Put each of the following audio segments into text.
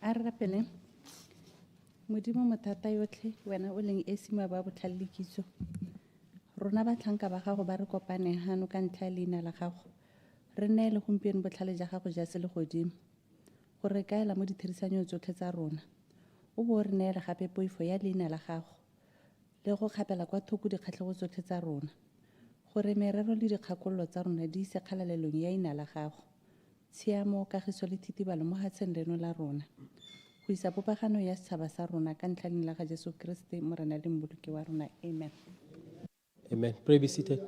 A re rapele modimo mothata yotlhe wena o leng esi mababotlhale le kitso rona batlhanka ba gago ba re kopane hano ka ntlha ya leina la gago re neele gompieno botlhale ja gago ja se le godimo gore kaela mo ditherisanyo tsotlhe tsa rona o bo re neele gape poifo ya leina la gago le go kgapela kwa thoko dikgatlhego tsotlhe tsa rona gore merero le dikgakololo tsa rona di ise kgalalelong ya leina la gago tshiamo kagiso le thitibalo mo gatsheng leno la rona go isa popagano ya setšhaba sa rona ka ntlha la ga Jesu Kriste morena le mboloki wa rona amen. Amen. Pray be seated.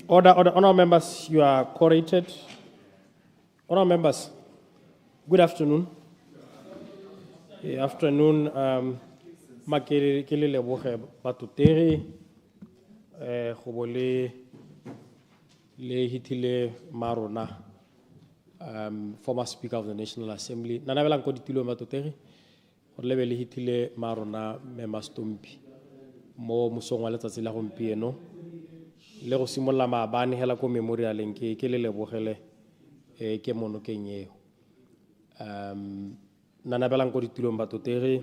Order, honourable members, you are corrected. Honourable members, good afternoon. Afternoon, Makele leboge batuteri, Khobole le hitile marona, former Speaker of the National Assembly. Nanabela nko ditilo batuteri, le le hitile marona memastompi. Mo musongwa letsatsi la gompieno. Le go simolla maabane hela ko memorialeng ke le lebogele ke mono ke nyeo nanabela nko ditilong batotegi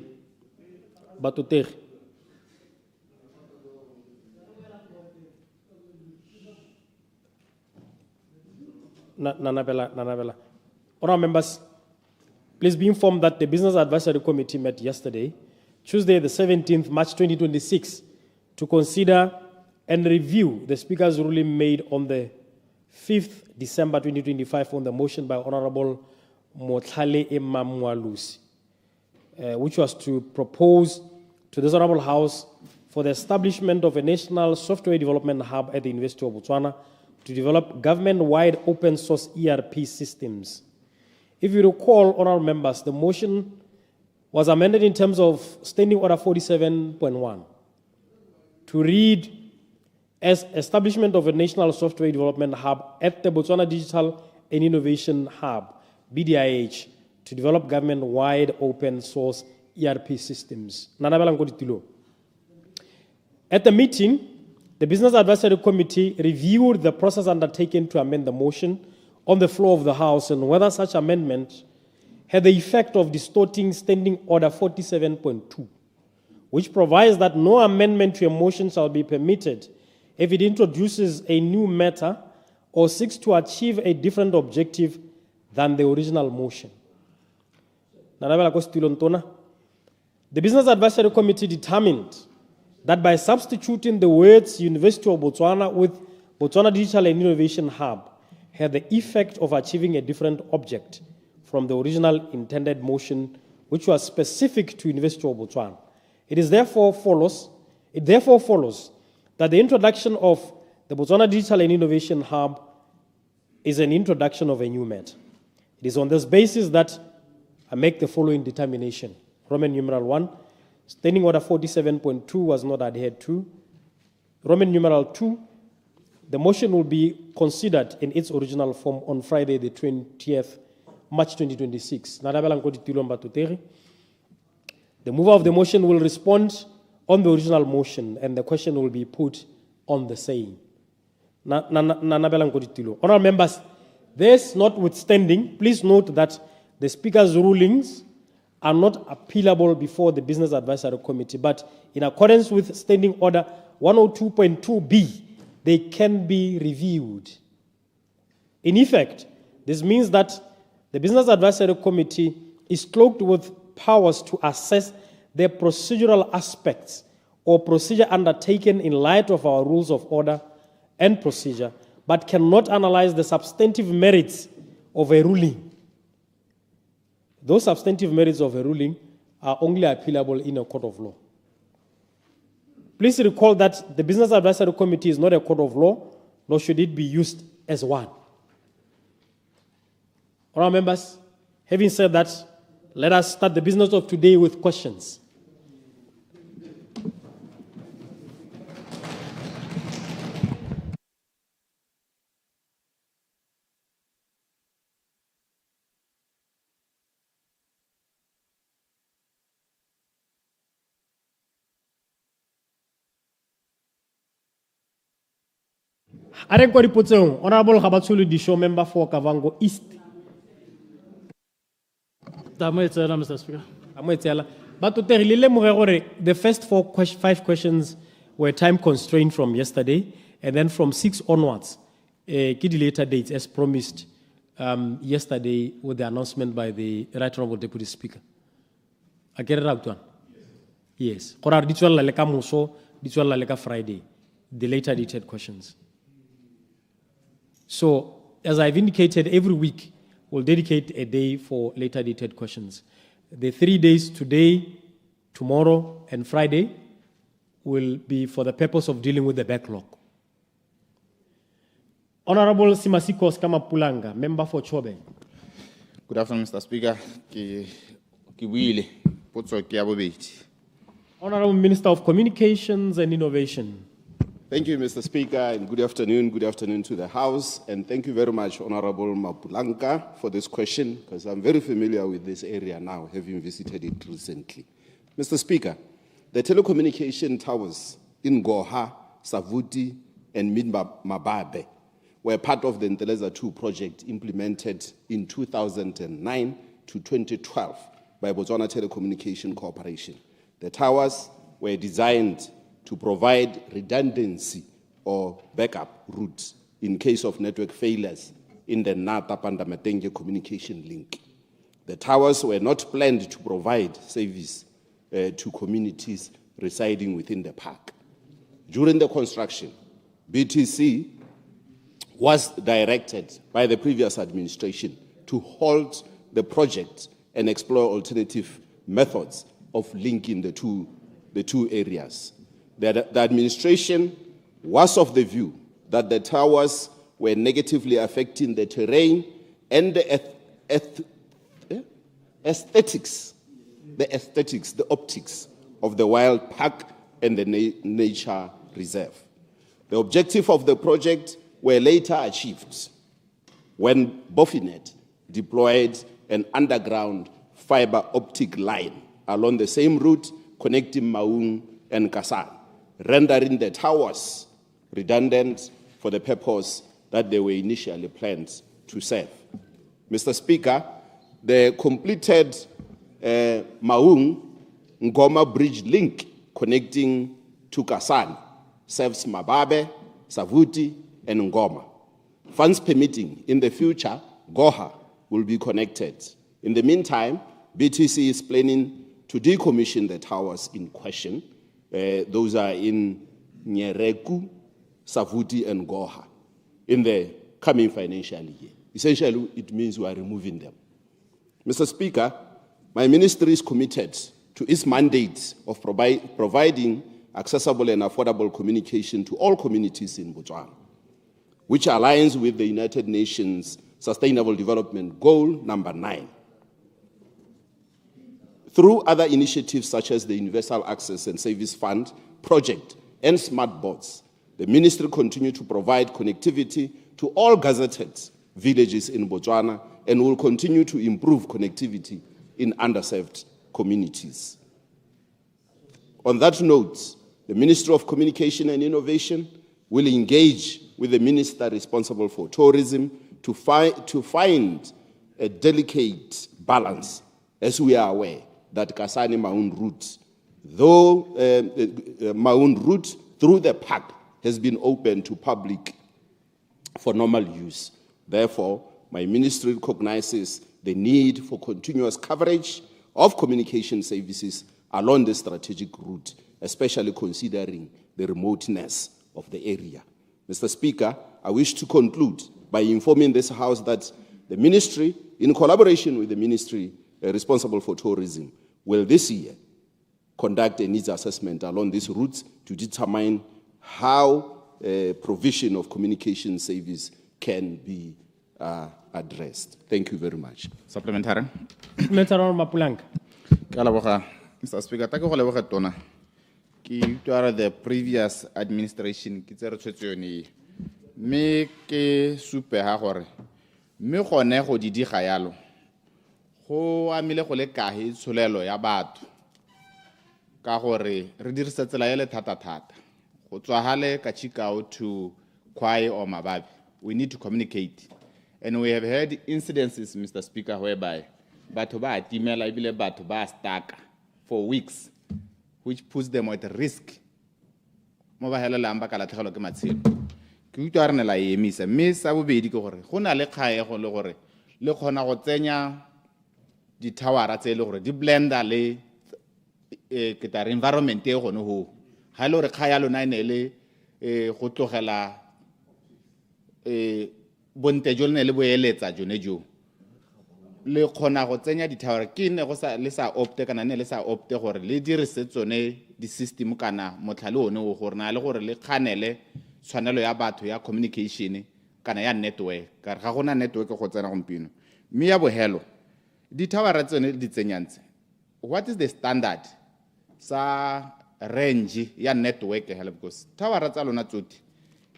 nanabela honourable members, please be informed that the Business Advisory Committee met yesterday, Tuesday the 17th March 2026, to consider and review the Speaker's ruling made on the 5th December 2025 on the motion by Honorable 𝗕𝗶𝗹𝗹 which was to propose to this Honorable House for the establishment of a national software development hub at the University of Botswana to develop government-wide open source ERP systems. If you recall, Honorable members, the motion was amended in terms of Standing Order 47.1 to read as establishment of a national software development hub at the Botswana Digital and Innovation Hub, BDIH, to develop government-wide open source ERP systems. At the meeting, the Business Advisory Committee reviewed the process undertaken to amend the motion on the floor of the House and whether such amendment had the effect of distorting Standing Order 47.2, which provides that no amendment to a motion shall be permitted if it introduces a new matter or seeks to achieve a different objective than the original motion. The Business Advisory Committee determined that by substituting the words University of Botswana with Botswana Digital and Innovation Hub had the effect of achieving a different object from the original intended motion, which was specific to University of Botswana, It therefore follows that the introduction of the Botswana Digital and Innovation Hub is an introduction of a new matter. It is on this basis that I make the following determination. Roman numeral 1, Standing Order 47.2 was not adhered to. Roman numeral 2, the motion will be considered in its original form on Friday, the 20th March 2026. The mover of the motion will respond on the original motion, and the question will be put on the same. Honourable members, this notwithstanding, please note that the Speaker's rulings are not appealable before the Business Advisory Committee, but in accordance with Standing Order 102.2b, they can be reviewed. In effect, this means that the Business Advisory Committee is cloaked with powers to assess the procedural aspects or procedure undertaken in light of our rules of order and procedure, but cannot analyze the substantive merits of a ruling. Those substantive merits of a ruling are only appealable in a court of law. Please recall that the Business Advisory Committee is not a court of law, nor should it be used as one. All right, members, having said that, let us start the business of today with questions. Honorable Habatsulu Disho, member for Kavango East. Mr. Speaker. But the first 5 questions were time constrained from yesterday, and then from 6 onwards, later dates as promised yesterday with the announcement by the Right Honorable Deputy Speaker. I get it out one? Yes. Friday, the later dated questions. So, as I've indicated, every week we'll dedicate a day for later dated questions. The 3 days today, tomorrow, and Friday will be for the purpose of dealing with the backlog. Honorable Simasikos Kamapulanga, member for Chobe. Good afternoon, Mr. Speaker. Honorable Minister of Communications and Innovation. Thank you, Mr. Speaker, and good afternoon. Good afternoon to the House. And thank you very much, Honorable Mapulanka, for this question, because I'm very familiar with this area now, having visited it recently. Mr. Speaker, the telecommunication towers in 𝗁𝗏, 𝗓𝗏𝗃, and 𝗕𝗏𝗡𝗏 were part of the 𝗕𝗏𝗃 2 project implemented in 2009 to 2012 by Botswana Telecommunication Corporation. The towers were designed to provide redundancy or backup routes in case of network failures in the 𝗕𝗏𝗃 communication link. The towers were not planned to provide service to communities residing within the park. During the construction, BTC was directed by the previous administration to halt the project and explore alternative methods of linking the two areas. The administration was of the view that the towers were negatively affecting the terrain and the aesthetics, the optics of the wild park and the nature reserve. The objective of the project were later achieved when Bofinet deployed an underground fiber optic line along the same route connecting Maun and Kasane, rendering the towers redundant for the purpose that they were initially planned to serve. Mr. Speaker, the completed Maun-Ngoma Bridge link connecting to Kasane serves Mababe, Savuti, and Ngoma. Funds permitting, in the future, 𝗁𝗏 will be connected. In the meantime, BTC is planning to decommission the towers in question. Those are in Nyereku, Savuti, and 𝗁𝗏 in the coming financial year. Essentially, it means we are removing them. Mr. Speaker, my ministry is committed to its mandate of providing accessible and affordable communication to all communities in Botswana, which aligns with the United Nations Sustainable Development Goal number 9. Through other initiatives such as the Universal Access and Service Fund project and smart boards, the ministry continues to provide connectivity to all gazetted villages in Botswana and will continue to improve connectivity in underserved communities. On that note, the Ministry of Communication and Innovation will engage with the minister responsible for tourism to find a delicate balance, as we are aware that Kasane-Maun route, though Maun route through the park has been open to public for normal use. Therefore, my ministry recognizes the need for continuous coverage of communication services along the strategic route, especially considering the remoteness of the area. Mr. Speaker, I wish to conclude by informing this House that the ministry, in collaboration with the ministry responsible for tourism, will this year conduct a needs assessment along these routes to determine how provision of communication service can be addressed. Thank you very much. Supplementary. Supplementary Honorable Mapulanka. Mr. Speaker, take go leboga tona. Ki utlwa the previous administration ki tsere tshwetso yone me ke supe ha gore me gone go di diga yalo go amile go le kae tsholelo ya batho ka gore re dirisa tsela ya le thata go tswa hale ka Chikao to 𝗋𝗨𝗦𝗧𝗏. We need to communicate, and we have had incidences, Mr. Speaker, whereby batho ba atimela ebile batho ba stuck for weeks, which puts them at risk. Mo ba helelang ba ka latlhegelwa ke matshelo. Ke utlwa re ne la emisa mme sa bobedi ke gore go na le kgaego le gore le kgona go tsenya di-towera tse le gore di blenda le ke tare environment e gone ho ha le gore kga ya lona ene le go tlogela bonte jo le ne le boeletsa jone jo le kgona go tsenya di-tower ke ne go sa le sa opte kana ne le sa opte gore le dirise tsone di-system kana motlhale one o gore na le gore le kganele tshwanelo ya batho ya communication kana ya network ka ga gona network go tsena gompieno mme ya bohelo di-tower tsone di tsenyantse. What is the standard sa range ya network hela, because tower tsa lona tsoti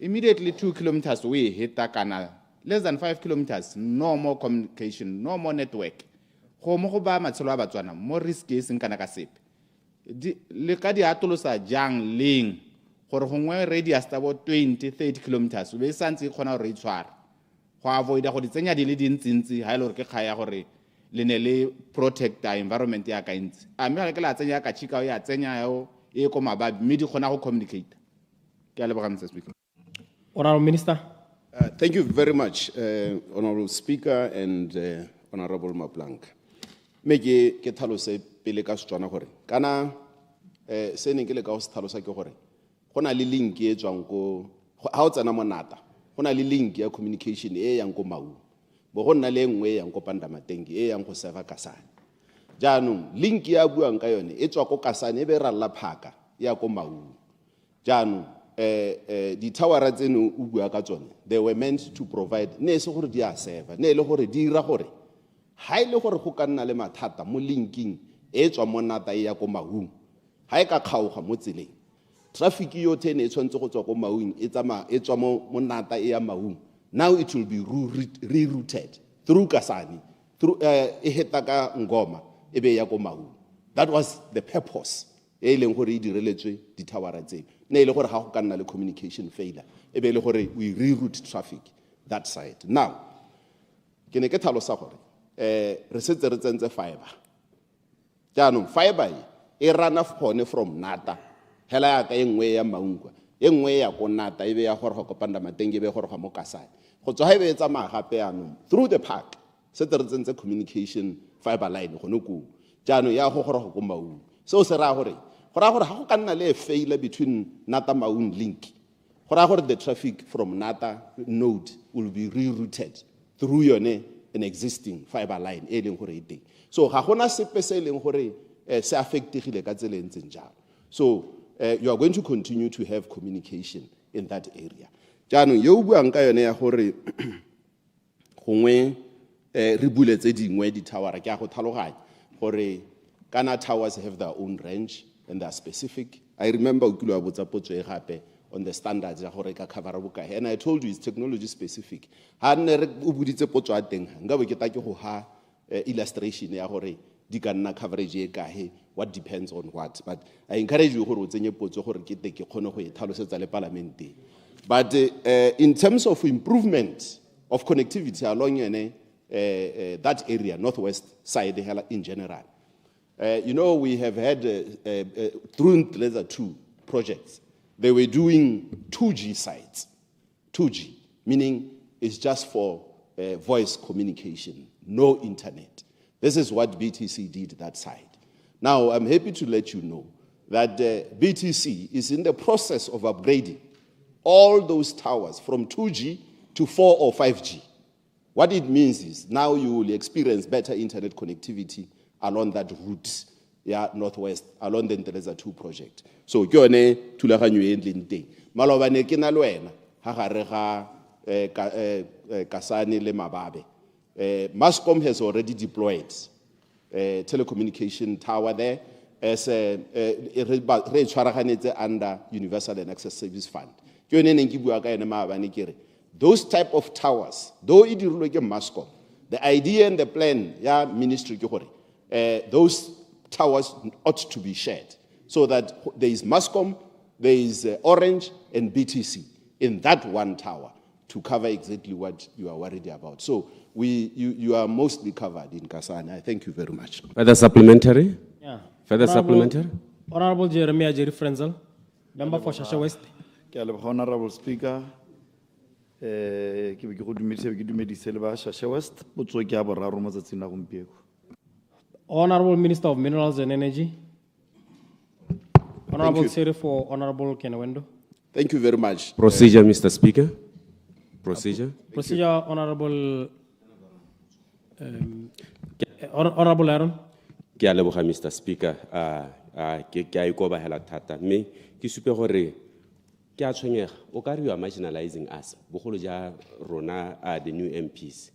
immediately 2 kilometers away hita kana less than 5 kilometers, no more communication, no more network. Go mo go ba matshelo a Batswana mo risk e seng kana ka sepe le ka di atolosa jang leng gore gongwe radius ta bo 20-30 kilometers o be santse khona re itshwara go avoid go di tsenya di le dintsintsi ha ile gore ke kgaya gore le ne le protect the environment ya ka intsi a mme ke la tsenya ka Chikao ya tsenya yo e ko mababi mme di khona go communicate. Ke a leboga Mr. Speaker. Honorable Minister. Thank you very much, Honorable Speaker and Honorable Mapulanka. Me ke tlhalose pele ka Setswana gore kana se ne ke le ka go se tlhalosa ke gore go na le link e tswang go ha o tsena monata go na le link ya communication e yang go Mau bo go nna le nngwe yang go Pandamatengi e yang go server Kasane. Jaanong link ya buang ka yone e tswa go Kasane e be ralla phaka ya go Mau. Jaanong di towera tseno o bua ka tsone they were meant to provide ne se gore di a serve ne le gore di ira gore ha ile gore go ka nna le mathata mo linking e tswa mo nata ya go Maung ha e ka kgaoga mo tseleng traffic yo tene e tshwantse go tswa go Maung e tswa mo nata ya Maung. Now it will be rerouted through Kasane through e heta ka Ngoma e be ya go Maung. That was the purpose e leng gore e direletswe di towera tseno ne ile gore ha go ka nna le communication failure e be le gore we reroute traffic that side. Now ke ne ke tlhalosa gore re setse re tsentse fiber jaanong fiber e rana gone from nata hela ya ka engwe ya Maungwa engwe ya go nata e be ya gore go Pandamatengi e be gore go mo Kasane go tswa ha e be tsa magape yanong through the park setse re tsentse communication fiber line go no go jaanong ya go gore go Maung. So se ra gore ha go ka nna le failure between Nata Maung link gora gore the traffic from Nata node will be rerouted through an existing fiber line e leng gore e teng. So ga gona sepe se leng gore se affectegile ka tsela e ntseng jalo. So you are going to continue to have communication in that area. Jaanong yo buang ka yone ya gore gongwe re bule tse dingwe di tower ke a go tlhaloganya gore kana towers have their own range and they are specific. I remember ukilo a botsa potso e gape on the standards ya gore ka cover bokae, and I told you it's technology specific. Ha nne re o buditse potso a teng nga bo ke ta ke go ha illustration ya gore di ka nna coverage e kae, what depends on what, but I encourage you gore o tsenye potso gore ke te ke kgone go e tlhalosetsa le parliament. But in terms of improvement of connectivity along that area, northwest side in general, you know, we have had through 𝗕𝗏𝗪𝗐 projects. They were doing 2G sites. 2G, meaning it's just for voice communication, no internet. This is what BTC did that side. Now, I'm happy to let you know that BTC is in the process of upgrading all those towers from 2G to 4 or 5G. What it means is now you will experience better internet connectivity along that route, yeah, northwest, along the 𝗕𝗏𝗪𝗐 project. So, ke yone thulaganyo e ntleng teng. Malobane ke na le wena ha gare ga Kasane le Mababe. Mascom has already deployed a telecommunication tower there as re tshwaraganetse under Universal and Access Service Fund. Ke yone neng ke bua ka yone maabane ke re those type of towers, though it is like a Mascom, the idea and the plan, yeah, ministry, those towers ought to be shared so that there is Mascom, there is Orange and BTC in that one tower to cover exactly what you are worried about. So you are mostly covered in Kasane. I thank you very much. Further supplementary? Yeah. Further supplementary? Honorable Jeremiah Jerry Frenzel, member for Shasha West. Honorable Speaker, ke be ke go dumedise le ba Shasha West, potso ke a boraro mo tsatsing la gompieno. Honorable Minister of Minerals and Energy. Honorable Siri for Honorable Kenewendo. Thank you very much. Procedure, Mr. Speaker. Procedure. Procedure, Honorable Honorable Aaron. Ke a leboga, Mr. Speaker. Ke a ikobahela thata. Me ke supe gore ke a tshwenyega o ka re you are marginalizing us. Bogolo ja rona the new MPs.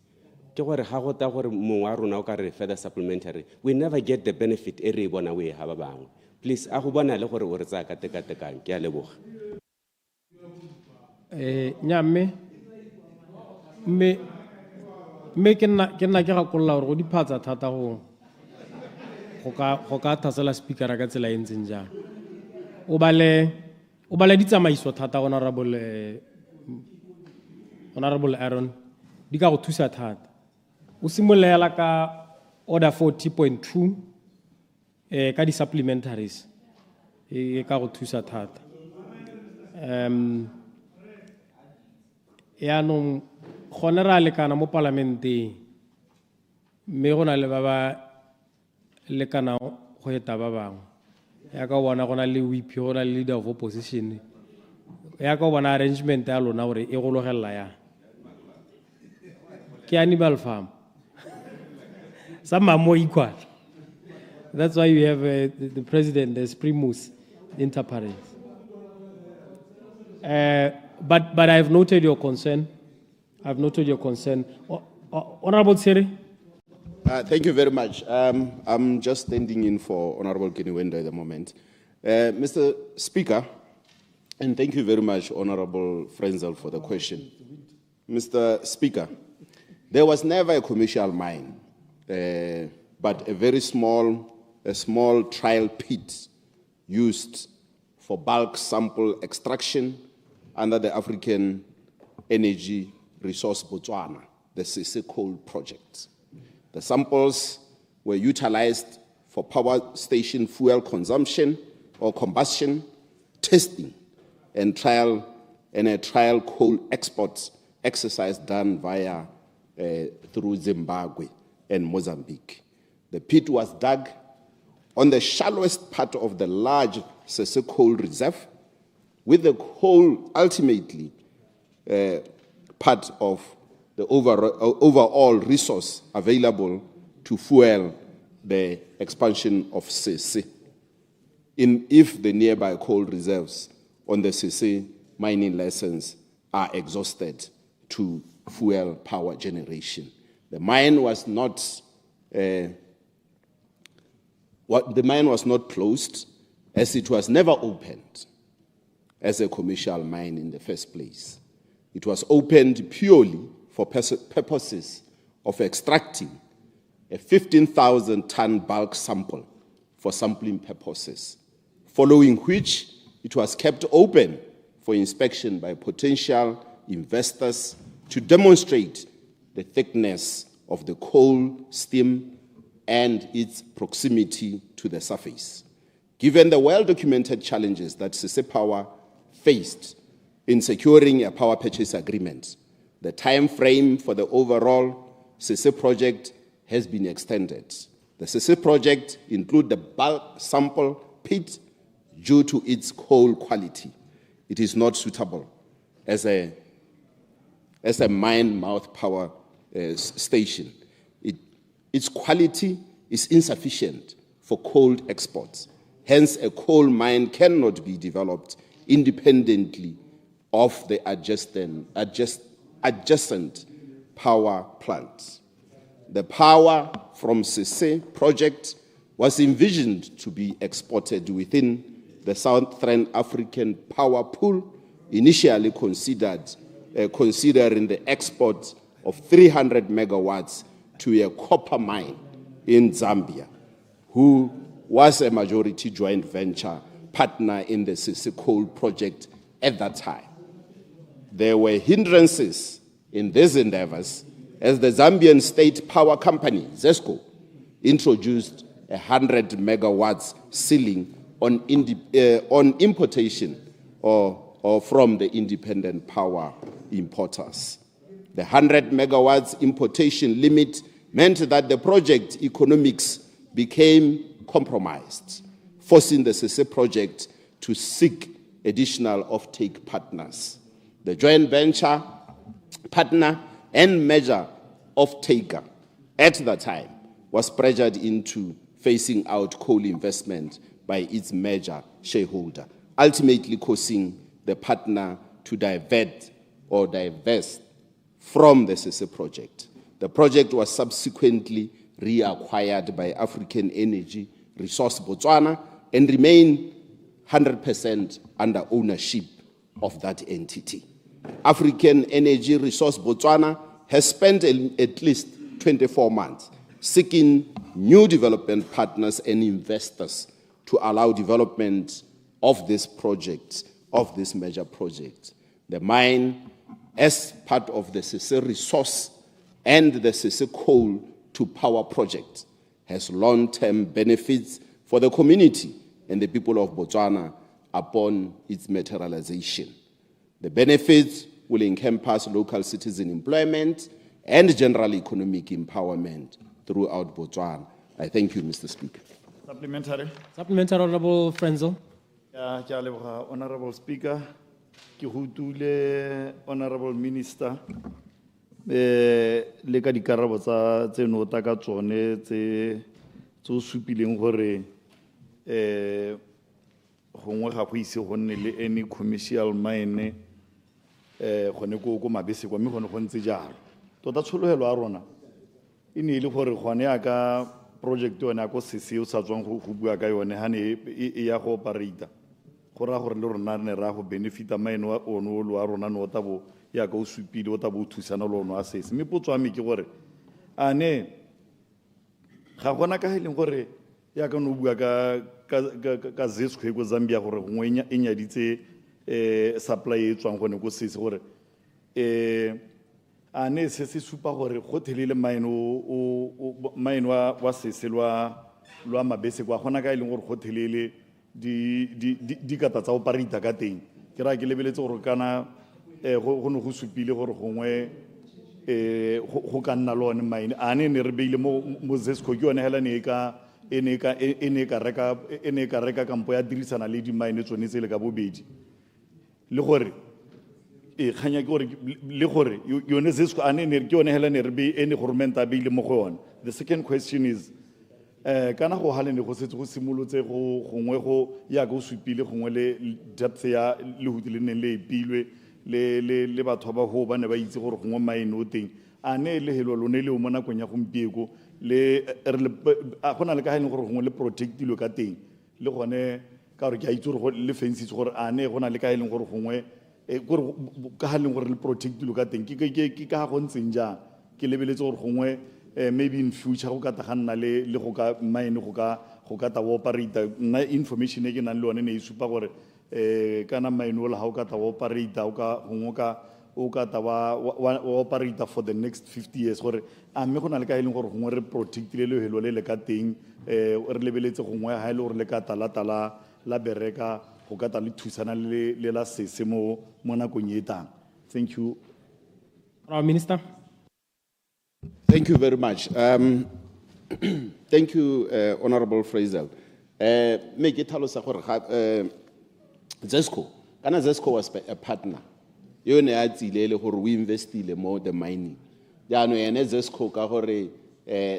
Ke gore ga go ta gore mongwe wa rona o ka re further supplementary, we never get the benefit e re bona we ha ba bangwe. Please a go bona le gore o re tsa ka tekatekang. Ke a leboga. Nyamme me ke nna ke ga kolla gore go diphatsa thata go ka thasela speaker ka tsela e ntseng jang. O bale ditsamaiso thata Honorable Aaron di ka go thusa thata. O simolela ka order 40.2 ka di supplementaries e ka go thusa thata. Yaanong gone ra lekana mo parlamenteng mme go na le ba ba lekana go eta ba bangwe ya ka bona go na le 𝗕𝗎𝗑 go na le leader of opposition ya ka bona arrangement ya lona gore e gologela ya ke animal farm some are more equal. That's why you have the president as primus inter pares. But I have noted your concern. I've noted your concern. Honorable Siri. Thank you very much. I'm just standing in for Honorable Kenewendo at the moment. Mr. Speaker, and thank you very much, Honorable Frenzel, for the question. Mr. Speaker, there was never a commercial mine, but a very small trial pit used for bulk sample extraction under the African Energy Resource Botswana, the 𝗕𝗏𝗪𝗐𝗏 project. The samples were utilized for power station fuel consumption or combustion, testing, and a trial coal export exercise done through Zimbabwe and Mozambique. The pit was dug on the shallowest part of the large 𝗕𝗏𝗪𝗐𝗏 reserve, with the coal ultimately part of the overall resource available to fuel the expansion of 𝗍𝗍 if the nearby coal reserves on the 𝗍𝗍 mining license are exhausted to fuel power generation. The mine was not closed, as it was never opened as a commercial mine in the first place. It was opened purely for purposes of extracting a 15,000-ton bulk sample for sampling purposes, following which it was kept open for inspection by potential investors to demonstrate the thickness of the coal seam and its proximity to the surface. Given the well-documented challenges that 𝗍𝗍 Power faced in securing a power purchase agreement, the time frame for the overall 𝗍𝗍 project has been extended. The 𝗍𝗍 project includes the bulk sample pit. Due to its coal quality, it is not suitable as a mine mouth power station. Its quality is insufficient for coal exports. Hence, a coal mine cannot be developed independently of the adjacent power plants. The power from 𝗍𝗍 project was envisioned to be exported within the Southern African power pool, initially considering the export of 300 megawatts to a copper mine in Zambia, who was a majority joint venture partner in the 𝗍𝗍 coal project at that time. There were hindrances in these endeavors as the Zambian state power company, ZESCO, introduced 100 megawatts ceiling on importation or from the independent power importers. The 100 megawatts importation limit meant that the project economics became compromised, forcing the 𝗍𝗍 project to seek additional offtake partners. The joint venture partner and major off-taker at the time was pressured into phasing out coal investment by its major shareholder, ultimately causing the partner to divest from the 𝗍𝗍 project. The project was subsequently reacquired by African Energy Resource Botswana and remained 100% under ownership of that entity. African Energy Resource Botswana has spent at least 24 months seeking new development partners and investors to allow development of this project, of this major project. The mine, as part of the 𝗍𝗍 resource and the 𝗍𝗍 coal to power project, has long-term benefits for the community and the people of Botswana upon its materialization. The benefits will encompass local citizen employment and general economic empowerment throughout Botswana. I thank you, Mr. Speaker. Supplementary. Supplementary, Honorable Frenzel. Yeah, Honorable Speaker, ke go utule Honorable Minister, le ka dikarabo tsa tseno ta ka tsone tse o supileng gore gongwe ga go ise go nne le any commercial mine gone ko mabese kwa mme gone go ntse jalo tota tshologelo a rona e ne ile gore gone ya ka project yone ya go 𝗍𝗍 o sa tswang go bua ka yone ha ne e ya go operate go ra gore le rona ne ra go benefita mine wa ono lo a rona no tabo ya ka o supile o tabo o thusana le ono a 𝗍𝗍 mme potso a me ke gore a ne ga gona ka heleng gore ya ka no bua ka 𝗍𝗍 go Zambia gore gongwe e nyaditse supply e tswang gone go 𝗍𝗍 gore a ne se supa gore go thelele mine wa 𝗍𝗍 lwa mabese kwa gona ka ileng gore go thelele di kata tsa operate ka teng ke ra ke lebeletse gore kana go no go supile gore gongwe go ka nna lone mine a ne re beile mo 𝗍𝗍 ke yone hela ne ka reka kampo ya dirisana le di mine tsone tse le ka bobedi le gore khanya ke gore le gore yone 𝗍𝗍 a ne ke yone hela ne re be ene government a beile mo go yone. The second question is kana go halene go setse go simolotse go gongwe go ya go supile gongwe le depth ya lehuti le neng le epilwe le batho ba ho ba ne ba itse gore gongwe maine o teng a ne le helo lone le o mo nakong ya gompieko le go na le ka haleng gore gongwe le protectilwe ka teng le gone ka gore ke a itse gore le fensitse gore a ne go na le ka haleng gore gongwe gore ka haleng gore le protectilwe ka teng ke ka go ntseng jang ke lebeletse gore gongwe maybe in future go ka ta nna le go ka mine go ka ta operate nna information e ke nang le one ne e supa gore kana mine o la ha o ka ta operate o ka gongwe o ka ta wa operate for the next 50 years gore a mme go na le ka eleng gore gongwe re protectile le helo le ka teng re lebeletse gongwe ha ile gore le ka tala la bereka go ka ta le thusana le la sese mo nakong e tang. Thank you. Prime Minister. Thank you very much. Thank you, Honorable Fraser. Make it tell us ZESCO. Kana ZESCO was a partner. You ne atilele gore we investile more the mining. Ya no ene ZESCO ka gore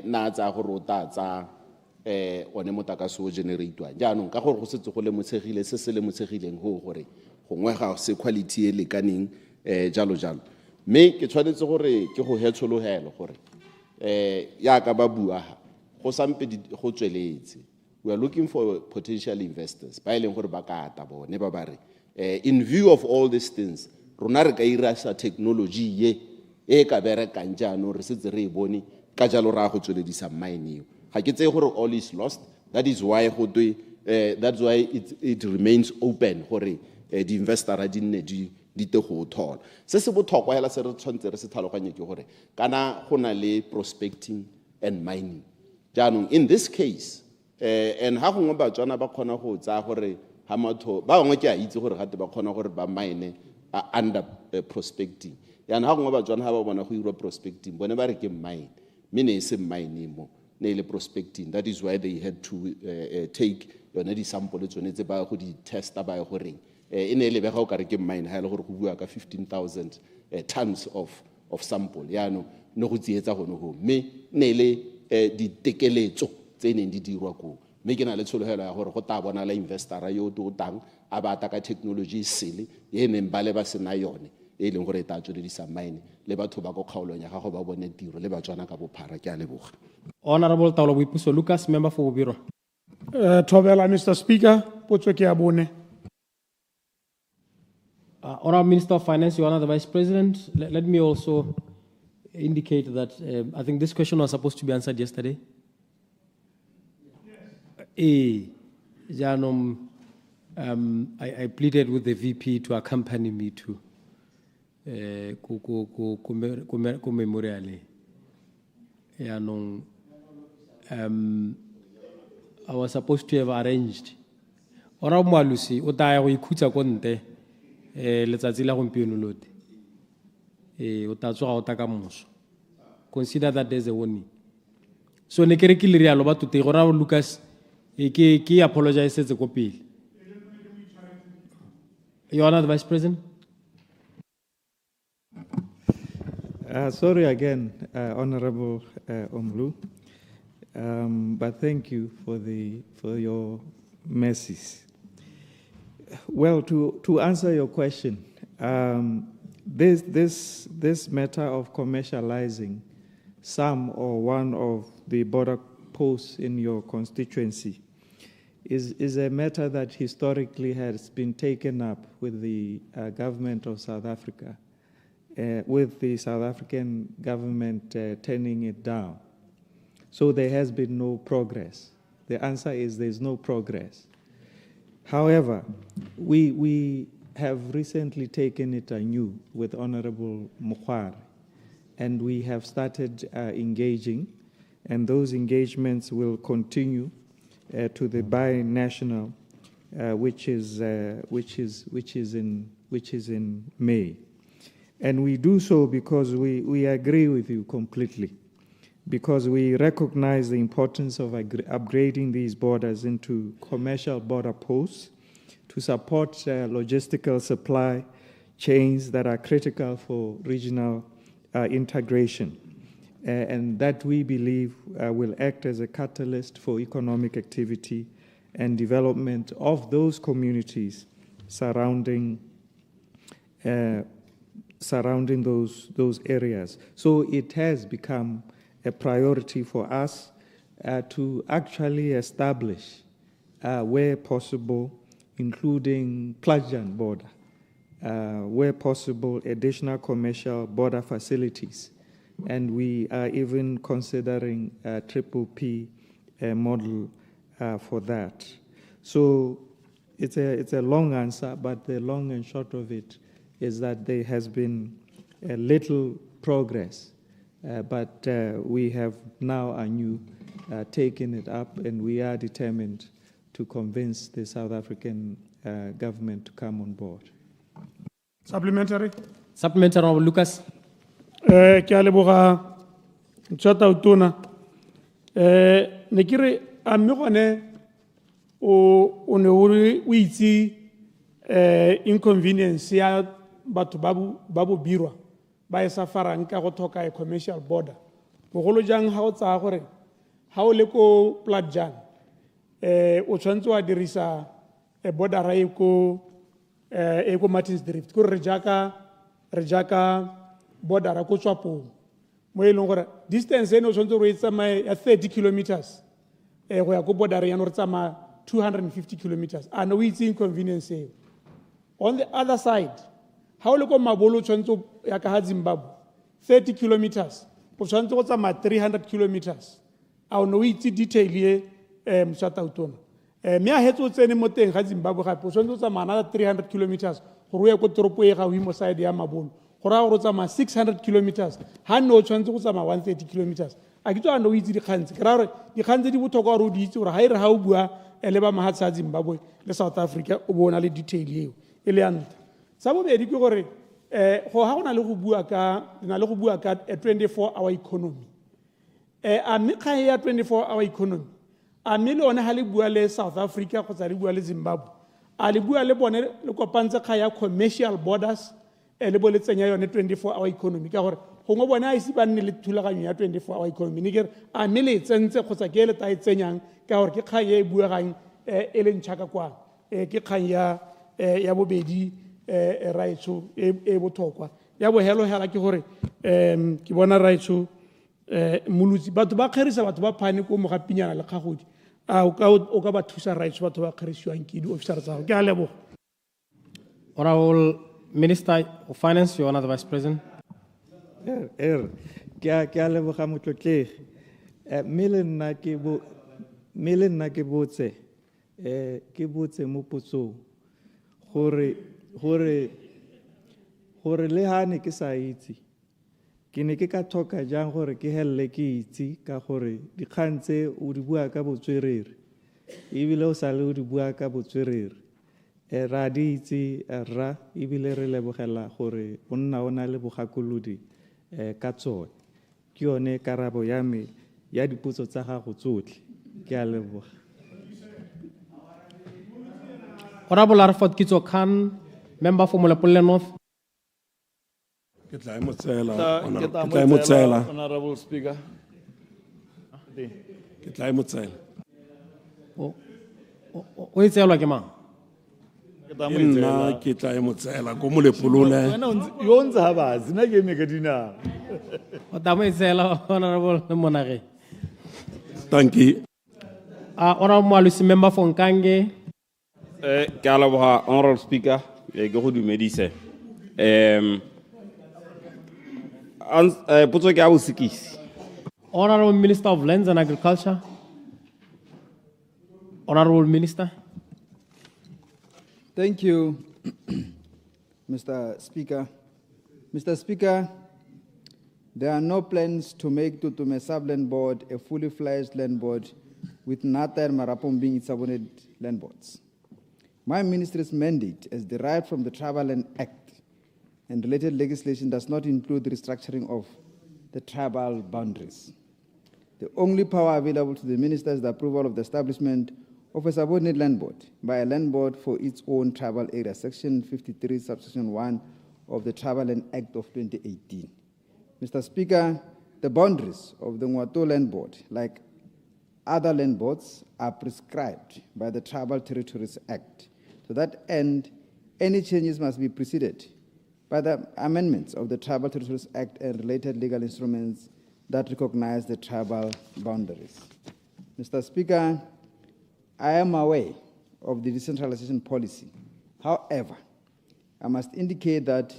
na tsa gore o tsa one motakase o generatwa. Ja no ka gore go setse go le motshegile se le motshegileng go gore gongwe ga se quality e lekaneng jalo jalo. Me ke tshwanetse gore ke go hetsolohelo gore ya ka ba bua go sampe go tsweletse. We are looking for potential investors ba ileng gore ba ka ata bone ba bare in view of all these things rona re ka ira sa technology ye e ka berekang jano re setse re bone ka jalo ra go tsweledisa mine eo ga ke tse gore all is lost. That is why that's why it remains open gore the investor a dinne di te go thola se se botlhokwa hela se re tshwantse re se tlhaloganye ke gore kana go na le prospecting and mining jaanong in this case and ha gongwe ba tswana ba khona go tsa gore ha matho ba bangwe ke a itse gore gate ba khona gore ba mine under prospecting yana ha gongwe ba tswana ha ba bona go ira prospecting bone ba re ke mine mine se mine mo ne le prospecting. That is why they had to take yone di sample tsone tse ba go di testa ba go reng ene le bega o ka re ke mine ha ile gore go bua ka 15,000 tons of sample yano no go tsietsa gono go me ne le di tekeletso tse neng di dirwa go me ke na le tsholohelo ya gore go ta bona la investor yo do tang a ba ta ka technology sele ye neng ba le ba sena yone e leng gore ta tswe di sa mine le batho ba go kgaolonya ga go ba bone tiro le ba tswana ka bophara ke a leboga. Honorable 𝗕𝗶𝗶𝗏 Lucas, member for Biro. Thobela, Mr. Speaker, potso ke ya bone. Honorable Minister of Finance, you are the Vice President. Let me also indicate that I think this question was supposed to be answered yesterday. I pleaded with the VP to accompany me to memorial. I was supposed to have arranged. Honorable Mwalusi, o taya go ikhutsa ko nte letsatsi la gompieno lote. O ta tsoga o ta ka moso. Consider that as a warning. So ne kere ke le rialo ba tuti gora Lucas ke apologize se go pele. You are the Vice President. Sorry again, Honorable Omlu, but thank you for your messages. Well, to answer your question, this matter of commercializing some or one of the border posts in your constituency is a matter that historically has been taken up with the government of South Africa, with the South African government turning it down. So there has been no progress. The answer is there's no progress. However, we have recently taken it anew with Honorable Mpho, and we have started engaging, and those engagements will continue to the binational, which is in May. And we do so because we agree with you completely, because we recognize the importance of upgrading these borders into commercial border posts to support logistical supply chains that are critical for regional integration. and that we believe will act as a catalyst for economic activity and development of those communities surrounding those areas. So it has become a priority for us to actually establish, where possible, including 𝗕𝗏𝗏 border, where possible, additional commercial border facilities. And we are even considering a 𝗕𝗶𝗹 model for that. So it's a long answer, but the long and short of it is that there has been a little progress, but we have now anew taken it up, and we are determined to convince the South African government to come on board. Supplementary. Supplementary, Honorable Lucas. Ke a leboga 𝗕𝗏𝗏 𝗓𝗏. Ne ke re a mme gone o ne o itse inconvenience ya batho ba bo birwa ba e safarang ka go tlhoka a commercial border. Bogolo jang ha o tsaya gore ha o le ko 𝗕𝗏𝗏 o tshwantse wa dirisa border e ko Martins Drift ko re jaka border ko tswapong mo e leng gore distance eno o tshwantse re tsamaye ya 30 kilometers go ya ko border ya no re tsamaya 250 kilometers. And we see inconvenience here. On the other side, how le ko mabolo tshwantse ya ka Zimbabwe 30 kilometers o tshwantse go tsamaya 300 kilometers. A no itse detail ye 𝗕𝗏𝗏. Me a hetso tsene mo teng ga Zimbabwe gape o tshwantse go tsamaya another 300 kilometers gore o ye ko toropo e ga o mo side ya mabolo. Gore a go tsamaya 600 kilometers ha no o tshwantse go tsamaya 130 kilometers. A ke tlo a no itse dikgantse ke ra gore dikgantse di botlhokwa gore o di itse gore ha ire ha o bua le ba mahatshe a Zimbabwe le South Africa o bona le detail eo e le ya ntlha. Sa bobedi ke gore go ha go na le go bua ka 24-hour economy. A mme kgang ya 24-hour economy a mme le one ha le bua le South Africa kgotsa le bua le Zimbabwe a le bua le bone le kopantse kgang ya commercial borders le bo le tsenya yone 24-hour economy ka gore gongwe bone a ise ba nne le thulaganyo ya 24-hour economy ne ke re a mme le tsentse kgotsa ke le ta e tsenyang ka gore ke kgang e buagang e le ntšha ka kwana ke kgang ya bobedi raitso e botlhokwa ya bohelo hela ke gore ke bona raitso molutsi batho ba kgerisa batho ba phane ko mogapinyana le kgagodi a o ka ba thusa raitso batho ba kgerisiwang ke di-officer tsa go ke a leboga. Honorable Minister of Finance, you are another Vice President. Ke a leboga motlotlegi. Mme le nna ke botse mo potsong gore le ha ne ke sa itse ke ne ke ka tlhoka jang gore ke helele ke itse ka gore dikgang tse o di bua ka botswerere ebile o sa le o di bua ka botswerere ra di itse rra ebile re lebogela gore o nna o na le bogakolodi ka tsone ke yone karabo ya me ya dipotso tsa gago tsotlhe ke a leboga. Honorable Arafat Kitso-Khan, member for Molapole North. Ke tla mo tsela Honorable Speaker. Ke tla mo tsela O itseelwa ke mang? nna ke tla mo tsela ko molepolole Yo ntse ha bazi nna ke eme ka dinao. O tla mo itseela, Honorable Monage. thank you. Honorable Mwalusi, member for Nkange. Ke a leboga, Honorable Speaker, ke go dumedise. Potso ke a bosekisi. Honorable Minister of Lands and Agriculture. Honorable Minister. Thank you, Mr. Speaker. Mr. Speaker, there are no plans to make Tutume Sub-Land Board a fully fledged land board with Nata and Marapong being its subordinate land boards. My ministry's mandate, as derived from the Tribal Land Act and related legislation, does not include the restructuring of the tribal boundaries. The only power available to the minister is the approval of the establishment of a subordinate land board by a land board for its own tribal area, Section 53, Subsection 1 of the Tribal Land Act of 2018. Mr. Speaker, The boundaries of the 𝗕𝗨𝗘 land board, like other land boards, are prescribed by the Tribal Territories Act. To that end, any changes must be preceded by the amendments of the Tribal Territories Act and related legal instruments that recognize the tribal boundaries. Mr. Speaker, I am aware of the decentralization policy. However, I must indicate that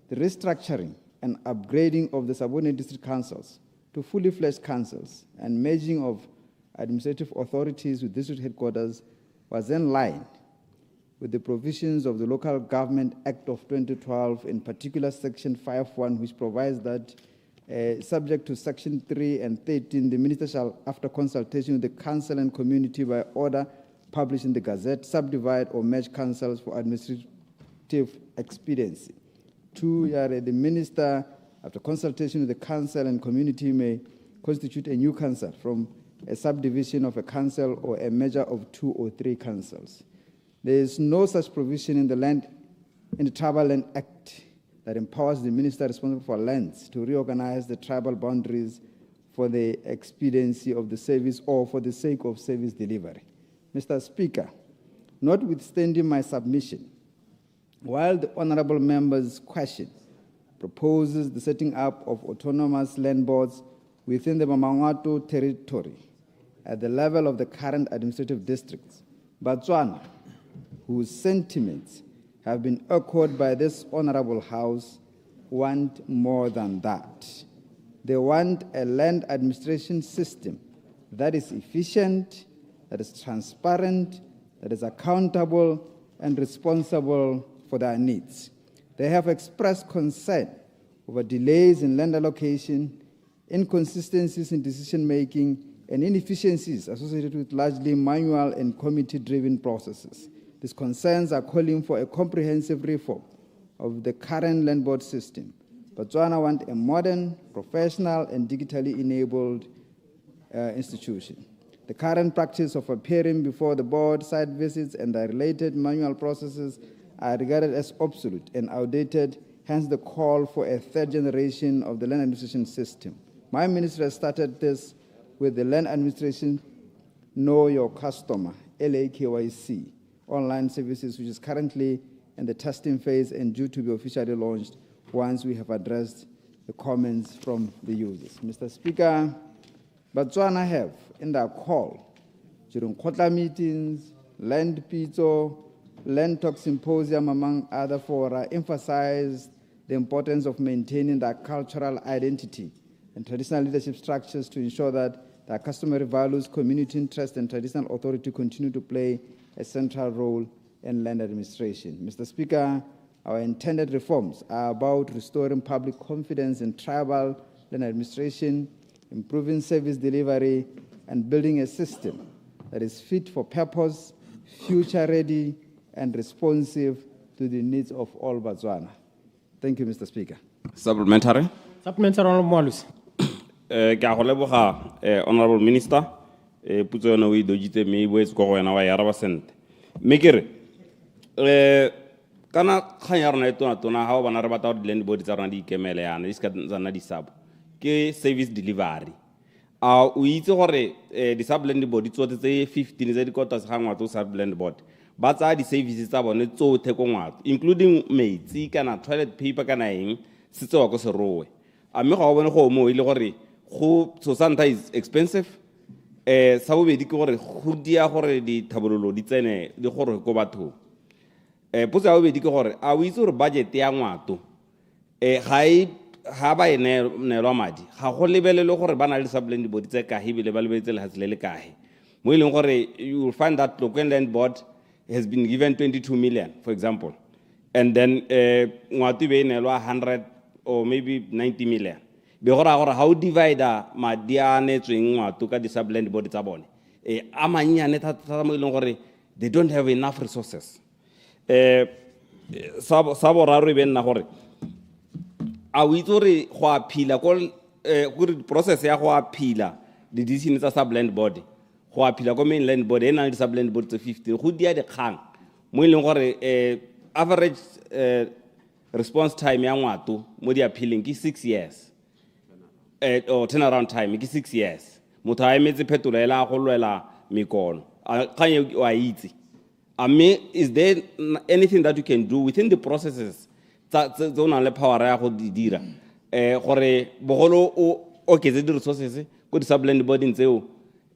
the restructuring and upgrading of the subordinate district councils to fully fledged councils and merging of administrative authorities with district headquarters was in line with the provisions of the Local Government Act of 2012, in particular Section 5.1, which provides that subject to Section 3 and 13, the Minister shall, after consultation with the council and community by order published in the Gazette, subdivide or merge councils for administrative expediency. 2, the Minister, after consultation with the council and community, may constitute a new council from a subdivision of a council or a merger of 2 or 3 councils. There is no such provision in the Tribal Land Act that empowers the minister responsible for lands to reorganize the tribal boundaries for the expediency of the service or for the sake of service delivery. Mr. Speaker, notwithstanding my submission, while the honorable member's question proposes the setting up of autonomous land boards within the Mamangwato territory at the level of the current administrative districts, Botswana, whose sentiments have been echoed by this honorable House, want more than that. They want a land administration system that is efficient, that is transparent, that is accountable and responsible for their needs. They have expressed concern over delays in land allocation, inconsistencies in decision-making, and inefficiencies associated with largely manual and committee-driven processes. These concerns are calling for a comprehensive reform of the current land board system. Botswana wants a modern, professional, and digitally enabled institution. The current practice of appearing before the board, site visits, and the related manual processes are regarded as obsolete and outdated, hence the call for a third generation of the land administration system. My ministry has started this with the Land Administration Know Your Customer, LAKYC, online services, which is currently in the testing phase and due to be officially launched once we have addressed the comments from the users. Mr. Speaker, Botswana have, in their call, during Kotla meetings, land pitso, land talk symposium, among other fora, emphasized the importance of maintaining their cultural identity and traditional leadership structures to ensure that their customary values, community interest, and traditional authority continue to play a central role in land administration. Mr. Speaker, our intended reforms are about restoring public confidence in tribal land administration, improving service delivery, and building a system that is fit for purpose, future-ready, and responsive to the needs of all Botswana. Thank you, Mr. Speaker. Supplementary. Supplementary, Honorable Moalusi. Honorable Minister, putso yona o idojitse me bo etso go wena wa ya raba sent. Me kere kana khanya rona tona ha o bana re batla di land board tsa rona di ikemele yana di ska tsana di sub ke service delivery. O itse gore di sub land board tsotse tse 15 tse di kota se gangwa tso sub land board ba tsa di services tsa bone tsothe ko ngwato including metsi kana toilet paper kana eng se tsewa go se rowe. A me ga o bone go mo ile gore go so sometimes expensive sa bobedi ke gore go dia gore di thabololo di tsene di gore go batho potso ya bobedi ke gore a o itse gore budget ya ngwato ga ba ene nelwa madi ga go lebelele gore ba na le subland board tse ka hebile ba lebetse le hatsile le kae mo ileng gore you will find that local land board has been given 22 million for example and then ngwato be nelwa 100 or maybe 90 million be gora gore how divide madi a netsweng ngwato ka di subland board tsa bone a manyane thata mo ileng gore they don't have enough resources sa boraro e be nna gore a o itse gore go a phila gore process ya go a phila di decision tsa subland board go a phila ko mainland board e na le subland board tse 15 go dia dikgang mo ileng gore average response time ya ngwato mo di appealing ke 6 years or turnaround time ke 6 years motho a emetse phetolo ela a go lwela mekono kganye wa itse is there anything that you can do within the processes tse o nang le power ya go di dira gore bogolo o oketse di-resources ko di-subland body tseo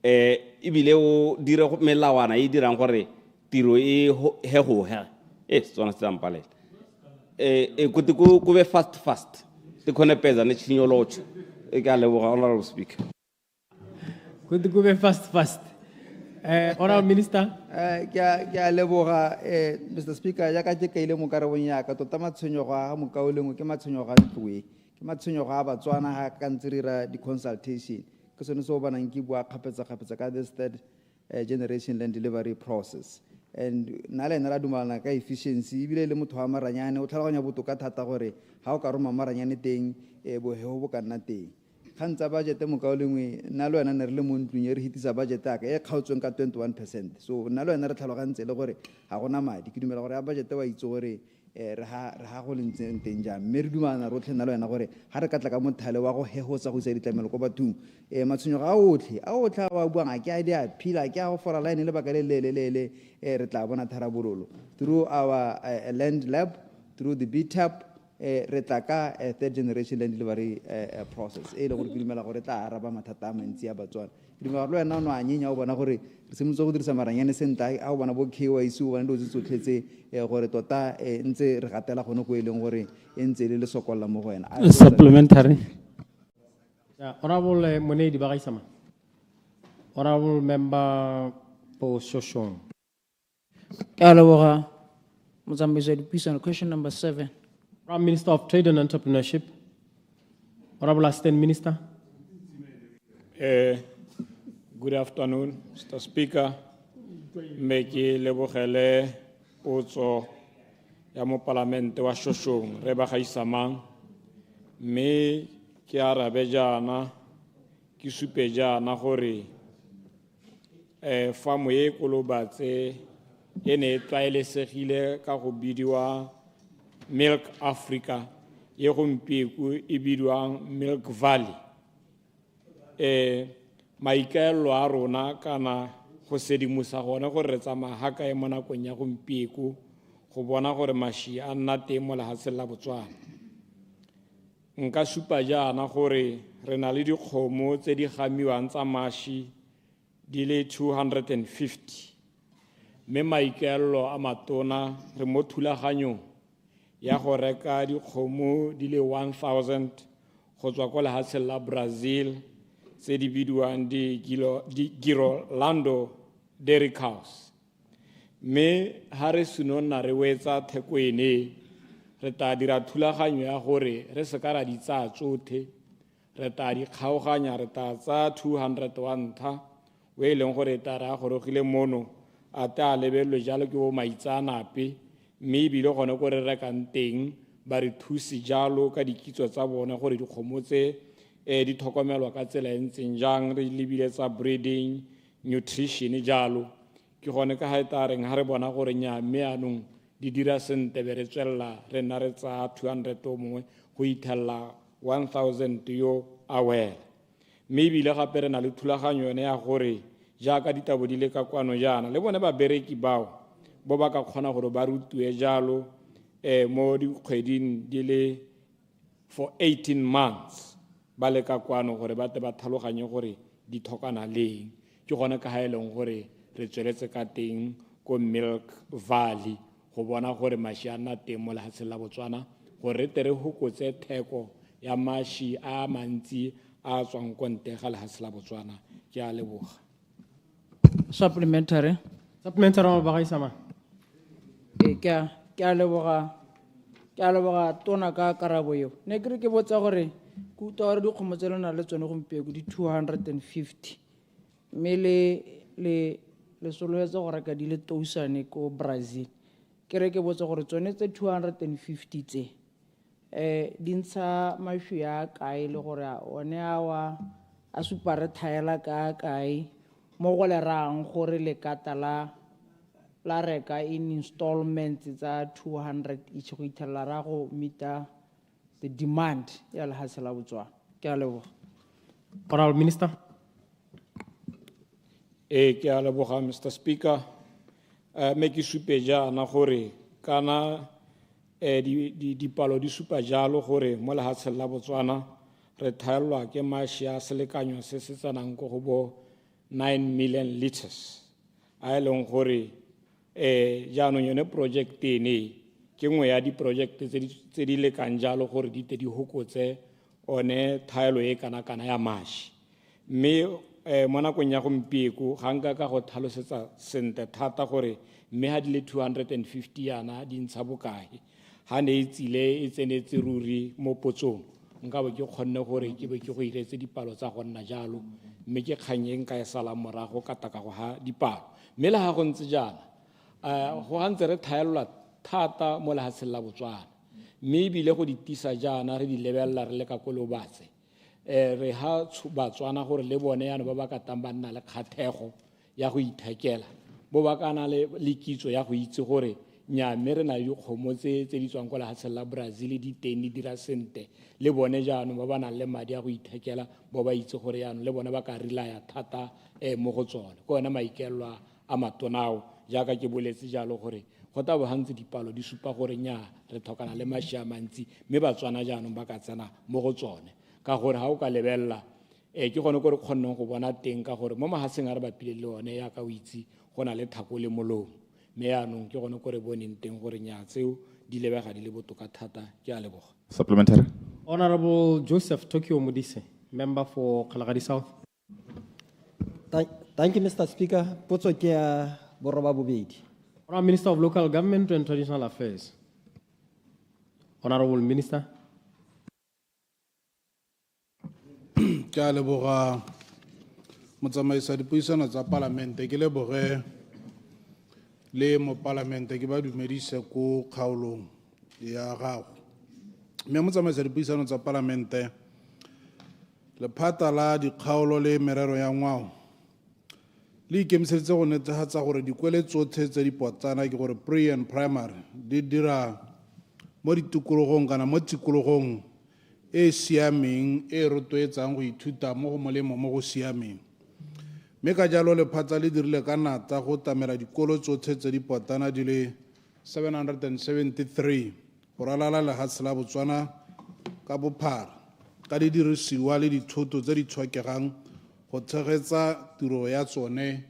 ebile o dire melawana e dirang gore tiro e hegoge tsona se tsampalela kote ko be fast te khone peza ne tshinyolotsho ke a leboga honorable speaker kote ko be fast honorable minister Ke a leboga Mr. Speaker ya ka ke kaile mo karabong ya ka tota matshwenyogo a mokaolengwe ke matshwenyogo a ntloe ke matshwenyogo a Batswana ha ka ntse re ra di-consultation ke sone se o banang ke bua kgapetsa ka this third generation land delivery process and na le ena ra dumalana ka efficiency ebile le motho wa maranyane o tlhaloganya botoka thata gore ha o ka roma maranyane teng bohego bo ka nna teng kgantsa budget mokaolengwe nna le wena ne re le mo ntlong e re hitisa budget ya ka e kgaotsweng ka 21%. So nna le wena re tlhalogantse le gore ga gona madi ke dumela gore ya budget wa itse gore re ha go lentseng teng jang mme re dumalana rotlhe nna le wena gore ga re ka tla ka mothale wa go hegotsa go isa ditlamelo ko bathong matshwenyogo a otlhe a wa buang a ke a di a phila ke a go fola line le baka le lelelele re tla bona tharabololo through our land lab through the BTAP re tla ka third generation land delivery process le gore ke dumela gore tla araba mathata a mantsi a Batswana ke dumela gore le wena no a nyenya o bona gore re semotse go dirisa maranyane sentla a o bona bo KYC o bona dilo tse tsotlhetse gore tota ntse re gatela gone go eleng gore ntse le sokolla mo go wena Supplementary. honorable Monedi Bagaisama honorable member for Shoshone Ke a leboga Mozambique education question number 7. Prime Minister of Trade and Entrepreneurship, Honorable Assistant Minister. Good afternoon, Mr. Speaker. Meki lebogele potso ya mo parlamente wa Shoshong re Bagaisama me ke arabe jana ke supe jana gore famo e kolobatse ene tlwaelesegile ka go bidiwa Milk Africa ye gompieko e bidiwang Milk Valley maikaelelo a rona kana go sedimosa gone gore re tsamaya ga kae mo nakong ya gompieko go bona gore mashi a nna teng mo lefatsheng la Botswana nka supa jaana gore re na le dikgomo tse di gamiwang tsa mashi di le 250 mme maikaelelo a matona re mo thulaganyong ya go reka dikgomo di le 1000 go tswa kwa lefatsheng la Brazil tse di bidiwang di Girolando dairy cows mme ha re sinonna re wetsa theko ene re tla dira thulaganyo ya gore re se ka ra di tsaya tsotlhe re tla di kgaoganya re tla tsa 200 wa ntlha o e leng gore ta ra gorogile mono a ta lebelelo jalo ke bo maitsanape mme ebile gone ko re rekang teng ba re thusi jalo ka dikitso tsa bona gore dikgomo tse di tlhokomelwa ka tsela e ntseng jang re lebile tsa breeding nutrition jalo ke gone ka ha eta reng ha re bona gore nya mme anong di dira sente be re tswella re nna re tsa 200 o mongwe go ithella 1000 yo aware mme ebile gape re na le thulaganyo yone ya gore jaaka ditabo di le ka kwano jana le bone ba bereki bao bo ba ka kgona gore ba rutwe jalo mo dikgweding di le for 18 months ba le ka kwano gore ba te ba tlhaloganye gore di thokana leng ke gone ka ha e leng gore re tsweletse ka teng ko Milk Valley go bona gore mashi a nna teng mo lefatsheng la Botswana gore re tere hokotse theko ya mashi a mantsi a tswang ko ntle ga lefatshe la Botswana ke a leboga Supplementary. Supplementary Bagaisama Ke a leboga tona ka karabo eo ne ke re ke botsa gore ke utlwa gore dikgomo tse le na le tsone gompieko di 250 mme le solofetse go reka di le 1000 ko Brazil ke re ke botsa gore tsone tse 250 tse di ntsha mašwi a kae le gore one a supa re thaela ka kae mo go le rang gore le kata la reka in installments tsa 200 each go ithella ra go meet the demand ya lefatshe la Botswana ke a leboga Honorable Minister. Ke a leboga, Mr. Speaker. Me ke supe jaana gore kana dipalo di supa jalo gore mo lehatsheng la Botswana re thaelwa ke mašwi a selekanyo se se tsenang ko go bo 9 million liters a e leng gore jaanong yone project ene ke nngwe ya di-project tse di lekang jalo gore di te di hokotse one thaelo e kana ya mašwi mme mo nakong ya gompieko ga nka ka go tlhalosetsa sentle thata gore mme ha di le 250 yana di ntsha bokae ha ne e tsile e tsenetse ruri mo potsong nka bo ke kgonne gore ke be ke go iretse dipalo tsa go nna jalo mme ke kganyeng ka e sala morago ka taka go ha dipalo mme le ha go ntse jana go hantse re thaelwa thata mo lehatsheng la Botswana mme ebile go di tisa jana re di lebella re le ka kolobatse re ha Batswana gore le bone yana ba ba ka tang ba nna le kgathego ya go ithekela bo ba kana le kitso ya go itse gore nya mme re na le dikgomo tse di tswang kwa lehatsheng la Brazil di teng di dira sente le bone jaanong ba ba nang le madi a go ithekela bo ba itse gore jaanong le bone ba ka relaya thata mo go tsone ko yona maikelo a matonao jaaka ke boletse jalo gore go ta bo hantse dipalo di supa gore nya re tlhokana le mašwi a mantsi mme Batswana jaanong ba ka tsena mo go tsone ka gore ha o ka lebella ke gone gore kgonneng go bona teng ka gore mo mahatsheng a re bapile le one ya ka o itse go na le thako le molomo mme yaanong ke gone gore boneng teng gore nya tseo di lebega di le botoka thata ke a leboga. Supplementary. Honorable Joseph Tokyo Modise, member for 𝗔𝗪𝗓 South. Thank you, Mr. Speaker. Potso ke ya borwa bobedi. Honorable Minister of Local Government and Traditional Affairs. Honorable Minister. Ke a leboga motsamaisi wa dipuisano tsa palamente ke leboge le mo palamente ke ba dumedise ko kgaolong ya gago mme motsamaisi wa dipuisano tsa palamente lephata la dikgaolo le merero ya ngwao le ikemiseditse go netefatsa gore dikwele tsotlhe tse di potlana ke gore pre and primary di dira mo ditikologong kana mo tikologong e siameng e rotloetsang go ithuta mo go molemo mo go siameng mme ka jalo lephata le dirile ka nata go tamela dikolo tsotlhe tse di potlana di le 773 go ralala lehatshe la Botswana ka bophara ka di dirisiwa le dithoto tse di tlhokegang go tshegetsa tiro ya tsone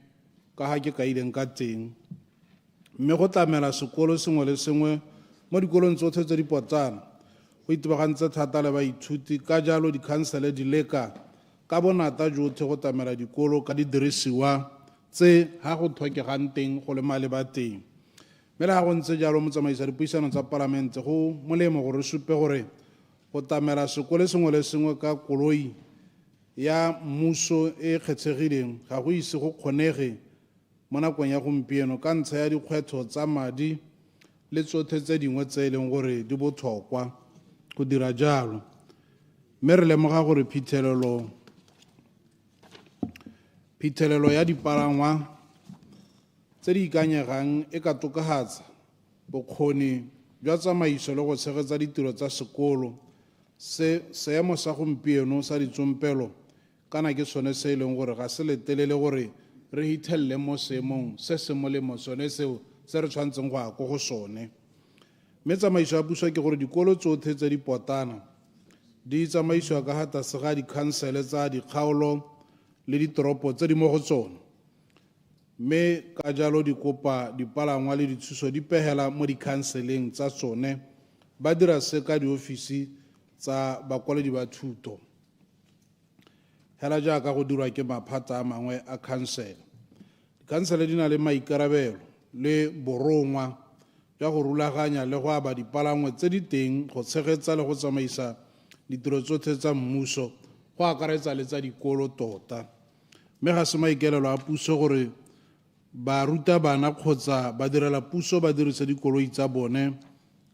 ka ha ke kaileng ka teng mme go tlamela sekolo sengwe le sengwe mo dikolong tsotlhe tse di potlana go itebagantse thata le baithuti ka jalo dikhansele di leka ka bonata jotlhe go tlamela dikolo ka didirisiwa tse ha go tlhokegang teng go le maleba teng mme le ha go ntse jalo motsamaisi wa dipuisano tsa palamente go molemo gore re supe gore go tlamela sekolo sengwe le sengwe ka koloi ya mmuso e kgethegileng ga go ise go kgonege mo nakong ya gompieno ka ntlha ya dikgwetlho tsa madi le tsotlhe tse dingwe tse e leng gore di botlhokwa go dira jalo mme re lemoga gore phitlhelelo ya dipalangwa tse di ikanyegang e ka tokafatsa bokgoni jwa tsamaiso le go tshegetsa ditiro tsa sekolo seemo sa gompieno sa ditsompelo kana ke sone se e leng gore ga se letelele gore re hithelele mo seemong se se molemo sone seo se re tshwantseng go ya ko go sone mme tsamaiso ya puso ke gore dikolo tsotlhe tse di potana di tsamaisiwa ka ga tlase ga dikhansele tsa dikgaolo le ditoropo tse di mo go tsone mme ka jalo di kopa dipalangwa le dithuso di pegela mo dikhanseleng tsa tsone ba dira se ka diofisi tsa bakwaledi ba thuto hela jaaka go dirwa ke maphata a mangwe a khansele dikhansele di na le maikarabelo le borongwa jwa go rulaganya le go aba dipalangwa tse di teng go tshegetsa le go tsamaisa ditiro tsotlhe tsa mmuso go akaretsa le tsa dikolo tota mme ga se maikelelo a puso gore ba ruta bana kgotsa ba direla puso ba dirisa dikoloi tsa bone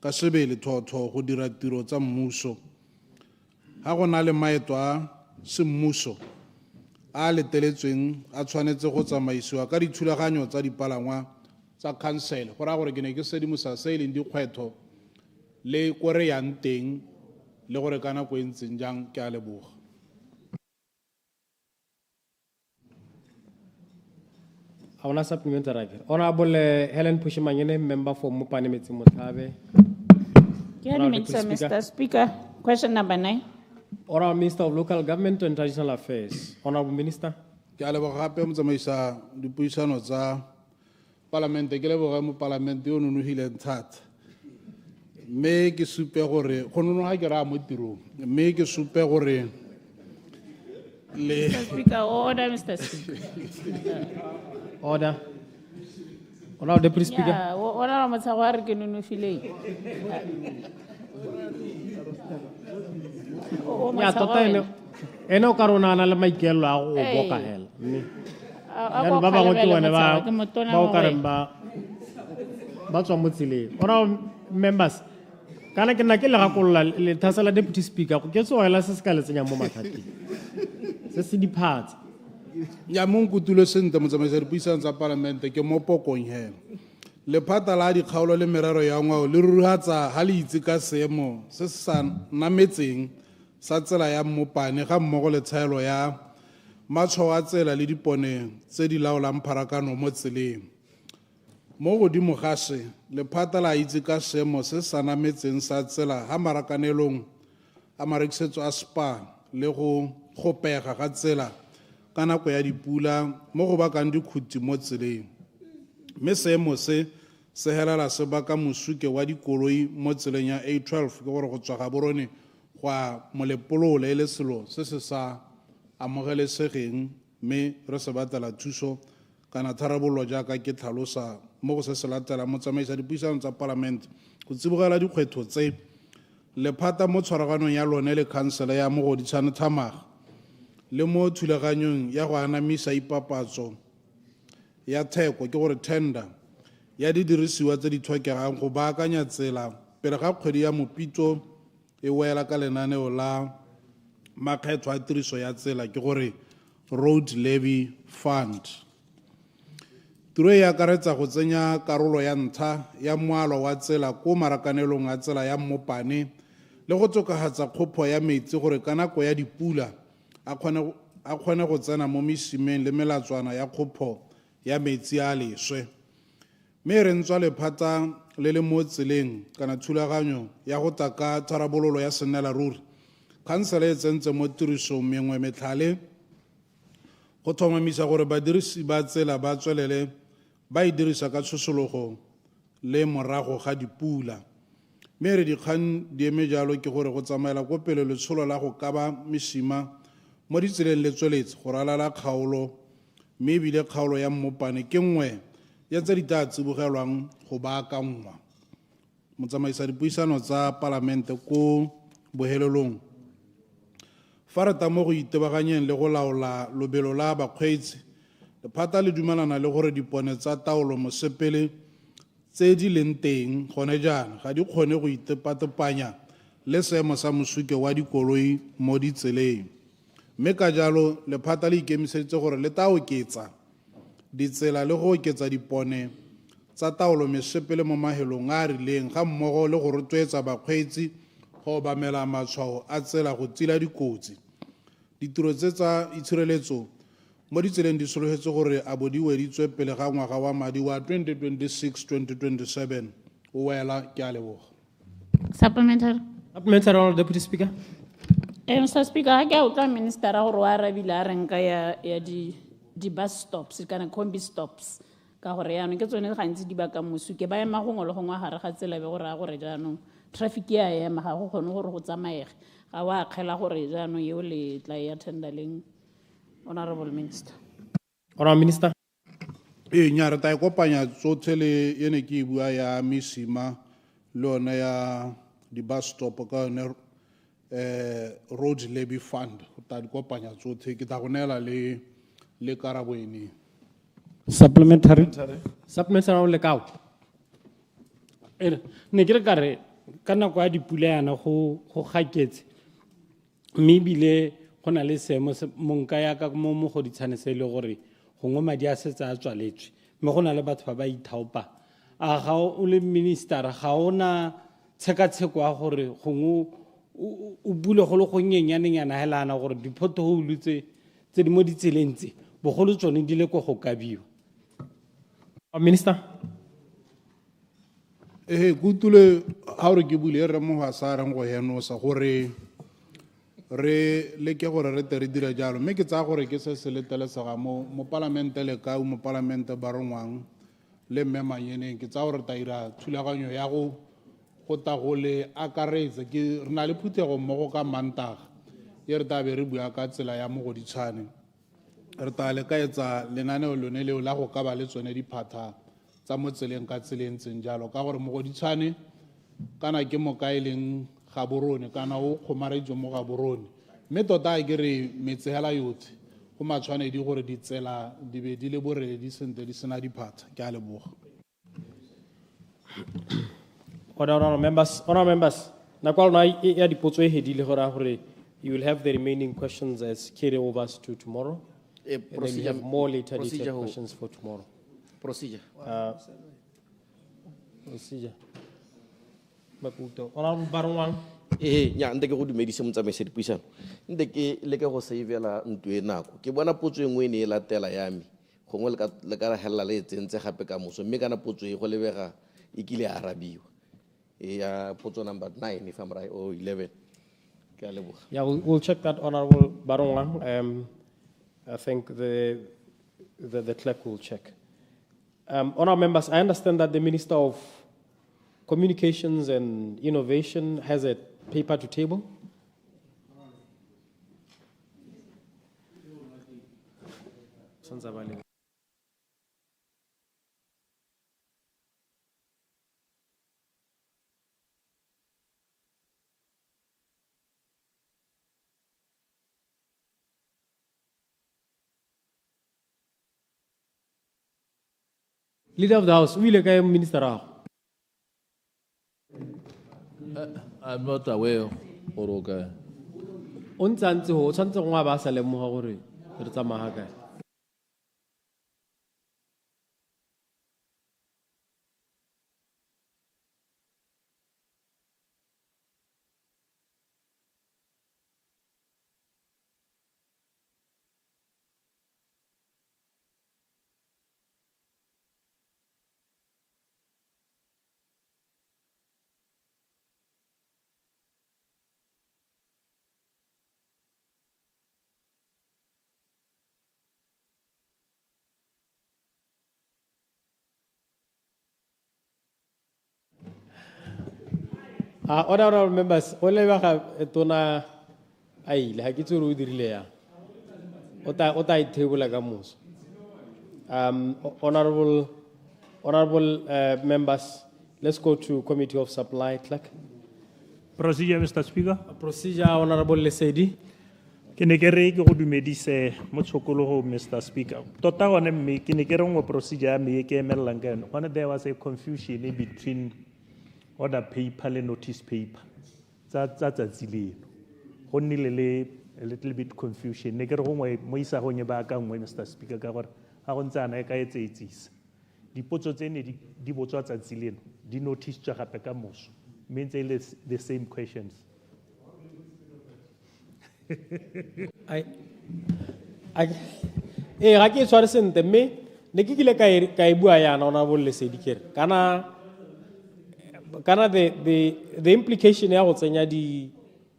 ka sebele thotho go dira tiro tsa mmuso ga go na le maeto a semmuso a leteletsweng a tshwanetse go tsamaisiwa ka dithulaganyo tsa dipalangwa tsa khansele go raya gore ke ne ke sedimosa se e leng dikgwetlho le ko re yang teng le gore ka nako e ntseng jang ke a leboga Auna supplementary. Honorable Helen Pushimanyene, member for Mopane Metsimotlabe. Mr. Speaker, question number 9. Honorable Minister of Local Government and Traditional Affairs. Honorable Minister. Ke a leboga gape motsamaisa dipuisano tsa palamente ke leboga mo palamente o nonogileng thata mme ke supe gore go nonoga ke raya mo tirong mme ke supe gore le Mr. Speaker, order, Mr. Speaker. Order. Honorable Deputy Speaker. Yeah, order Matsawari Kenunufile. Ya tota ene o karona na le maikelo a go boka hela ya ba bangwe ke bone ba o kareng ba tswa mo tseleng ora members kana ke nna ke le gakolla le thasela deputy speaker go ke tsoela se se ka le tsenya mo mathateng se se diphatsa ya monkutulo sente motsamaisa dipuisano tsa palamente ke mo pokong hela lephata la dikgaolo le merero ya ngwao le ruruhatsa ha le itse ka seemo se se sa nametseng sa tsela ya Mopane ga mmogo le tshaelo ya matshwao a tsela le dipone tse di laolang pharakano mo tseleng mo godimo ga se lephata la itse ka seemo se sa nametseng sa tsela ha marakanelong a marekisetso a spa le go gopega ga tsela ka nako ya dipula mo go bakang dikhuti mo tseleng mme seemo se se helela se baka mosuke wa dikoloi mo tseleng ya A12 ke gore go tswa ga borone kwa molepolole le selo se se sa amogelesegeng mme re se batlela thuso kana tharabollo jaaka ke tlhalosa mo go se se latela motsamaisa dipuisano tsa palamente go tsibogela dikgwetho tse lephata mo tshwaraganong ya lone le khansele ya Mogoditšhane Thamaga le mo thulaganyong ya go anamisa ipapatso ya theko ke gore tender ya didirisiwa tse di tlhokegang go baakanya tsela pele ga kgwedi ya Mopitso e wela ka lenaneo la makgetho a tiriso ya tsela ke gore road levy fund tiro e akaretsa go tsenya karolo ya ntlha ya moalo wa tsela ko marakanelong a tsela ya Mopane le go tokagatsa kgopho ya metsi gore ka nako ya dipula a kgone go tsena mo mesimeng le melatswana ya kgopho ya metsi a leswe mme re ntswa lephata le le mo tseleng kana thulaganyo ya go taka tharabololo ya senela ruri khansele e tsentse mo tirisong mengwe metlhale go thomamisa gore badirisi ba tsela ba tswelele ba e dirisa ka tshosologo le morago ga dipula mme re dikgang di eme jalo ke gore go tsamaela ko pele letsholo la go kaba mesima mo ditseleng le tsweletse go ralala kgaolo mme ebile kgaolo ya Mopane ke nngwe ya tse di tla tsibogelwang go baakangwa motsamaisa dipuisano tsa palamente ko bohelelong fa re tamo go itebaganyeng le go laola lobelo la bakgweetsi lephata le dumelana le gore dipone tsa taolo mosepele tse di leng teng gone jaana ga di kgone go itepatepanya le seemo sa mosuke wa dikoloi mo ditseleng mme ka jalo lephata le ikemiseditse gore le tla oketsa ditsela le go oketsa dipone tsa taolo mesepele mo mahelong a rileng ga mmogo le go rotloetsa bakgweetsi go obamela matshwao a tsela go tila dikotsi ditiro tse tsa itshireletso mo ditseleng di sologetse gore a bo di weditswe pele ga ngwaga wa madi wa 2026-2027 o wela ke a leboga Supplementary. Supplementary, Honorable Deputy Speaker. Mr. Speaker, ha ke a utlwa minister a gore wa arabile a re nka ya di bus stops kana combi stops ka gore yaanong ke tsone gantsi di baka mosuke ba ema gongwe le gongwe gare ga tsela be gore a gore jaanong traffic ya ema ga go kgone gore go tsamaege ga wa kgela gore jaanong yeo le tla ya tenderleng Honorable Minister. Honorable Minister. nya re ta kopanya tsotlhe le ene ke e bua ya mesima le yone ya di-bus stop ka yone road levy fund go ta di kopanya tsotlhe ke tla go neela le karabo ene Supplementary. Supplementary, Honorable Lekau. Ne ke re ka re ka nako ya dipula yana go gaketse mme ebile go na le seemo monka ya ka mo Mogoditšhane se le gore gongwe madi a setse a tswaletswe mme go na le batho ba ba ithaopa a ga o le minister ga ona tshekatsheko ya gore gongwe o bule go le go nyenyanenyana helana gore di-pothole tse di mo ditseleng tse bogolo tsone di le ko go kabiwa Minister. Kutule ha re ke bule re mo sa rang go henosa gore re leke gore re tere dira jalo mme ke tsa gore ke se letele sa mo parlamente le ka mo parlamente ba rongwang le mme Manyeneng ke tsa gore ta ira thulaganyo ya go ta go le akaretse ke rena le phuthego mmogo ka Mantaga ye re ta be re bua ka tsela ya Mogoditšhane re ta le ka etsa lenaneo lone leo la go ka ba le tsone diphata tsa mo tseleng ka tseleng tseng jalo ka gore Mogoditšhane kana ke mo ka eleng Gaborone kana o kgomaretswe mo Gaborone mme tota ke re metse hela yotlhe go matshwanedi gore di tsela di be di le borele di sente di sena diphata ke a leboga. Honorable members, nakwa na ya dipotso e hedile gore you will have the remaining questions as carry overs to tomorrow. And then we have more later detailed questions for tomorrow. Procedure. Procedure. Honorable Barongwang. Nya nte ke go dumedise motsamaisi dipuisano nte ke le ke go savela ntwe nako ke bona potso engwe ne e latela yami gongwe le ka hella le tsentse gape ka moso mme kana potso e go lebega e kile a arabiwa ya potso number 9 if I'm right or 11 ke a leboga. Yeah, we'll check that, Honorable Barongwang. I think the clerk will check. Honorable members, I understand that the Minister of Communications and Innovation has a paper to table. Leader of the House, will you Minister? I'm not aware, Oroga. On tshwantse go ngwa ba sa lemoga gore re tsamaya kae. Honorable members, ole ba ga tona ai le ha ke tsoro o dirile ya. O ta ithebola ka moso. Honorable members, let's go to Committee of Supply, clerk. Procedure, Mr. Speaker. Procedure, Honorable Lesedi. Ke ne ke re ke go dumedise mo tshokologo Mr. Speaker. Tota gone mme ke ne ke re ngwe procedure ya me ke emelang ka yone. Gone there was a confusion between order paper le notice paper. Tsa tsatsi leno. Go nnile le a little bit confusion. Ne ke re go ngwe mo isa go nye ba ka ngwe Mr. Speaker ka gore ga go ntse ana e ka etsetsisa. Dipotso tse ne di botswa tsatsi leno di notice tsa gape ka moso. Means the same questions. ga ke tshware sente mme ne ke kile ka e bua yana Honorable Lesedi kere kana the implication ya go tsenya di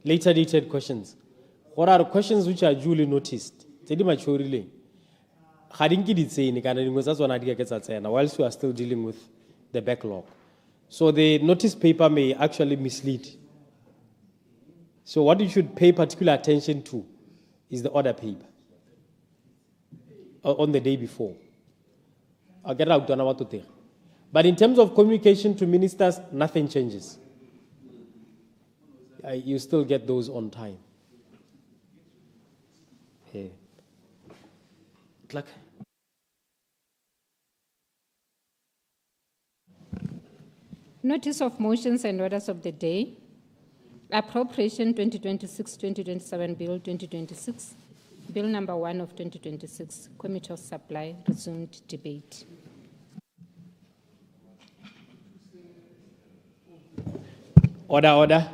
later dated questions gore are questions which are duly noticed tse di machorileng ga di nke di tsene kana dingwe tsa tsona di ka ke tsa tsena whilst we are still dealing with the backlog. So the notice paper may actually mislead. So what you should pay particular attention to is the order paper on the day before. I'll get out to what to take. But in terms of communication to ministers, nothing changes. You still get those on time. Hey. Clerk. Notice of motions and orders of the day. Appropriation 2026-2027 Bill 2026. Bill number 1 of 2026. Committee of Supply resumed debate. Order.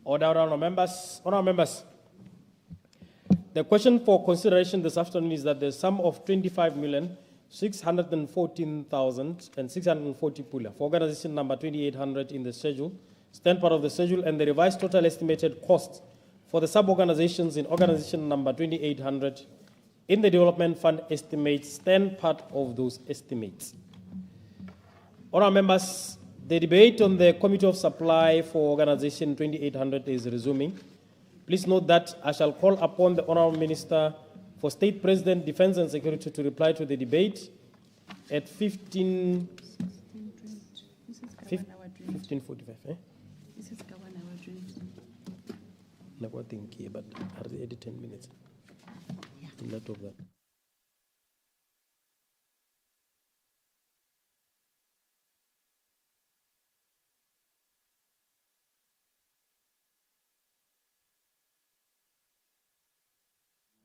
Order, honourable members. Honourable members, the question for consideration this afternoon is that the sum of 25,614,640 pula for organization number 2800 in the schedule, stand part of the schedule, and the revised total estimated cost for the sub-organizations in organization number 2800 in the development fund estimates stand part of those estimates. Honourable members, the debate on the Committee of Supply for Organization 2800 is resuming. Please note that I shall call upon the Honourable Minister for State President, Defence and Security to reply to the debate at 15:45. This is 1 hour 20. But are they 10 minutes? Not of that.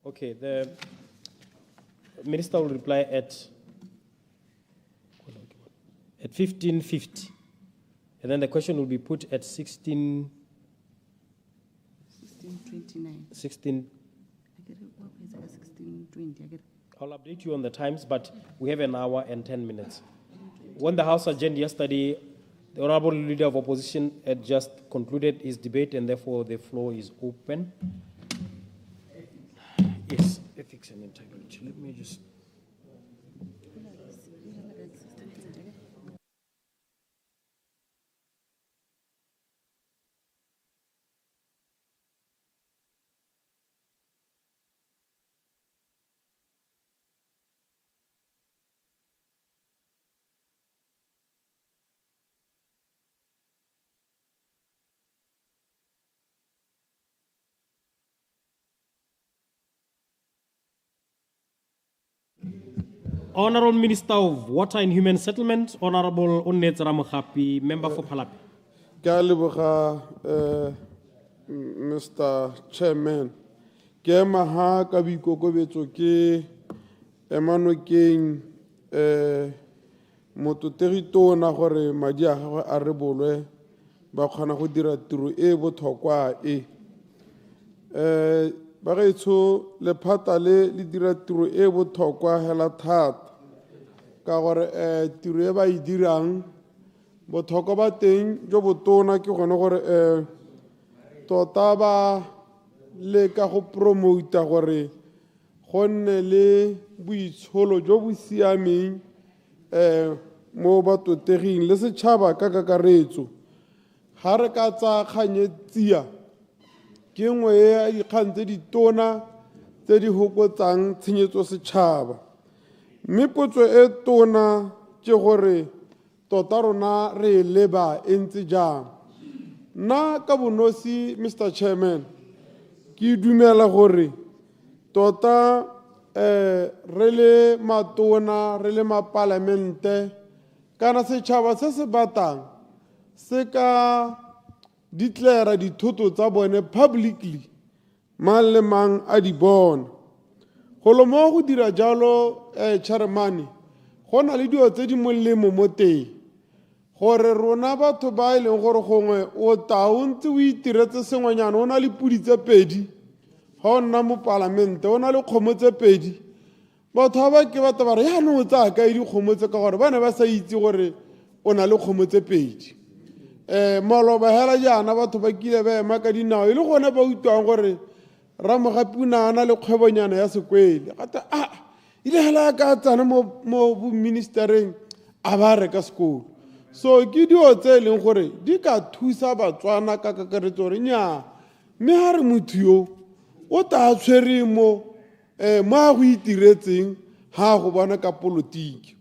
Okay, the minister will reply at 15:50, and then the question will be put at 16:29. 16. I'll update you on the times, but we have an hour and 10 minutes. When the House adjourned yesterday, the Honourable Leader of Opposition had just concluded his debate, and therefore the floor is open. Yes, ethics and integrity. Let me just. Honourable Minister of Water and Human Settlement, Honourable 𝗕𝗓𝗓𝗏𝗧𝗧𝗔 Member for Phalapi. Mr. Chairman, ke maha ka boikokobetso ke emanokeng mototegi tona gore madi a gagwe a rebolwe ba kgona go dira tiro e botlhokwa e. Ba gaetsho lephata le dira tiro e botlhokwa hela thata ka gore tiro e ba e dirang botlhokwa ba teng jo botona ke gone gore tota ba leka go promota gore go nne le boitsholo jo bo siameng mo batoteging le setšhaba ka kakaretso. Ga re ka tsa kganyetsia ke nngwe ya dikgang tse ditona tse di hokotsang tshenyetso setšhaba, mme potso e tona ke gore tota rona re leba e ntse jang. Nna ka bonosi, Mr. Chairman, ke dumela gore tota re le matona, re le mapalamente kana setšhaba se se batang se ka declare dithoto tsa bone publicly, mang le mang a di bona. Go lo mo go dira jalo chairman, go na le dio tse di molemo mo teng gore rona batho ba ileng gore gongwe o taontse o itiretse sengwenyana o na le pudi tse pedi ga o nna mo palamente o na le kgomo tse pedi. Batho ba ke batho ba re yaanong o tsaya kae dikgomo tse ka gore ba ne ba sa itse gore o na le kgomo tse pedi. Maloba hela jaana batho ba kile ba ema ka dinao e le gone ba utlwang gore Ramogapi a na le kgwebonyana ya sekwele gata ile hela ka tsana mo ministereng a ba reka sekolo. So ke dio tse leng gore di ka thusa Batswana ka kakaretso gore nya mme ha re motho yo o ta tshwere mo a go itiretseng ha go bona ka politiki.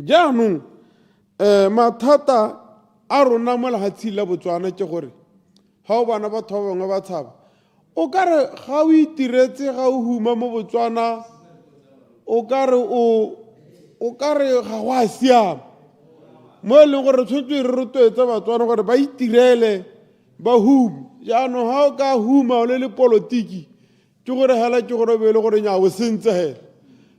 Jaanong mathata a rona mo lehatsheng la Botswana ke gore ha o bana batho ba bangwe ba tshaba o ka re ga o itiretse ga o huma mo Botswana o ka re ga go a siama mo e leng gore tshwanetse re rotloetse Batswana gore ba itirele ba hume. Jaanong ha o ka huma o le politiki ke gore hela ke gore be le gore nya o sentse hela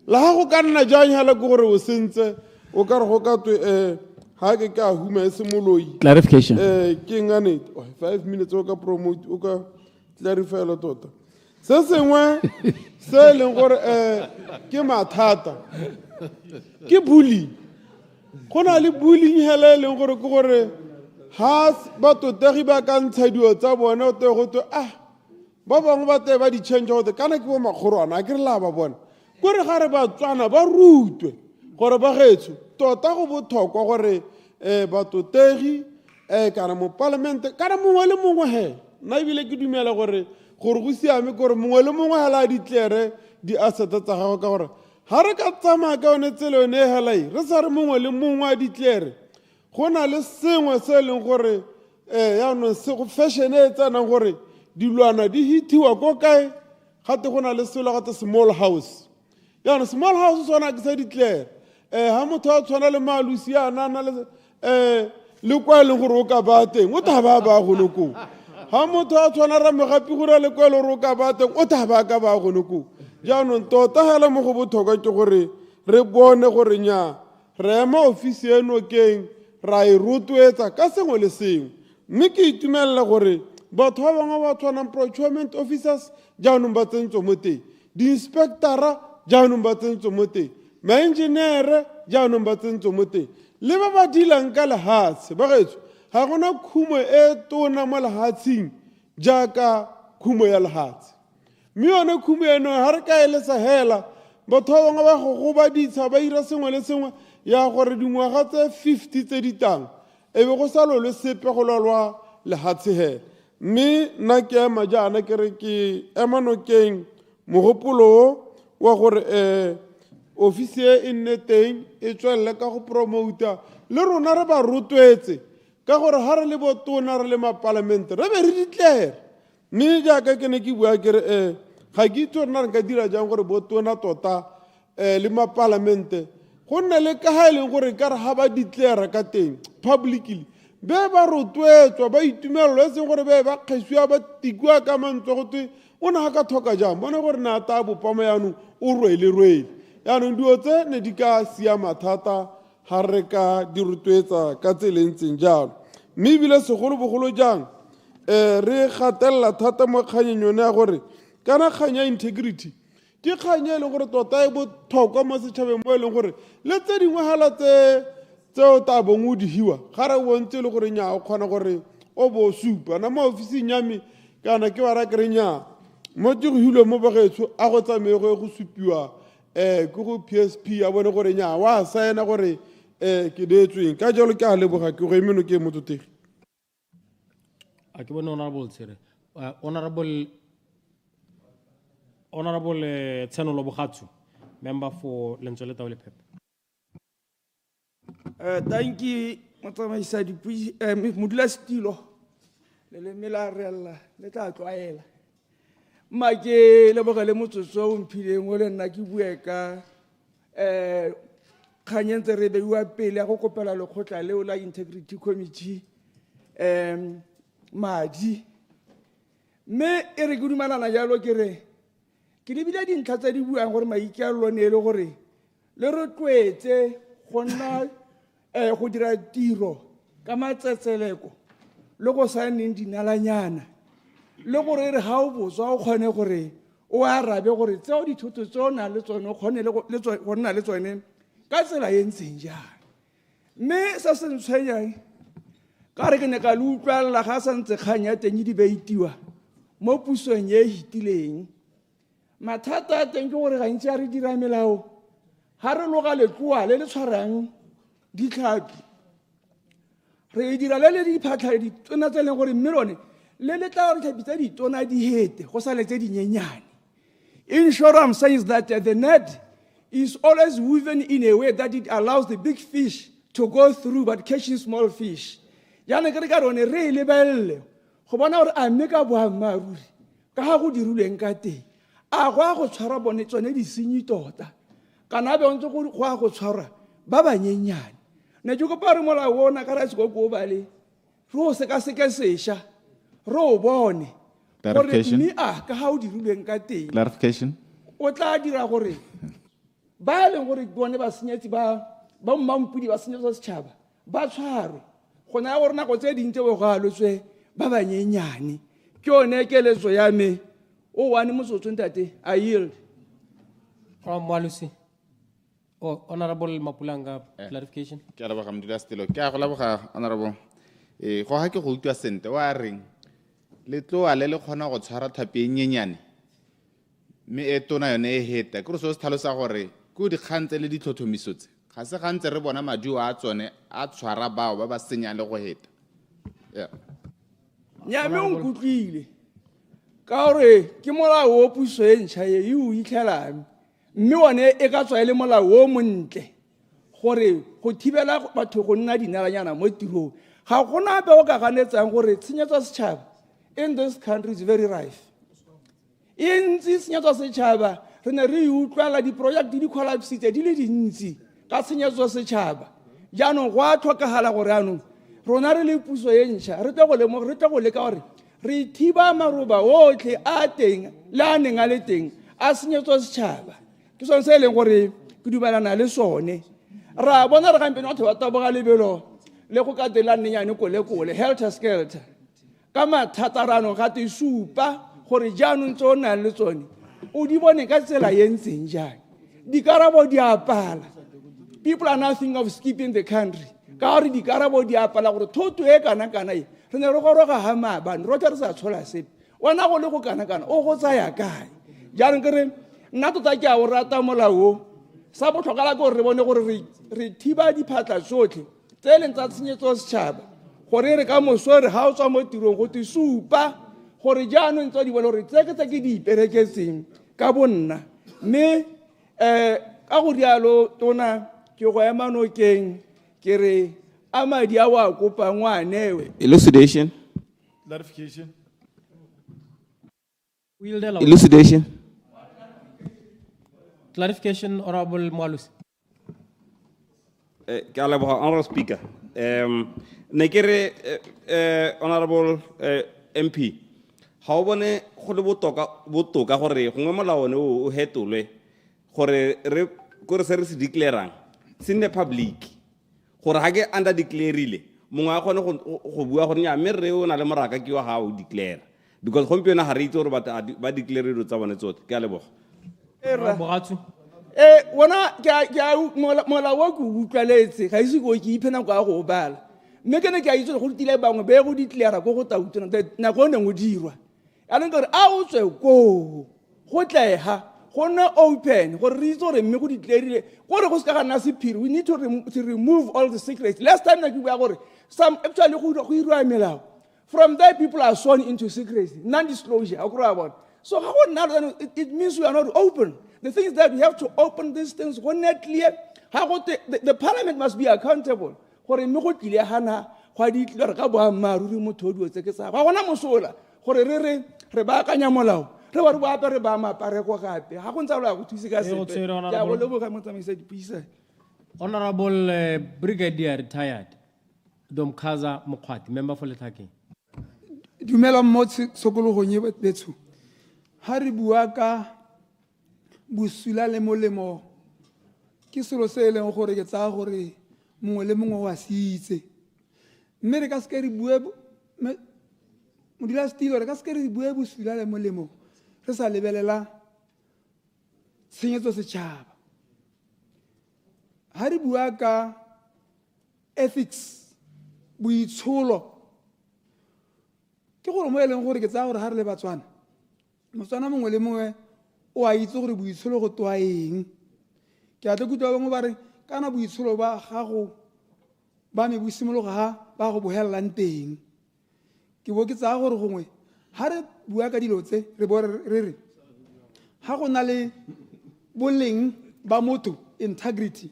la go ka nna jang hela ke gore o sentse o ka re go ka twe ha ke ka huma e se moloi Clarification. ke ngane 5 minutes o ka promote o ka clarify lo tota se sengwe se leng gore ke mathata ke bullying go na le bullying hele e leng gore ke gore ha batotegi ba ka ntsha dio tsa bone o te go te ba bangwe ba te ba di change go te kana ke bo makgorwana a ke re la ba bona kore ga re Batswana ba rutwe gore ba getso tota go botlhokwa gore batotegi kana mo parliament kana mongwe le mongwe he nna ebile ke dumela gore go siame gore mongwe le mongwe hela a ditlere di assets tsa gagwe ka gore ha re ka tsamaya ka yone tsela yone e helai re sa re mongwe le mongwe a ditlere go na le sengwe se e leng gore yaanong go fashion e tsenang gore dilwana di hitiwa ko kae gate go na le selo gate small house yaanong small house sona ke sa ditlere ha motho a tshwana le Malusi a nana le kwa e leng gore o ka ba teng o taba ba gone koo ha motho a tshwana Ramogapi gore le kwa e leng gore o ka ba teng o taba ka ba gone koo jaanong tota hela mo go botlhokwa ke gore re bone gore nya re ema ofisi eno keng ra e rotloetsa ka sengwe le sengwe mme ke itumelela gore batho ba bangwe ba tshwanang procurement officers jaanong ba tsentswe mo teng di-inspectora jaanong ba tsentswe mo teng ma-engineere jaanong ba tsentswe mo teng le ba ba dilang ka lehatshe ba getso ga gona khumo e tona mo lehatsheng jaaka khumo ya lehatshe mme yone khumo eno ga re ka elesa hela batho ba bangwe ba go gobaditsha ba ira sengwe le sengwe ya gore dingwaga tse 50 tse ditang e be go sa lolwe sepe go lolwa lehatshe hela mme nna ke ema jaana ke re ke ema nokeng mogopolo wa gore ofisi e nne teng e tswelele ka go promouta le rona re ba rotloetse ka gore ha re le botona re le mapalamente re be re ditlere mme jaaka ke ne ke bua ke re ga ke itse rona re ka dira jang gore botona tota le mapalamente go nne le ka ha e leng gore ka re ha ba ditlere ka teng publicly be ba rotloetswa ba itumelelo e seng gore be ba kgesiwa ba tikwa ka mantswe go te o ne ga ka thoka jang bone gore ne a taya bopamo yaanong o rwele yaanong dio tse ne di ka siama thata ha re ka di rotloetsa ka tsela e ntseng jalo mme ebile segolobogolo jang re gatelela thata mo kganyeng yone ya gore kana kgang ya integrity ke kgang e leng gore tota e botlhokwa mo setšhabeng mo e leng gore le tse dingwe hela tseo ta bong o di hiwa ga re bontse le gore nya o kgona gore o bo supa na mo ofising ya me kana ke bara kere nya mo ke go hilwe mo bagetso a go tsamaye go supiwa ke go PSP a bone gore nya wa saena gore ke deetsweng ka jalo ke a leboga ke go emeno ke mototegi a ke bone honorable Tshenolo Bogatsu, member for Lentswe le Tao le Phepo. Thank you, Motsamaisa Modulasetilo. Le mela realla le tla tlwaela. Ma ke leboga le motsotso o mphileng o le nna ke bua ka kganyentse re beiwa pele go kopela lekgotla leo la Integrity Committee madi mme e re ke dumelana jalo ke re ke lebile dintlha tse di buang gore maikaelelo ne le gore le rotloetse go nna go dira tiro ka matsetseleko le go saeneng dinalanyana le gore re ha o botswa o kgone gore o arabe gore tseo dithoto tse o nang le tsone o kgone go nna le tsone ka tsela e ntseng jang mme se se ntshwenyang ka re ke ne ka le utlwalela ga sa ntse kgang ya teng di beitiwa mo pusong e hitileng mathata a teng ke gore gantsi a re dira melao ga re loga letloa le le tshwarang ditlhapi re dira le le diphatlha ditona tse e leng gore mme lone le le tla gore tlhapi tsa ditona di hete go sa le tse dinyenyane. In short, I'm saying is that the net is always woven in a way that it allows the big fish to go through but catching small fish. Yana ke re ka rone re lebelele go bona gore a mme ka boammaaruri ka ga go dirilweng ka teng a go a go tshwara bone tsone disenyi tota kana be ntse go a go tshwara ba banyenyane ne ke kopa re mola wona ka ra se go go bale ro se ka sesha ro bone Clarification. ni a ka ha o dirilweng ka teng Clarification. o tla dira gore ba le gore bone ba senyetsi ba mmampudi ba senyetsa setšhaba ba tshwarwe go na gore nako tse dintse bo go alotswe ba banyenyane ke yone keletso ya me o wane motsotso ntate I yield. Mwalusi. Honorable Mapulanga, clarification. Ke a leboga modulasetilo ke a go leboga honorable go ga ke go utlwa sente wa reng letloa le le kgona go tshwara thapi e nyenyane mme e tona yone e heta ke re se tlhalosa gore ke dikgang tse le ditlhotlhomiso tse ga se gantse re bona maduo a tsone a tshwara bao ba ba senyang le go heta nyame o nkutlwile ka gore ke molao o puso e ntšha e o itlhelang mme one e ka tswa e le molao o montle gore go thibela batho go nna dinalanyana mo tirong ga gona be o ka ganetsang gore tshenyetso setšhaba in this country is very rife e ntse tshenyetso setšhaba re ne re utlwala diprojekte di collapsitse di le dintsi ka tshenyetso setšhaba jaanong go a tlhokagala gore anong rona re le puso e ntšha re tle go leka gore re thiba maroba otlhe a teng le a neng a le teng a senyetso setšhaba ke sone se e leng gore ke dumelana le sone ra bona re gampene batho ba taboga lebelo le go ka dela nnenyane kole helter-skelter ka mathata ranong ga te supa gore jaanong tse o nang le tsone o di bone ka tsela e ntseng jang dikarabo di a pala people are now thinking of skipping the country ka gore dikarabo di a pala gore thoto e kana-kana e re ne re goroga ga maabane rotlhe re sa tshola sepe ona go le go kana-kana o go tsaya kae jaanong ke re nna tota ke a o rata molao sa botlhokala ke gore re bone gore re thiba diphatla tsotlhe tse e leng tsa tshenyetso setšhaba gore re ka moso re ga o tswa mo tirong go te supa gore jaanong tse di bone gore tse ke tse ke di ipereketseng ka bonna mme ka go rialo tona ke go ema nokeng ke re a madi a o a kopang o a newe Elucidation. Clarification. Elucidation. Clarification, Honorable Mwalusi. Ke a leboga, Honorable Speaker. Ne ke re Honorable MP, ga o bone go le botoka gore gongwe molao one o hetolwe gore re se re se declarang se nne public gore ga ke under declareile mongwe a kgone go bua gore nya mme re o na le moraka ke wa ga o declare because gompieno ga re itse gore ba declare dilo tsa bone tsotlhe ke a leboga wona mola wa ke utlwaletse ga ise ko ke iphe nako ya go bala mme ke ne ke a itse go ditile bangwe be go ditleara ko go tautona nako o neng o dirwa a leng gore a o tswe koo go tlega go nne open gore re itse gore mme go ditlerile gore go se ka ga nna sephiri we need to remove all the secrets last time na ke bua gore some actually go irwa melao from there people are sworn into secrecy non-disclosure a kry bona so ga go nna it means we are not open. The thing is that we have to open these things when they're clear. The parliament must be accountable. Gore me go tlile hana gwa di tlile ka bo ammaruri motho o di otse ke sa ga gona mosola gore re ba kanya molao re ba re ba apere ba mapare go gape ga go ntse go thuse ka sepe ya go leboga mo tsamaisa dipisa. Honorable Brigadier Retired Domkhaza Mokhwati, member for Lethakeng. Dumela mmotse sokologong ye betso ha re bua ka busula le molemo ke selo se e leng gore ke tsaya gore mongwe le mongwe wa se itse mme re ka se ke re bue modulasetilo re ka se ke re bue busula le molemo re sa lebelela tshenyetso setšhaba ha re bua ka ethics boitsholo ke gore mo e leng gore ke tsaya gore ha re le batswana motswana mongwe le mongwe o a itse gore boitsholo go toa eng ke a tle kutlwa bangwe ba re kana boitsholo ba gago ba me bo simologa ga ba go bohelelang teng ke bo ke tsaya gore gongwe ha re bua ka dilo tse re bo re re ga go na le boleng ba motho integrity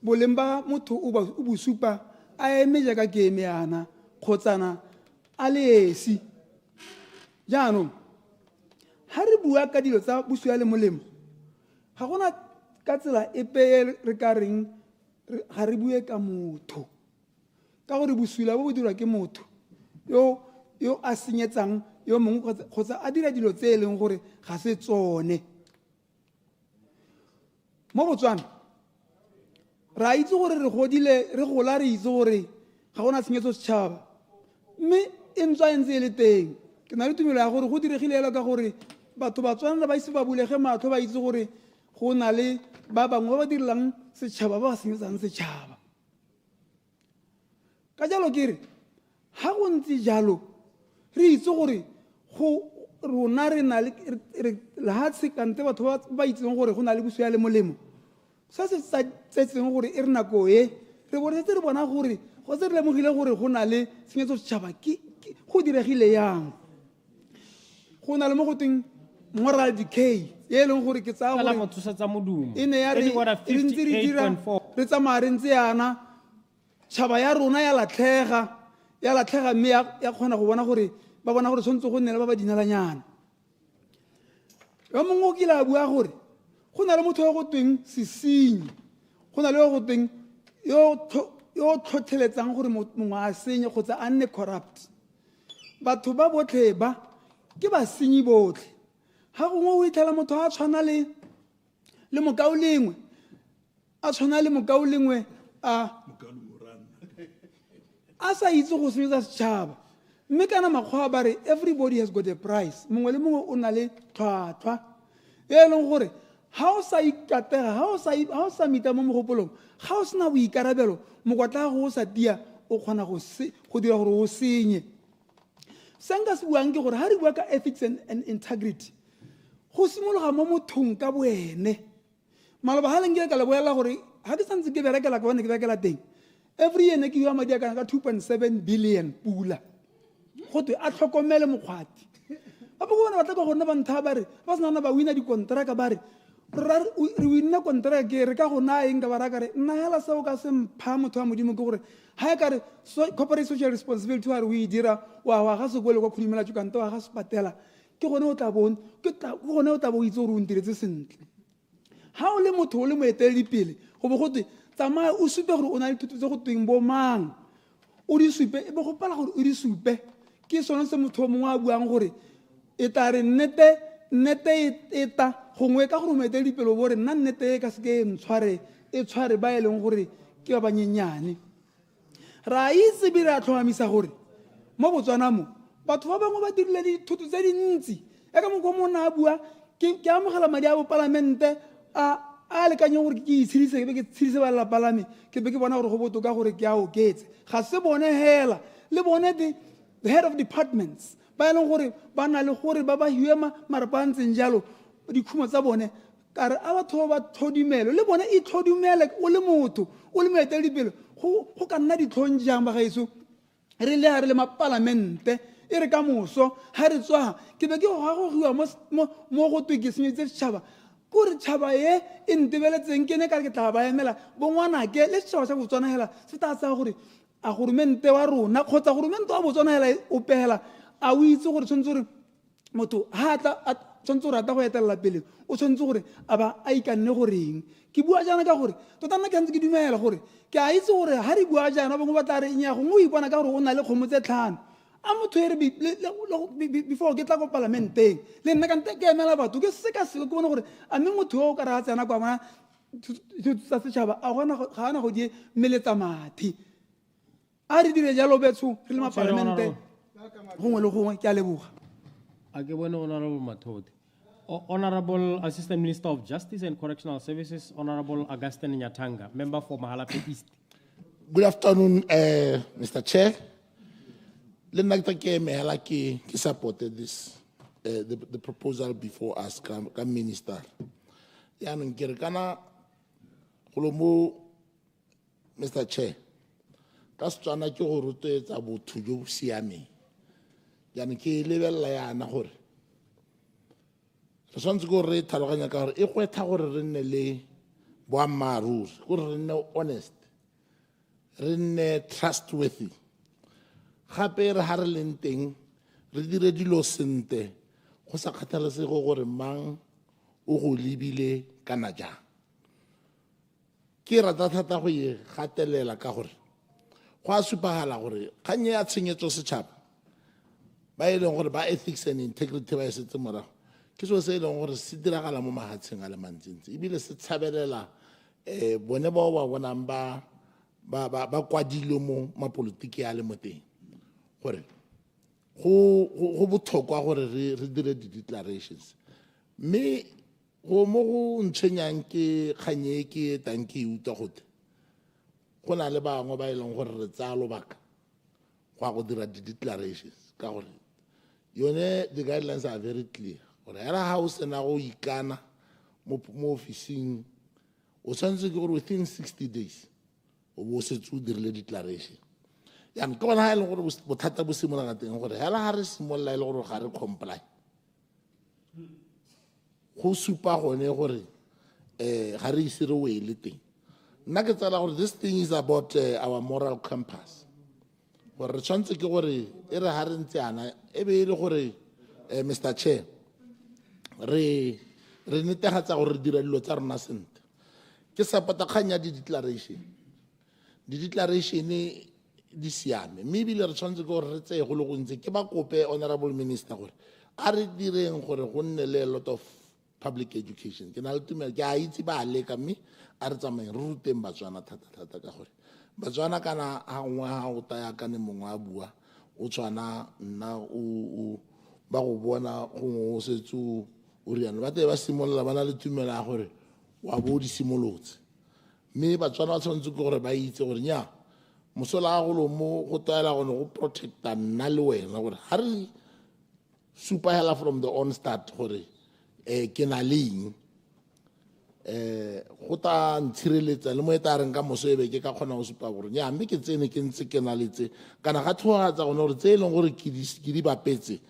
boleng ba motho o bo supa a eme jaaka ke eme yana kgotsana a le esi jaanong ha re bua ka dilo tsa busula le molemo ga gona ka tsela epe re ka reng ga re bue ka motho ka gore busula bo dirwa ke motho yo a senyetsang yo mongwe kgotsa a dira dilo tse e leng gore ga se tsone mo Botswana ra itse gore re godile re gola re itse gore ga gona tshenyetso setšhaba mme e ntswa e ntse e le teng ke na le tumelo ya gore go diregile ela ka gore batho ba tshwanela ba ise ba bulege matlho ba itse gore go na le ba bangwe ba ba direlang setšhaba ba ba senyetsang setšhaba ka jalo ke re ga go ntse jalo re itse gore rona re na le lehatshe kante batho ba itseng gore go na le buso ya le molemo se se tsetseng gore e re nako e re bone tse re bona gore go se re lemogile gore go na le tshenyetso setšhaba go diregile yang go na le mo go teng moral decay e leng gore ke tsaya gore e ne ya re ntse re dira re tsamaya re ntse yana tšhaba ya rona ya latlhega mme ya kgona go bona gore ba bona gore tshwanetse go nnela ba ba dinalanyana yo mongwe o kile a bua gore go na le motho yo go tweng sesenyi go na le yo go tweng yo tlhotlheletsang gore mongwe a senye kgotsa a nne corrupt batho ba botlhe ba ke basenyi botlhe ga gongwe o itlhela motho a tshwana le mokao lengwe a sa itse go senyetsa setšhaba mme kana makgwa ba re everybody has got a price mongwe le mongwe o na le tlhwatlhwa e leng gore ga o sa ikatega ga o sa mita mo mogopolong ga o sena boikarabelo mokotla go o sa tia o kgona go dira gore o senye se nka se buang ke gore ga re bua ka ethics and integrity go simologa mo mothong ka boene maloba ga leng ke ka le boela gore ga ke santse ke berekela ka bone ke berekela teng every year ne ke ywa madi a kana ka 2.7 billion pula go twe a tlhokomele mokgwati ba bo bona ba tla go nna ba ntha ba re ba sena ba wina dikontraka ba re re winna kontraka ke re ka go na eng ka ba ra ka re nna hela seo ka se mpha motho wa modimo ke gore ha e ka re corporate social responsibility wa re o e dira wa ga sekole kwa khudimela tshukanta wa ga se patela ke gone o tla bone ke gone o tla bo itse gore o ntiretse sentle ha o le motho o le moeteledipele go bo go twe tsamaya o supe gore o na le thuto tse go tweng bo mang o di supe e be go pala gore o di supe ke sone se motho o mongwe a buang gore e tla re nnete e ta gongwe ka gore moeteledipele o bo re nna nnete e ka seke e tshware ba e leng gore ke ba banyenyane ra itse be re a tlhomamisa gore mo Botswana mo batho ba bangwe ba dirile dithuto tse dintsi e ka mokgwa mona a bua ke amogela madi a bopalamente a lekanye gore ke itshedise ke be ke tshedise ba lelapa lame ke be ke bona gore go botoka gore ke a oketse ga se bone hela le bone the head of departments ba e leng gore ba na le gore ba ba hiwe marapo a ntseng jalo dikhumo tsa bone ka re a batho ba tlhodimelo le bone e tlhodimele o le motho o le moeteledipele go ka nna ditlhong jang ba gaetso re le mapalamente e re ka moso ga re tswa ke be ke go gagogiwa mo go twe ke senyeditse setšhaba kore tšhaba e ntebeletseng ke ne ka re ke tla ba emela bongwanake le setšhaba sa Botswana hela se ta tsaya gore a goromente wa rona kgotsa goromente wa Botswana hela o pehela a o itse gore tshwanetse gore motho ha tshwanetse gore a ta go etelela pele o tshwanetse gore a ba a ikanne goreng ke bua jaana ka gore tota nna ke ntse ke dumela gore ke a itse gore ha re bua jaana bangwe ba tla re nya gongwe o ipona ka gore o na le kgomo tse tlhano a motho e re before ke tla ko parlamenteng le nna kante ke emela batho ke se ka se ke bona gore a mme motho o ka ra tsena kwa bona tsa setšhaba a ga ana go die meletsa mathi a re dire jalo betso re le mapalamente gongwe le gongwe ke a leboga a ke bone Honorable Mathodi. Honorable Assistant Minister of Justice and Correctional Services, Honorable Augustine Nyatanga, member for Mahalape East. Good afternoon, Mr. Chair. Ke supported this, the proposal before us, Minister. Mr. Chair, that's Chana Chorote about to you see me. Yanki level Layana Hor. The sons go rate Talaganagar, if we tower Renele, Boama rules, go honest, Rene trustworthy. Happy Harlenting, Redirilo Sente, Hosakatalase over Mang, Uhu Libile, Kanaja. Kira Datawe, Hatelela Kahor. Kwa Superhalahore, Kanya sing it to such up. By ethics and integrity by Sitamara. Kiso say on what Sidra Alamoma had sing Alamantin. Ibile Saberella, bone bao ba bonang ba kwadilwe mo mapolitiki a le mo teng gore go botlhokwa gore re dire di-declarations mme go mo go ntshwenyang ke kganye ke tang ke utlwa gote go na le bangwe ba e leng gore re tsaya lobaka go a go dira di-declarations ka gore yone the guidelines are very clear gore hela ga o sena go ikana mo officing o tshwanetse ke gore within 60 days o bo setse o dirile declaration yanong ke bona ga e leng gore bothata bo simolola ka teng gore hela ga re simolola e le gore ga re comply go supa gone gore ga re ise re wele teng nna ke tsala gore this thing is about our moral compass gore re tshwanetse ke gore e re ga re ntse ana e be e le gore Mr. Chair re netegatsa gore re dira dilo tsa rona sentle ke sapota kgang ya di-declaration di siame mme ebile re tshwanetse ke gore re tseye go le gontsi ke ba kope honorable minister gore a re direng gore go nne le a lot of public education ke na le tumelo ke a itse ba leka mme a re tsamayeng re ruteng batswana thata ka gore batswana kana ga nngwe ga o taya kane mongwe a bua o tshwana nna ba go bona gongwe o setse o riana ba tee ba simolola ba na le tumelo ya gore wa bo di simolotse mme batswana ba tshwanetse ke gore ba itse gore nya mosola ga golo mo go taela gone go protecta nna le wena gore ga re supa hela from the on start gore ke na leng go ta ntshireletsa le mo e ta reng ka moso e be ke ka kgona go supa gore nya mme ke tsene ke ntse ke na letse kana ga thogatsa gone gore tse e leng gore ke di bapetse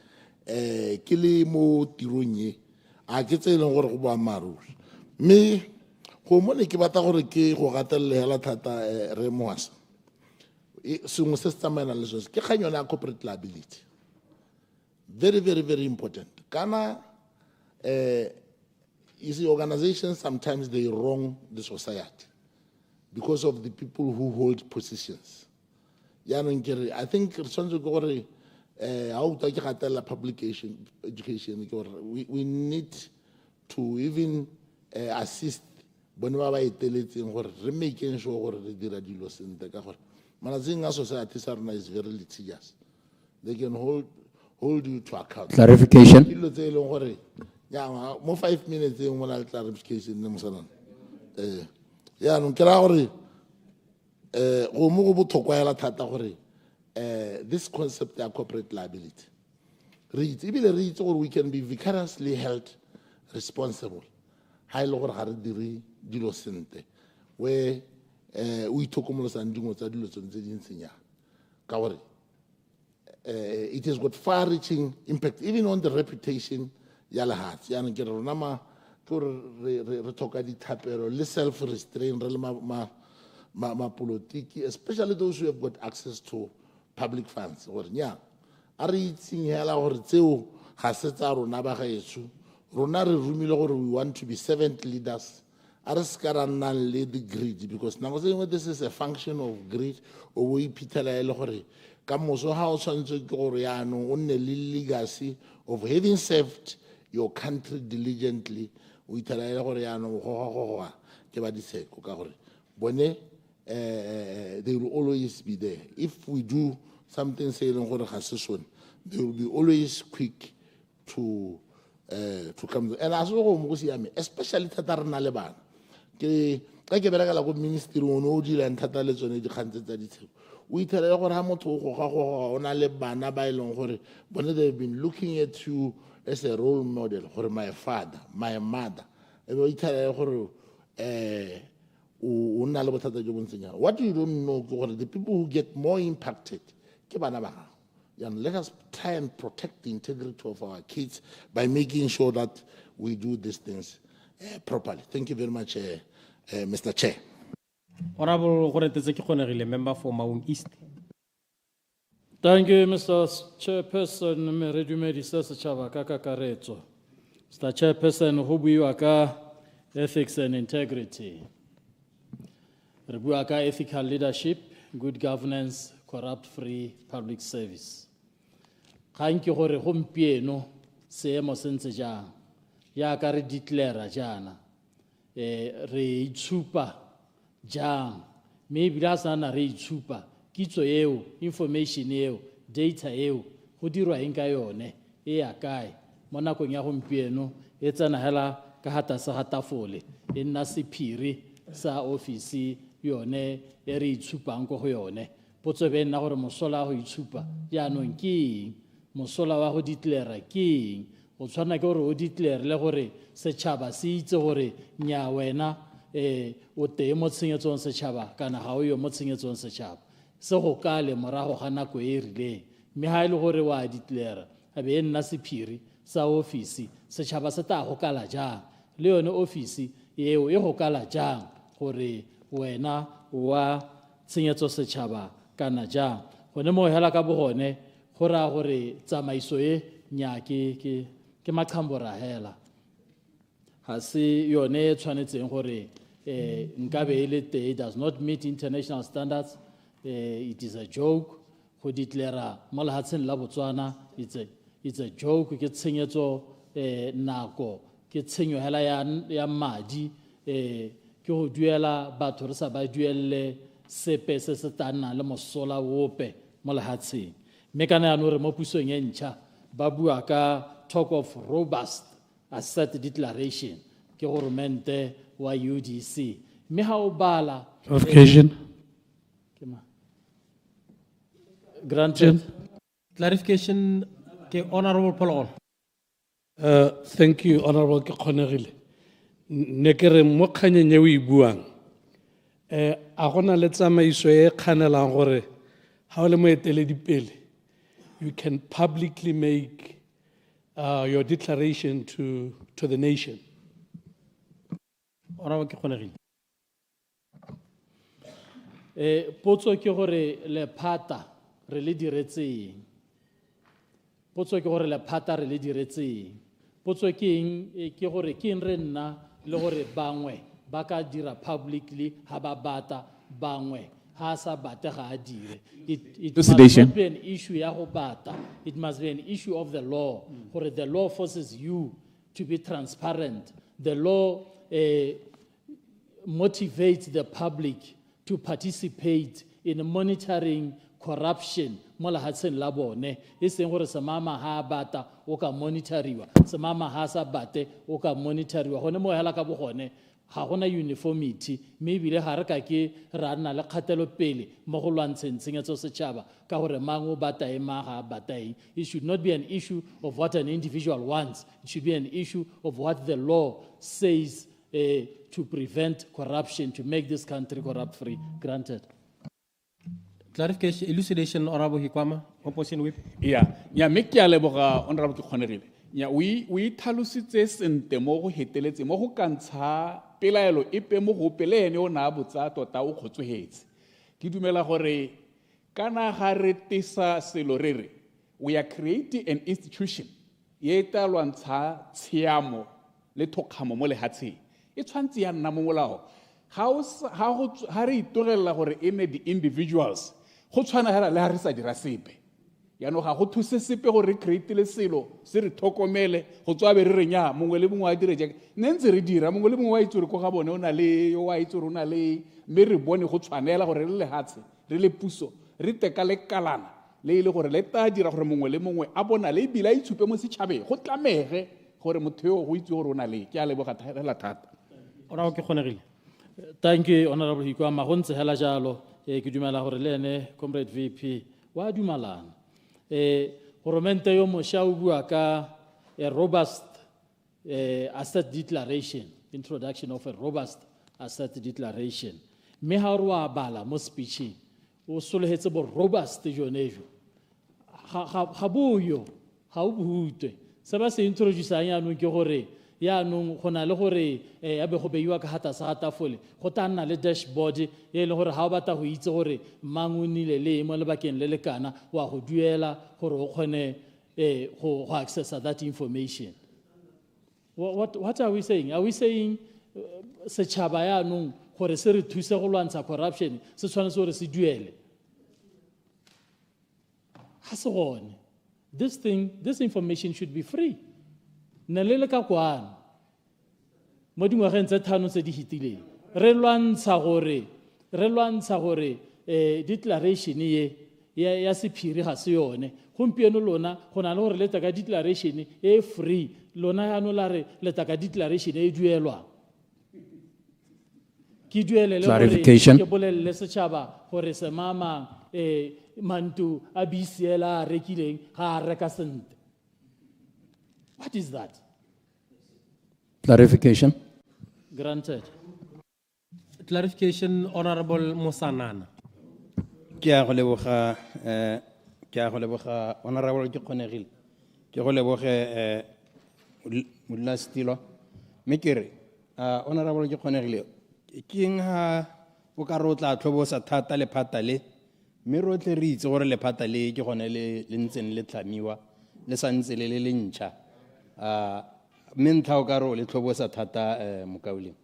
ke le mo tirong e a ke tse e leng gore go boammaaruri mme go mo ne ke batla gore ke go gatelele hela thata re moasa sengwe se se tsamayanang le sose ke kgang yone ya corporate liability very very very important kana you see organizations sometimes they wrong the society because of the people who hold positions yaanong kere I think re tshwanetse ke gore ga o twa ke gatelela public education ke gore we need to even assist bone ba ba eteletseng gore re makeng sure gore re dira dilo sentle ka gore malatsing a society sa rona is very litigious they can hold you to account Clarification. dilo tse e leng gore mo 5 minutes e mo na le clarification ne mosanana yaanong ke raya gore go mo go botlhokwa hela thata gore this concept ya corporate liability ebile re itse gore we can be vicariously held responsible ha e le gore ga re dire dilo sentle where o ithokomolosang dingwe tsa dilo tsone tse di ntsenyana ka gore it has got far reaching impact even on the reputation ya lehatshe yaanong ke re rona ke gore re tlhoka dithapelo le self restraint re le mapolotiki especially those who have got access to public funds gore nya a re itseng hela gore tseo ga se tsa rona ba gaetsho rona re rumile gore we want to be servant leaders a re se ka ra nnang le the greed because nako tse dingwe this is a function of greed o bo iphitlhela e le gore ka moso ga o tshwanetse ke gore yaanong o nne le legacy of having served your country diligently o ithela e le gore yaanong gogogogoa ke ba ditsheko ka gore bone they will always be there if we do something se e leng gore ga se sone they will be always quick to come and a se go mo go siame especially thata re na le bana ke berekela ko ministry o ne o dirang thata le tsone dikgang tse tsa ditsheko o ithela gore ha motho o gogagoga o na le bana ba e leng gore bone they have been looking at you as a role model gore my father my mother e be o ithela gore o nna le bothata jo bontseng jalo what you don't know ke gore the people who get more impacted ke bana ba gago and let us try and protect the integrity of our kids by making sure that we do these things properly. Thank you very much, Mr. Chair. Honorable Goretetse ke kgonegile member for Maun East. Thank you, Mr. Chairperson. Me dumedisa setšhaba ka kakaretso. Mr. Chairperson, go buiwa ka ethics and integrity. Re bua ka ethical leadership, good governance, corrupt-free public service. Kgang ke gore gompieno seemo se ntse jang ya ka re declare jana re itshupa jang mme ebile a sa na re itshupa kitso eo information eo data eo go dirwa eng ka yone e ya kae mo nakong ya gompieno e tsena hela ka hata sa hatafole e nna sephiri sa office yone e re itshupang go yone potso be nna gore mosola go itshupa jaanong ke eng mosola wa go declare ke eng o tshwana ke gore o declare le gore setšhaba se itse gore nya wena o tee mo tshenyetsong setšhaba kana ga o yo mo tshenyetsong setšhaba se go ka le morago ga nako e rileng mme ga e le gore wa declare a be e nna sephiri sa office setšhaba se tla go kala jang le yone office eo e go kala jang gore wena wa tshenyetso setšhaba kana jang gone mo hela ka bogone go raya gore tsamaiso e nya ke maqhambora hela ga se yone e tshwanetseng gore nkabe e le tee does not meet international standards. It is a joke go declare mo lehatsheng la Botswana it's a joke ke tshenyetso nako ke tshenyo hela ya madi ke go duela batho re sa ba duelle sepe se se tana le mosola wope mo lehatsheng mme kana ya no re mo pusong e ntšha ba bua ka talk of robust asset declaration ke goromente wa UDC mme ha o bala granted clarification ke honorable Paul. Thank you honorable ke kgonegile ne ke re mo kganyeng e o e buang a gona le tsamaiso e kganelang gore ha o le moeteledipele you can publicly make your declaration to the nation. Honorable ke kgonegile potso ke gore lephata re le diretseng potso ke gore lephata re le diretseng potso ke eng ke gore ke eng re nna le gore bangwe ba ka dira publicly ha ba bata bangwe ha sa bata ga a dire it must not be an issue ya go bata it must be an issue of the law gore the law forces you to be transparent the law motivates the public to participate in monitoring corruption mo lehatsheng la bone e seng gore semama ha bata o ka monitoriwa semama ha sa bate o ka monitoriwa gone mo hela ka bogone ga gona uniformity mme ebile ga re ka ke ra nna le kgatelopele mo go lwantsheng tshenyetso setšhaba ka gore mang o bata e mang ga a bata eng it should not be an issue of what an individual wants it should be an issue of what the law says to prevent corruption to make this country corrupt free. Granted. Clarification, elucidation, Honorable Hikwama, opposition whip. Yeah, make ya leboga Honorable Kgonegile. Yeah, we tlhalositse sente mo go heteletse mo go kantsha pelaelo epe mo go pelene o na botsa tota o kgotswehetse. Ke dumela gore kana ga re tisa selo rere we are creating an institution ye ta lwantsha tshiamo le thokgamo mo lehatsheng. E tshwantse ya nna mo molao ga re itogelela gore e ne di-individuals go tshwana hela le ha re sa dira sepe yaanong ga go thuse sepe gore re createle selo se re tlhokomele go tswa be re re nya mongwe le mongwe a dire jaaka ne ntse re dira mongwe le mongwe wa itse gore ko ga bone o na le yo wa itse gore o na le mme re bone go tshwanela gore re le lehatshe re le puso re teka le kalana le ile gore le ta dira gore mongwe le mongwe a bona le ebile a itshupe mo setšhabeng go tlamege gore motho yo go itse gore o na le ke a leboga thata. Thank you, Honorable Hikwama. Go ntse hela jalo ke dumela gore le ene Comrade VP wa dumalana goromente yo mošwa o bua ka a robust asset declaration introduction of a robust asset declaration mme ha re wa bala mo speeching o sologetse bo robust jonejo ga boyo ga o buhutwe se ba se introduceang yaanong ke gore yaanong go na le gore a be go beiwa ka hata sa hatafole go ta nna le dashboard e le gore ha o batla go itse gore mang o nile le mo lebakeng le lekana wa go duela gore o kgone go access that information. What are we saying? Are we saying setšhaba yaanong gore se re thuse go lwantsha corruption se tshwanetse gore se duele? Ha se gone. This information should be free. Nelele ka kwana mo dingwageng tse thano tse di hitileng re lwantsha gore re lwantsha gore declaration ya sephiri ga se yone gompieno lona go na le gore leta ka declaration e free lona yano la re leta ka declaration e duelwang ke duelele Clarification. ke bolelele setšhaba gore semamang mantu a bisiela a rekileng ga a reka sente. What is that? Clarification. Granted. Clarification, Honorable Mosanana. Ke a go leboga honorable ke kgonegile ke go leboge modulasetilo mme ke re honorable ke kgonegile ke eng ha o ka re o tla tlhobosa thata lephata le mme rotlhe re itse gore lephata le ke gone le ntseng le tlhamiwa le sa ntse le le ntšha mme ntlha o ka re o le tlhobosa thata mokauleng.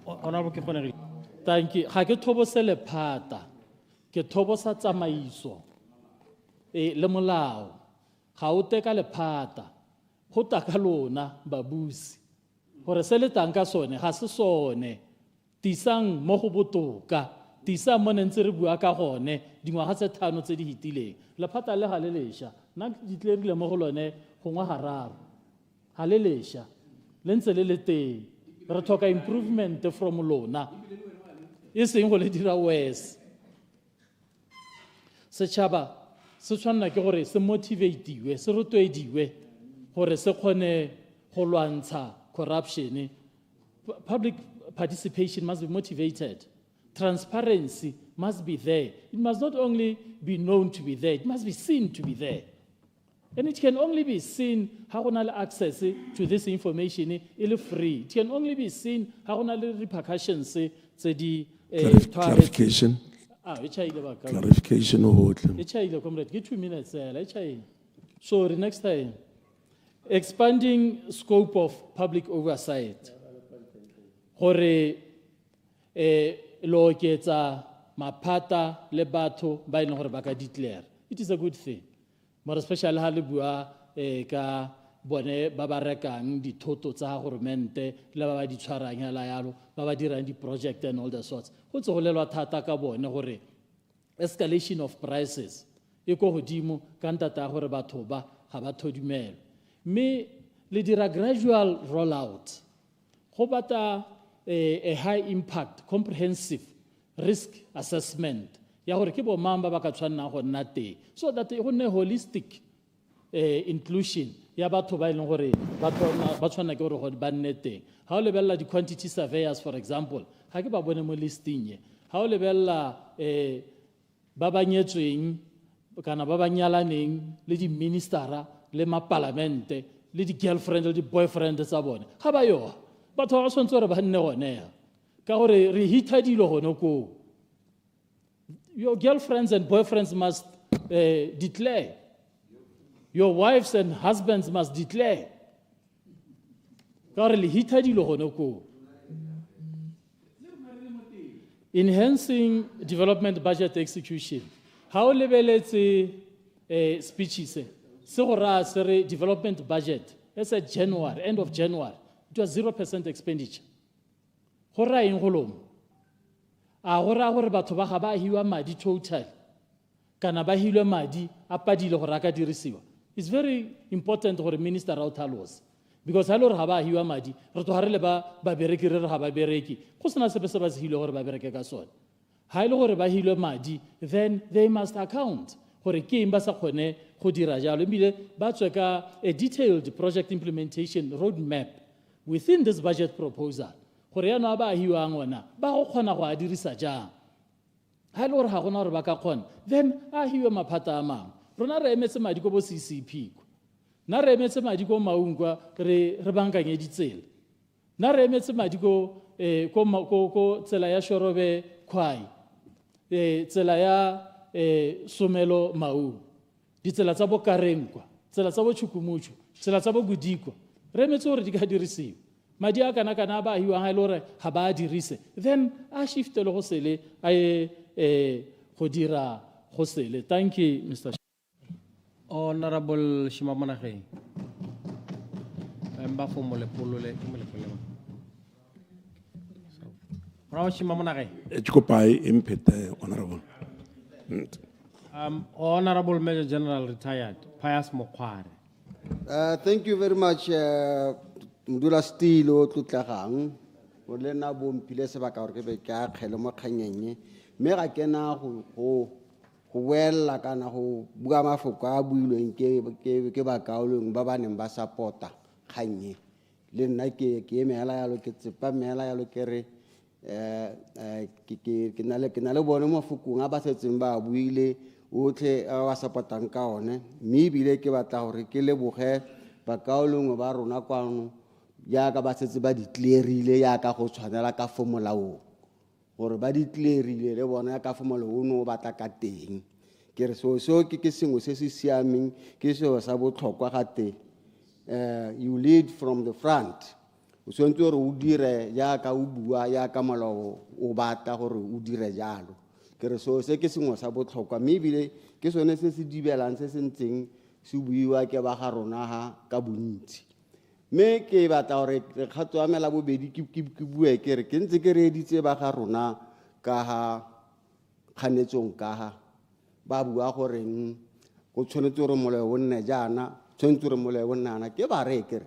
Honorable ke kgonegile. Thank you. Ga ke thobose lephata ke thobosa tsamaiso le molao ga o teka lephata go taka lona babusi gore se le tang ka sone ga se sone tisang mo go botoka tisang mo ntse re bua ka gone dingwaga tse 5 tse di hitileng lephata le ga le lesha nna di tlerile mo go lone gongwe gararo ga le lesha le ntse le le teng re tlhoka improvement from lona e seng go le dira worse. Setšhaba se tshwanela ke gore se motivatiwe se rotloediwe gore se kgone go lwantsha corruption. Public participation must be motivated. Transparency must be there. It must not only be known to be there, it must be seen to be there. And it can only be seen how on access to this information is free. It can only be seen how on repercussions Clarification. Clarification. Comrade, give 2 minutes. Sorry, next time. Expanding scope of public oversight. Hore lo ketsa maphata le batho ba ile gore ba ka declare. It is a good thing. More especially ha le bua ka bone ba ba rekang dithoto tsa governmente le ba ba di tshwarang ya la yalo ba ba dirang di project and all the sorts go tse go lelwa thata ka bone gore escalation of prices e go godimo ka ntata gore batho ba ga ba thodumela mme le dira gradual rollout go bata a high impact comprehensive risk assessment ya gore ke bo mamba ba ka tshwanna go nna teng so that go nne holistic inclusion ya batho ba ileng gore ba tshwanna ke gore go ba nne teng ha o lebella di quantity surveyors for example ha ke ba bone mo listing ye ha o lebella ba ba nyetsweng kana ba ba nyalaneng le di ministera le ma parlamente le di girlfriend le di boyfriend tsa bone ga ba yo batho ba tshwantse gore ba nne gone ka gore re hita dilo gone ko. Your girlfriends and boyfriends must declare. Your wives and husbands must declare. Enhancing development budget execution. How lebeletse speeches se development budget. It's a January, end of January. It was 0% expenditure. Hora in holom. Agora gore batho ba ga ba hiwa madi total kana ba hilwe madi a padile gore aka dirisiwa. It's very important gore minister ra o tlhalose because ha le gore ga ba hiwa madi re to hare le ba bereki re ga ba bereki go sena sepe se ba se hilwe gore ba bereke ka sone ha ile gore ba hilwe madi then they must account gore ke eng ba sa kgone go dira jalo ebile ba tswe ka a detailed project implementation roadmap within this budget proposal. Gore yana ba hiwang ona ba go kgona go a dirisa jang ha le gore ga gona gore ba ka kgona then a hiwe maphata a mang rona re emetse madi go bo CCP na re emetse madi go maungwa re bankanye ditsela na re emetse madi go tsela ya Shorobe Khwai tsela ya Somelo Mau ditsela tsa bo Karenkwa tsela tsa bo Chukumuchu tsela tsa bo Gudikwa re emetse gore di ka dirisiwa madi a kana ba hiwa ha lore ha ba dirise then a shift le go sele a go dira go sele. Thank you Mr. Honorable Shimamanage. Ke kopa e mphete, Honorable. Honorable Major General retired Pius Mokware. Thank you very much, Mdula Stilo Tlotlagang. O le na bo mpile sebaka hore ke be ka kgele mo kganyenye. Me ga kena go wela kana go bua mafoko a builweng ke ba kaolong ba baneng ba supporta kganye. Le nna ke emela yalo ke tsepa mela yalo ke re ke na le bone mafokong a ba setseng ba buile otlhe a wa supportang ka one mme bile ke batla hore ke leboge ba kaolong ba rona kwano ya ka ba setse ba di clearile ya ka go tshwanela ka formula o gore ba di clearile le bona ya ka formula o no ba tla ka teng ke re so ke sengwe se se siameng ke seo sa botlhokwa ga te you lead from the front o swantse gore o dire ya ka o bua ya ka molao o batla gore o dire jalo ke re so se ke sengwe sa botlhokwa mme bile ke sone se se dibelang se sentseng se buiwa ke ba ga rona ha ka bontsi me ke batla gore kgatso amela bobedi ke bue ke re ke ntse ke re editse ba ga rona ka ha kganetsong ka ha ba bua gore go tshwanetse gore molao o nne jaana tshwanetse gore molao o nna ke ba re ke re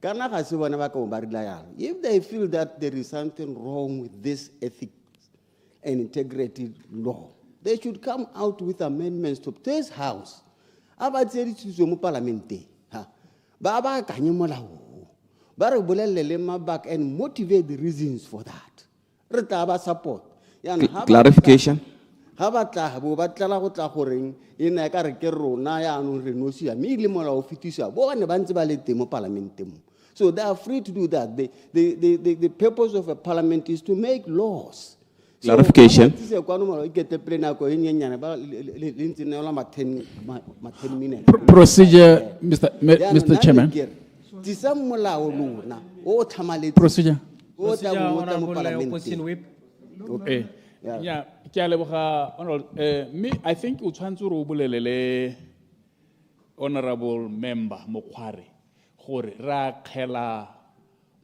kana ga se bona ba ka ba rila yalo if they feel that there is something wrong with this ethics and integrity law they should come out with amendments to this house aba tseditse mo parlamente ha ba ka nye molao ba re bolelle le mabaka and motivate the reasons for that re tla ba support clarification ha ba tla bo ba tla go tla goreng ena ka re ke rona ya no re no sia me le molao o fitisa bo bane ba ntse ba le teng mo parlamente mo so they are free to do that the purpose of a parliament is to make laws. Clarification. Procedure, Mr. Chairman. Procedure. Okay. Yeah, me, I think Honorable Member Mokware, gore ra khela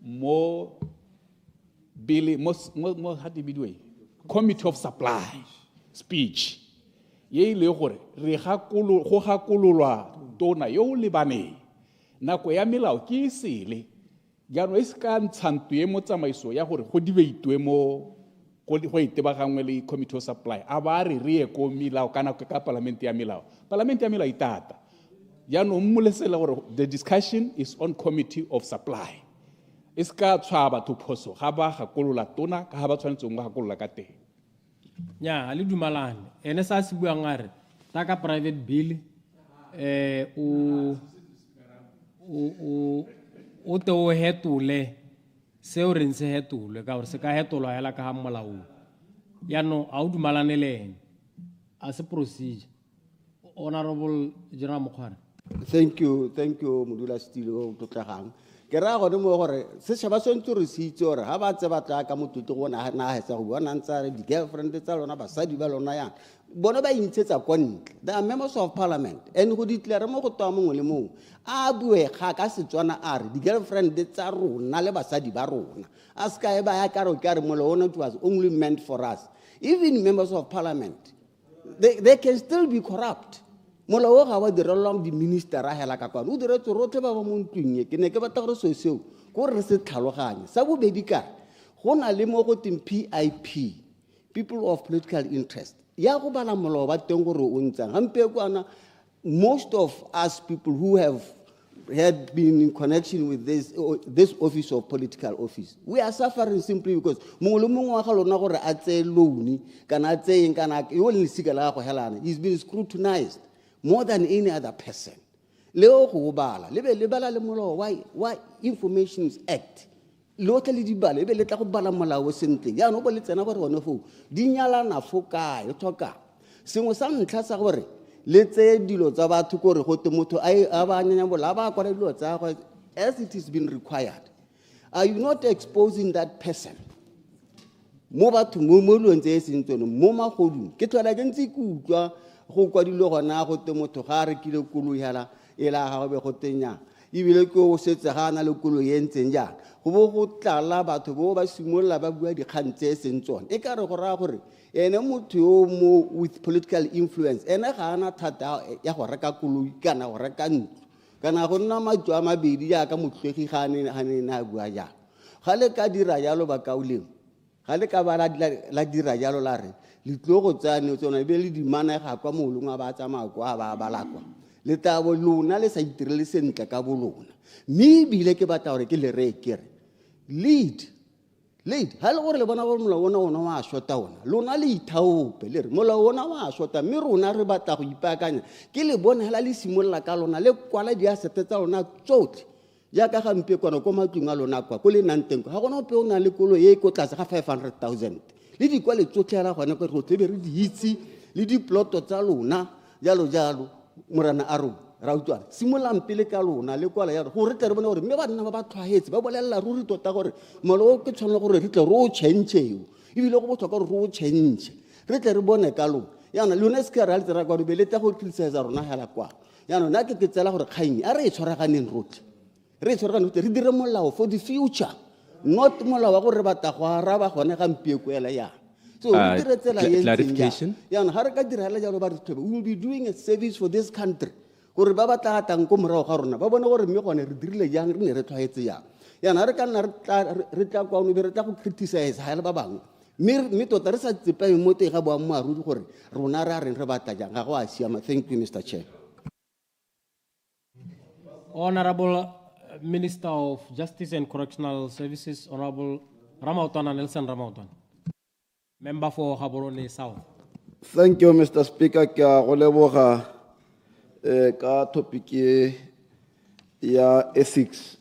mo Billy, mo how do you Committee of Supply speech. Ye le gore re gakololwa tona yo lebane nako ya melao ke sele jano e ska ntshantwe mo tsamaiso ya gore go dibeitwe mo go itebagangwe le Committee of Supply a ba re re ko melao kana ka parliament ya melao itata jano mmolesela gore the discussion is on Committee of Supply iska tshaba to phoso ga ba gakolola tona ka ga ba tshwanetseng go gakolola ka teng nya le dumalane ene sa se buang are ta ka private bill o te o hetole se o reng se hetole ka gore se ka hetolwa hela ka molao ya no a o dumalane le ene a se procedure. Honorable General Mokware. Thank you Mdula Stilo Tlotlagang ke ra go mo gore se shaba sontse re se itse gore ha ba tse ba tla ka motutu go na ha tsa go bona ntsa re di girlfriend tsa lona basadi ba lona ya bona ba intshetsa kwa ntle they are members of parliament and go declare mo go twa mongwe le mongwe a bue ga ka Setswana a re di girlfriend tsa rona le basadi ba rona a ska e ba ya ka re molao it was only meant for us. Even members of parliament they can still be corrupt. Molao ga wa direlwa di minister a hela ka kwano o diretse rotlhe ba mo ntweng ke ne ke batla gore seo go re se tlhaloganye sa bobedi ka go na le mo go ting PIP people of political interest ya go bala molao ba teng gore o ntsa gampe kwana most of us people who have had been in connection with this office of political office we are suffering simply because mongwe le mongwe wa ga lona gore a tse loan kana tse kana yo le sika la go helana he's been scrutinized more than any other person. Leo go bala le be le bala le molao why Information Act lo tla le di bala be le tla go bala molao o sentle ya no bo le tsena gore gone fo di nyala na foka yo toka sengwe sa ntlha sa gore le tse dilo tsa batho gore go te motho a ba nyanya bola ba kwa dilo tsa go as it is been required. Are you not exposing that person mo batho mo lo ntse e sentse mo magodu ke tlola ke ntse ke utlwa go kwa dilo gona go te motho ga re kile kolo yala ela ga be go tenya ebile ke o setse ga a na le koloi e ntseng jang go bo go tlala batho bo ba simolola ba bua dikgang tse e seng tsone e ka re go raya gore ene motho yo mo with political influence ene ga ana thata ya go reka koloi kana go reka ntlo kana go nna matlo a mabedi jaaka motlhwegi ga ne na bua jang ga le ka dira jalo ba kauleng ga le ka ba la dira jalo la re le tlo go tsane tsona be le dimana ga kwa molong a ba tsamaya kwa ba balakwa le tabo lona le sa itirele sentle ka bolona mme bile ke batla gore ke le rekere lead ha le gore le bona gore molao ona wa shota ona lona le ithaope le re molao ona wa shota mme rona re batla go ipaakanya ke le bone hela le simolola ka lona le kwala diasete tsa lona tsotlhe jaaka gampe kwana ko matlong a lona kwa ko le nanteng ga gona ope o na le kolo e ko tlase ga 500,000 le dikwale tsotlhe la gona go tlebe re di itse le diploto tsa lona jalo morana a rona ra utlwana simololang pele ka lona le kwala jalo gore tle re bone gore mme ba nna ba tlhwaetse ba bolelela ruri tota gore molao ke tshwanela gore re tle re o change ebile go botlhokwa gore re o change re tle re bone ka lona yana lona se ka re a letsera kwa be le tla go criticize rona hela kwa yana nna ke tsela gore kgaing a re e tshwaraganeng rotlhe re dire molao for the future not molao wa gore batla go araba gone gampieko ela yana so re dire tsela e clarification. yana ga re ka direla jalo ba re we will be doing a service for this country gore ba batla gatang ko morago ga rona ba bone gore mme gone re dirile jang re ne re tlhwaetse jang yana re ka nna re tla kwano be re tla go criticize ga le ba bangwe mme tota re sa tsepame mo teng ga boammaaruri gore rona re a reng re batla jang ga go a siama. Thank you, Mr. Chair. Honorable Minister of Justice and Correctional Services, Honorable Ramautwana Nelson Ramautwana, Member for Gaborone South. Thank you, Mr. Speaker. Ke a go leboga ka topic ya ethics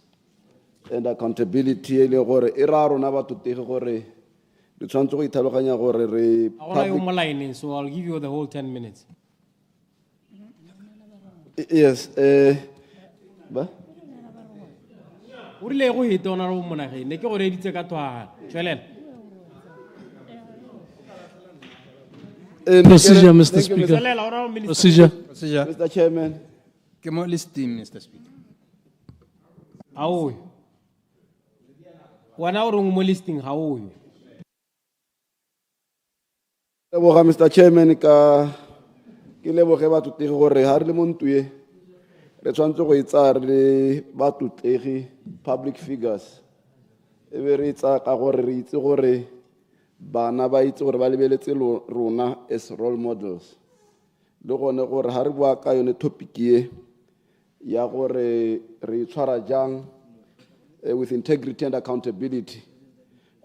and accountability le gore e ra rona ba tutege gore re tshwantse go ithaloganya gore re So I'll give you the whole 10 minutes. Yes, ba O rile go hita Honorable Monageng ne ke go reditse ka twagana tswelela. Procedure, Mr. Speaker. Procedure. Mr. Chairman. Ke mo listing, Mr. Speaker. Ao. Wana o reng mo listing ha o. Leboga Mr. Chairman ka ke leboge ba tutege gore ha re le montuye re tshwantse go itsa re ba tutege public figures e be re itsa ka gore re itse gore bana ba itse gore ba lebeletse rona as role models le gone gore ha re bua ka yone topic ye ya gore re tshwara jang with integrity and accountability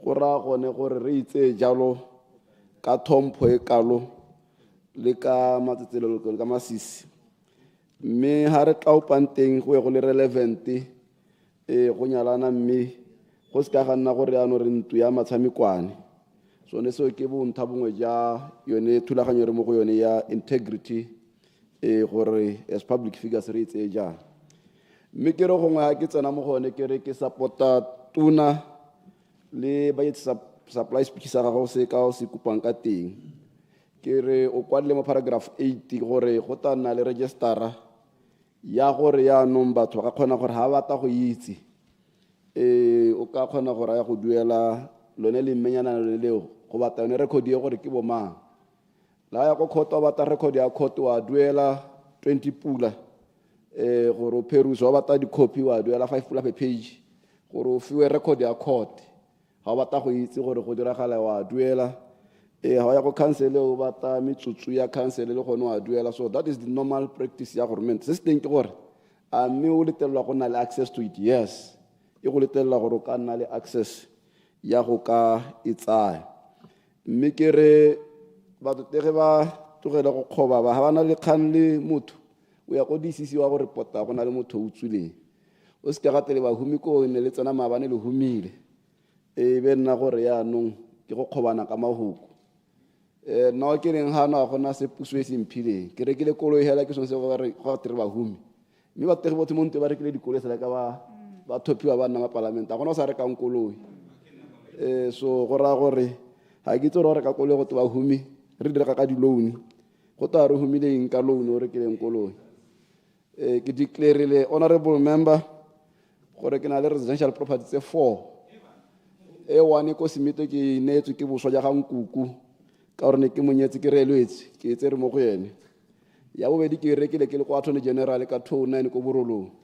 go ra gone gore re itse jalo ka thompho e kalo le ka matsetselelo ka masisi mme ha re tla upanteng go le relevant go nyalana mme go se ka ga nna gore ano re ntu ya matshamikwane so ne so ke bontha bongwe ja yone thulaganyo re mo go yone ya integrity gore as public figures re itse ja mme ke re gongwe ha ke tsena mo gone ke re ke supporta tuna le ba itse supply speech sa gago se ka o se kupang ka teng ke re o kwalile mo paragraph 8 gore go tana le registera ya gore ya nom batho ga kgona gore ha bata go itse o ka kgona gore ya go duela lone le menyana le leo go bata yone record ye gore ke bo mang la ya go khota bata record ya court wa duela 20 pula gore o peruso wa bata di copy wa duela 5 pula per page gore o fiwe record ya court ha bata go itse gore go diragala wa duela ha ya go cancel o bata mitsutsu ya cancel le gone wa duela so that is the normal practice ya government se se teng ke gore a mme o letelwa go na le access to it yes e go letelwa gore o ka nna le access ya go ka itsaya mme ke re batho tege ba tlogela go kgoba ba ha bana le kgang le motho o ya go DCC wa go reporta go na le motho o tsuleng o se ka gatele ba humi ko ne le tsena maabane le humile be nna gore ya nong ke go khobana ka mahuku no ke reng ha no gona se puso e simphileng ke re ke le koloi hela ke sonse go tere ba humi mme ba tege botho monte ba re ke le dikoloi sela ka ba thopiwa ba nna ma parliament a gona o sa re ka koloi so go ra gore ha ke tsore re ka koloi go tba humi re dire ka di loan go ta re humileng ka loan o re ke leng koloi ke declare le honorable member gore ke na le residential property tse 4 e one ko semete ke neetswe ke boswa ja ga nkuku ka gore ne ke monyetse ke reelwetse ke tsere mo go ene ya bobedi ke rekile ke le kwa Attorney General ka 2009 ko borolong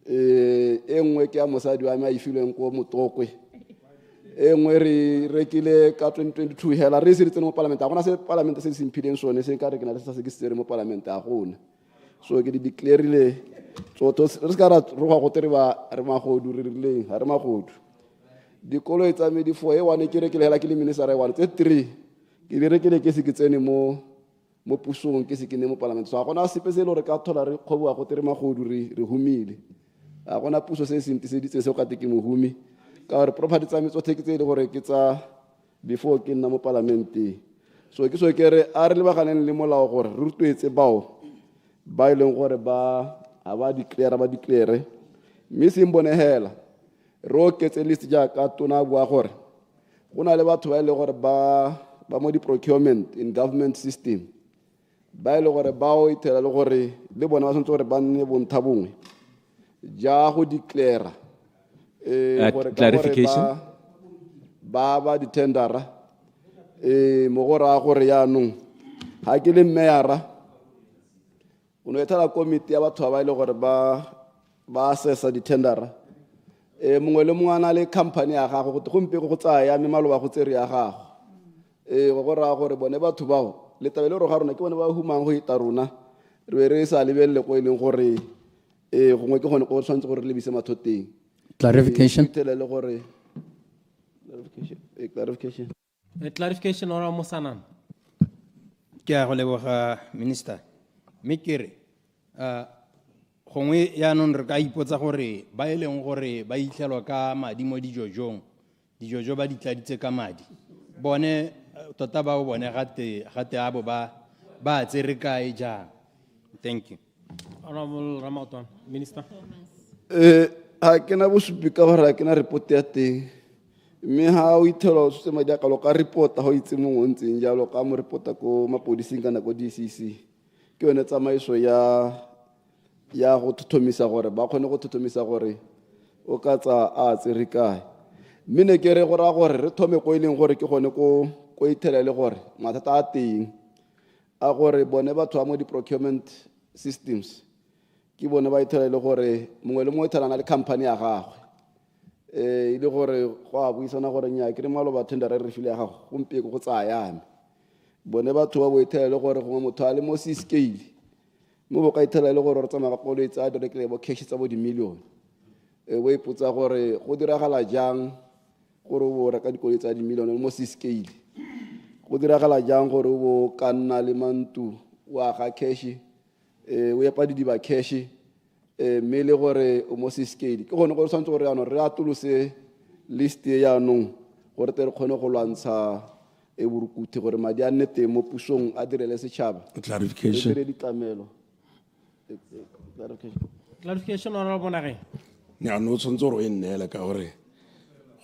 e nngwe ke ya mosadi wa me a ifilweng ko Motokwe e nngwe re rekile ka 2022 hela re se tsene mo parliament a gona se parliament se se imphileng sone se ka re ke na le se ke se mo parliament a gona so ke di declareile tsoto re se ka ra roga go tere ba re magodu re rileng ha re magodu dikolo tsa me di 4 e one ke rekile hela ke le minister e one tse 3 ke di rekile ke se ke tsene mo pusong ke se ke ne mo parliament so a gona sepe se le re ka thola re kgoboa go tere magodu re humile a gona puso se se ntiseditse se ka te ke mo humi ka gore property tsa me tsotlhe ke tse le gore ke tsa before ke nna mo parlamente so ke re a re lebaganeng le molao gore re rutwetse bao ba ileng gore ba declare mme se mbonehela re oketse list jaaka tona bua gore go na le batho ba ile gore ba mo di-procurement in government system ba ile gore ba o ithela le gore le bona ba tshwanetse gore ba nne bontsha bongwe ja go declare clarification ba di tendera mo go ra gore yaanong ha ke le mmeyara o no etela committee ya batho ba ile gore ba assessa di tendera mongwe le mongwe na le company ya gago go mpe go tsaya me maloba go tsere ya gago go ra gore bone batho bao le tabele ro ga rona ke bone ba humang go ita rona re re sa lebelle go ileng gore gongwe ke gone go tshwantse gore le bise mathoteng clarification clarification ora Mosanana ke a go leboga minister mme ke re gongwe yaanong re ka ipotsa gore ba e leng gore ba itlhelwa ka madi mo dijojo ba di tladitse ka madi bone tota ba o bone gate abo ba tsere kae jang thank you Honorable Ramautan minister ha ke na bosupi ka gore ha ke na report ya teng mme ha o ithela o se madi a ka report go itse mongwe ntseng jalo ka mo reporta ko mapodising kana ko DCC ke yone tsamaiso ya go thothomisa gore ba kgone go thothomisa gore o ka tsa a tsere kae mme ne ke re go ra gore re thome ko ileng gore ke gone ko ithela le gore mathata a teng a gore bone batho ba mo di-procurement systems ke bone ba ithela le gore mongwe le mongwe ithelana le company ya gagwe ile gore go a buisana gore nya ke re maloba tendera re file ya gago gompieko go tsaya yame bone batho ba bo ithela le gore gongwe motho a le mo scale mo bo ka ithela le gore re tsamaya ka koloi tsa Directorate bo cash tsa bo di-million o ipotsa gore go diragala jang gore o bo reka dikoloi tsa di-million mo scale go diragala jang gore o bo ka nna le mantu wa ga cash o epa diba cash mme le gore o mo scale ke gone gore tshwanetse gore yaanong re atolose list e yaanong gore te re kgone go lwantsha borukuthi gore madi a nne teng mo pusong a direle setšhaba clarification re dire ditlamelo clarification ora bonage nya no tshwanetse gore o e nneele ka gore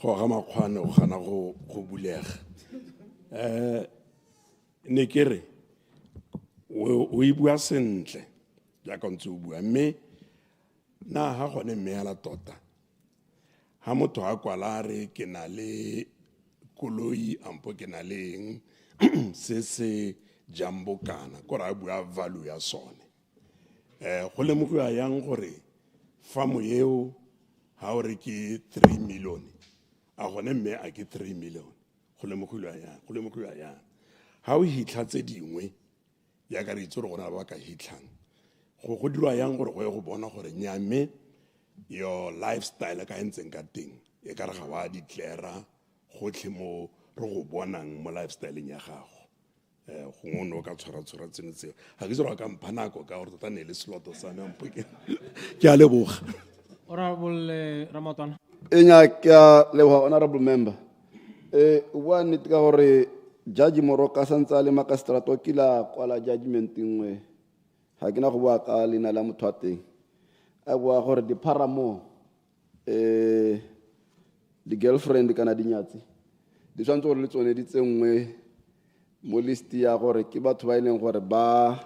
go ga makgwane o gana go bulega ne ke re o e bua sentle jaaka ntse o bua mme na ha gone mmeela tota ha motho a kwala re ke na le koloi ampo ke na le eng se jambokana gore a bua value ya sone go lemogiwa yang gore famo eo ha o re ke 3 million a gone mme a ke 3 million go lemogiwa yang ha o hitla tse dingwe ya ka re itse gore gona ba ka hitlang go dirwa yang gore go ye go bona gore nyame your lifestyle ka entseng ka teng e ka re ga wa declare gotlhe mo re go bonang mo lifestyleng ya gago gongwe no ka tshwara tseno tseo ga ke tsere ka mpha nako ka gore tota ne le sloto sa me mpo ke a leboga Honorable Ramautan enya ke a leboga honorable member o bua nnete ka gore judge Moroka santse a le makastrato kila kwala judgment nngwe ga ke na go bua ka leina la motho a teng a bua gore di-paramo di-girlfriend kana dinyatsi di tshwanetse gore le tsone di tsenngwe mo list ya gore ke batho ba e leng gore ba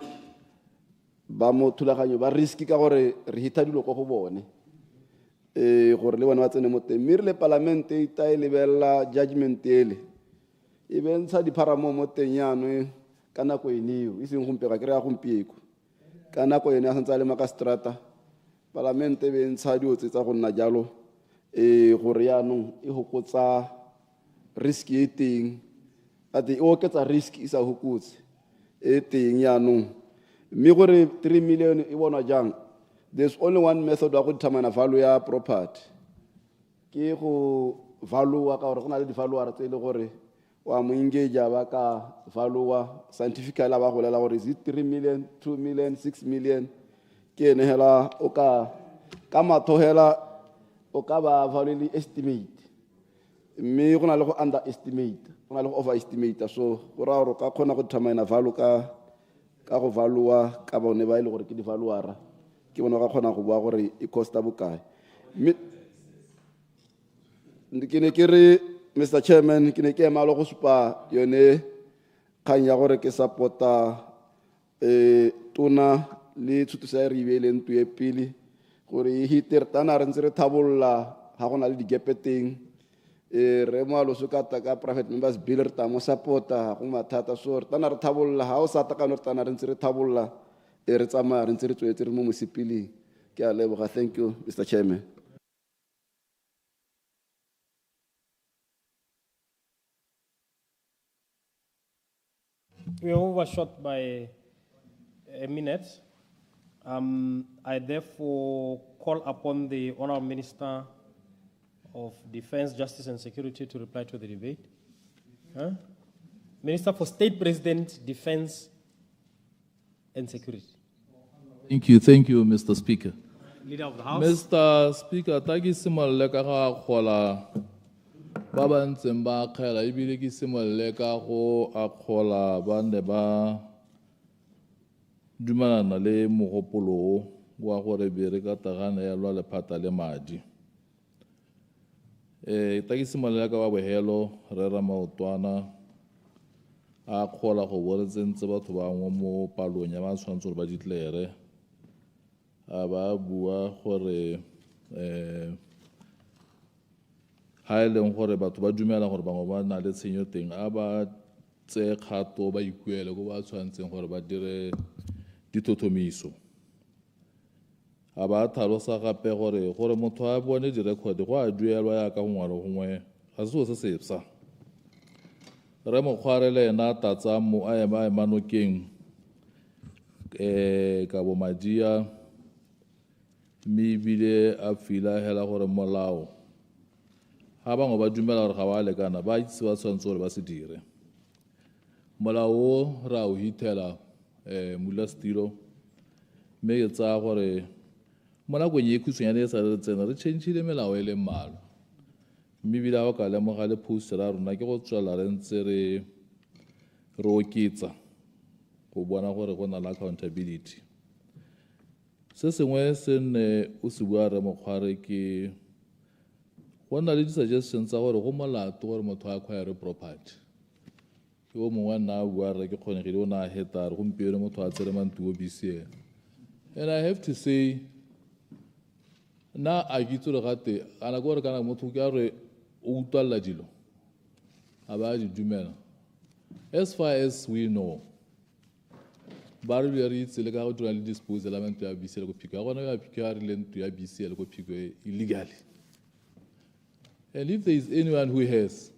mo thulaganyo ba riski ka gore re hita dilo ko go bone gore le bona ba tsene mo teng mme re le palamente e ta e lebelela judgment ele e be ntsha dipharamo mo teng yano ka nako eneo e seng gompieno ga ke re ya gompieko ka nako ene a santse a le maka strata palamente e be ntsha diotse tsa go nna jalo gore yaanong e hokotsa risk e teng ate e oketsa risk e sa hokotse e teng yaanong mme gore 3 million e bonwa jang there's only one method wa go determine value ya property ke go valua ka gore go na le di-valuar tse e le gore wa mo engage ba ka valua scientifically ba golela gore is it 3 million 2 million 6 million ke ene hela o ka matho hela o ka ba value estimate mme go na le go underestimate go na le go overestimate so go ra gore ka khona go determine value ka go valua ka bone ba ile gore ke di-valuara ke bona ga khona go bua gore e costa bokae ke ne ke re Mr. Chairman ke ne ke ema lo go supa yone kgang ya gore ke supporta tona le tshutiso ya re ibeleng tuye pele gore e hiter tana re ntse re thabolla ga go na le digepe teng re mo alo sukata ka private members bill re ta mo supporta go mathata so re tana re thabolla ha o sa ta ka no tana re ntse re thabolla re tsamaya re ntse re tswetse re mo mosipileng ke a leboga thank you Mr. Chairman. We are overshot by a minute. I therefore call upon the Honourable Minister of Defence, Justice and Security to reply to the debate. Minister for State President, Defence and Security. Thank you, Mr. Speaker. Leader of the House. Mr. Speaker, tagisimolle ka ga khola ba ba ntseng ba kgela ebile ke simolle ka go akgola ba ne ba dumelana le mogopolo wa gore be re ka tagana ya lwa lephata le madi tagisimolle ka ba bohelo re ra maotwana a kgola go bore tsentse batho bangwe mo palong ya ba tshwanetse gore ba ditlere a ba bua gore ha e leng gore batho ba dumela gore bangwe ba na le tshenyo teng a ba tse kgato ba ikuele go ba tshwanetseng gore ba dire ditothomiso a ba tlhalosa gape gore motho a bone direkode go a duelwa ya ka gongwe le gongwe ga se selo se sepsa re mokgware le ena tatsa mo a ema nokeng ka bomadia mme ebile a fila hela gore molao ha bangwe ba dumela gore ga ba lekana ba itse ba tshwanetse gore ba se dire molao o ra o hitela modulasetilo mme ke tsaya gore mo nakong e khutshwanyane e sa le tsena re changile melao e le mmalwa mme ebile ga o ka lemoga le poster ya rona ke go tswela re ntse re oketsa go bona gore go na le accountability se sengwe se nne o se bua re mokgware ke go na le di-suggestions tsa gore go molato gore motho a acquire property ke o mongwe nna a bua re ke kgonegile o ne a heta re gompieno motho a tsere mantuo bcn and I have to say nna a ke itse re gate a nako gore kana motho ke a re o utlwalela dilo a ba a di dumela as far as we know ba re re itse le ka go dira le disposal ya ntlo ya bcl go phiko ya gona ya phiko ya rile ntlo ya bcl go phiko illegally. And if there is anyone who has,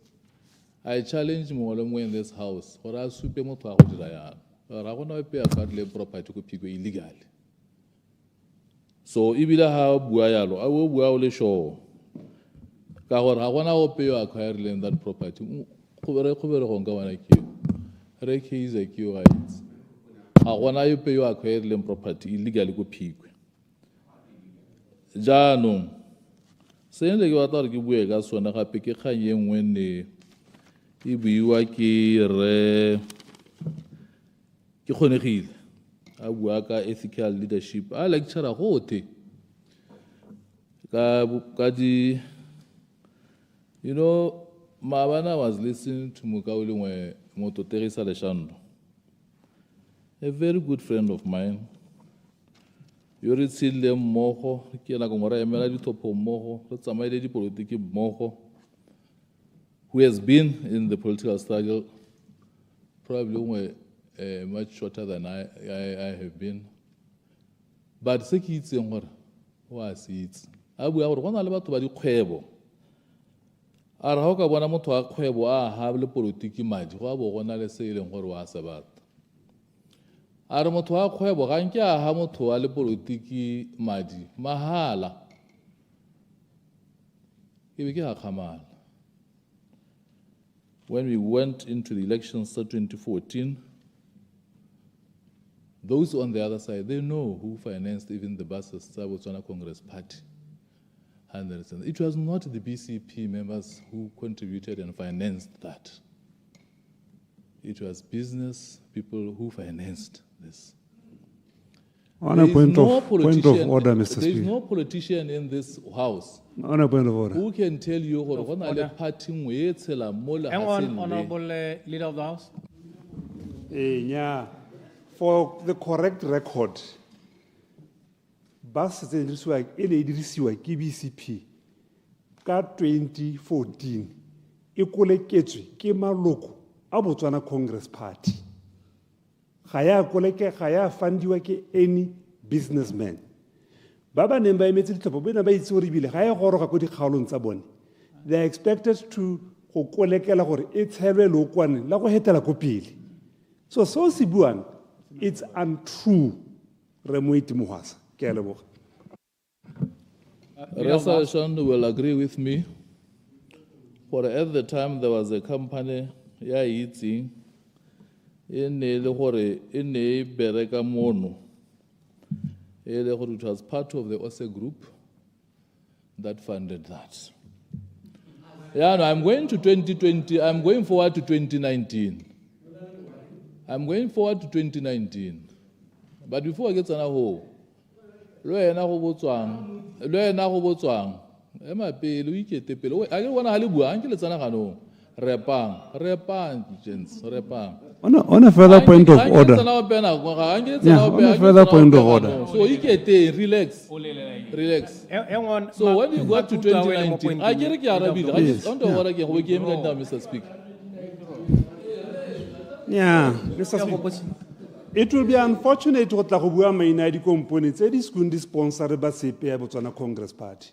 I challenge Mwolomwe in this house, or I super moto a go dira yana. Or I want to pay a card property to people illegally. So ibila ha bua yalo, a wo bua o le show. Ka gore ha gona go pay acquire land that property. Go bere go nka wana ke. Re ke is a ke right. Ha gona yo pay acquire land property illegally go phikwe. Jaanong se ne ke batla re ke bue ka sona gape ke kgang ye nngwe ne e buiwa ke re ke kgonegile a bua ka ethical leadership a lecturer gote ka di you know Mabana was listening to Mukaulingwe Moto Teresa Leshando, a very good friend of mine. yo re tshile mmogo ke la go ngora emela dithopho mmogo re tsamaile dipolitiki mmogo, who has been in the political struggle probably much shorter than I have been. But se ke itseng gore wa se itse a bua gore go na le batho ba dikgwebo a re ga o ka bona motho wa kgwebo a ha le politiki madi go a bo gona le se e leng gore wa se bata a re motho wa kgwebo ga nke a ha motho wa le politiki madi mahala ke be ke gakgamala. When we went into the elections of 2014, those on the other side, they know who financed even the buses of Botswana Congress Party. And it was not the BCP members who contributed and financed that. It was business people who financed this. On a point of order, Mr. There is Speaker. no politician in this house On a point of order. who can tell you gore go na le party nngwe e tshela mo Hang on, lehatsheng le. Honorable Leader of the House. Yeah, for the correct record, bus tse dirisiwa e ne e dirisiwa ke BCP ka 2014 e koleketswe ke maloko a Botswana Congress Party. Ga ya fundiwa ke any businessman. Ba ba neng ba emetse ditlhopho ba ne ba itse gore ebile ga ya goroga ko dikgaolong tsa bone. They are expected to go kolekela gore e tshelwe leokwane la go hetela ko pele. So se buang, it's untrue. Remoiti Mohasa. Ke a leboga. Resolution will agree with me. For at the time there was a company, ya itseng e ne le gore e ne e bereka mono. E le gore it was part of the ose group that funded that. Yeah, no, I'm going to 2020, I'm going forward to 2019. I'm going forward to 2019. But before I get to know, lo ena go botswang ema pele o ikete pele a ke bona ha le bua nke le tsana ganong repang gents repang On a further point of order. on On a further point of order. so ikete relax so when you go to 2019 I get ke arabile I just don't know what I get go game ka Mr. Speaker. Yeah, Mr. Speaker. It will be unfortunate to tla go bua maina di components e di skundi sponsor ba sepe ya Botswana Congress Party.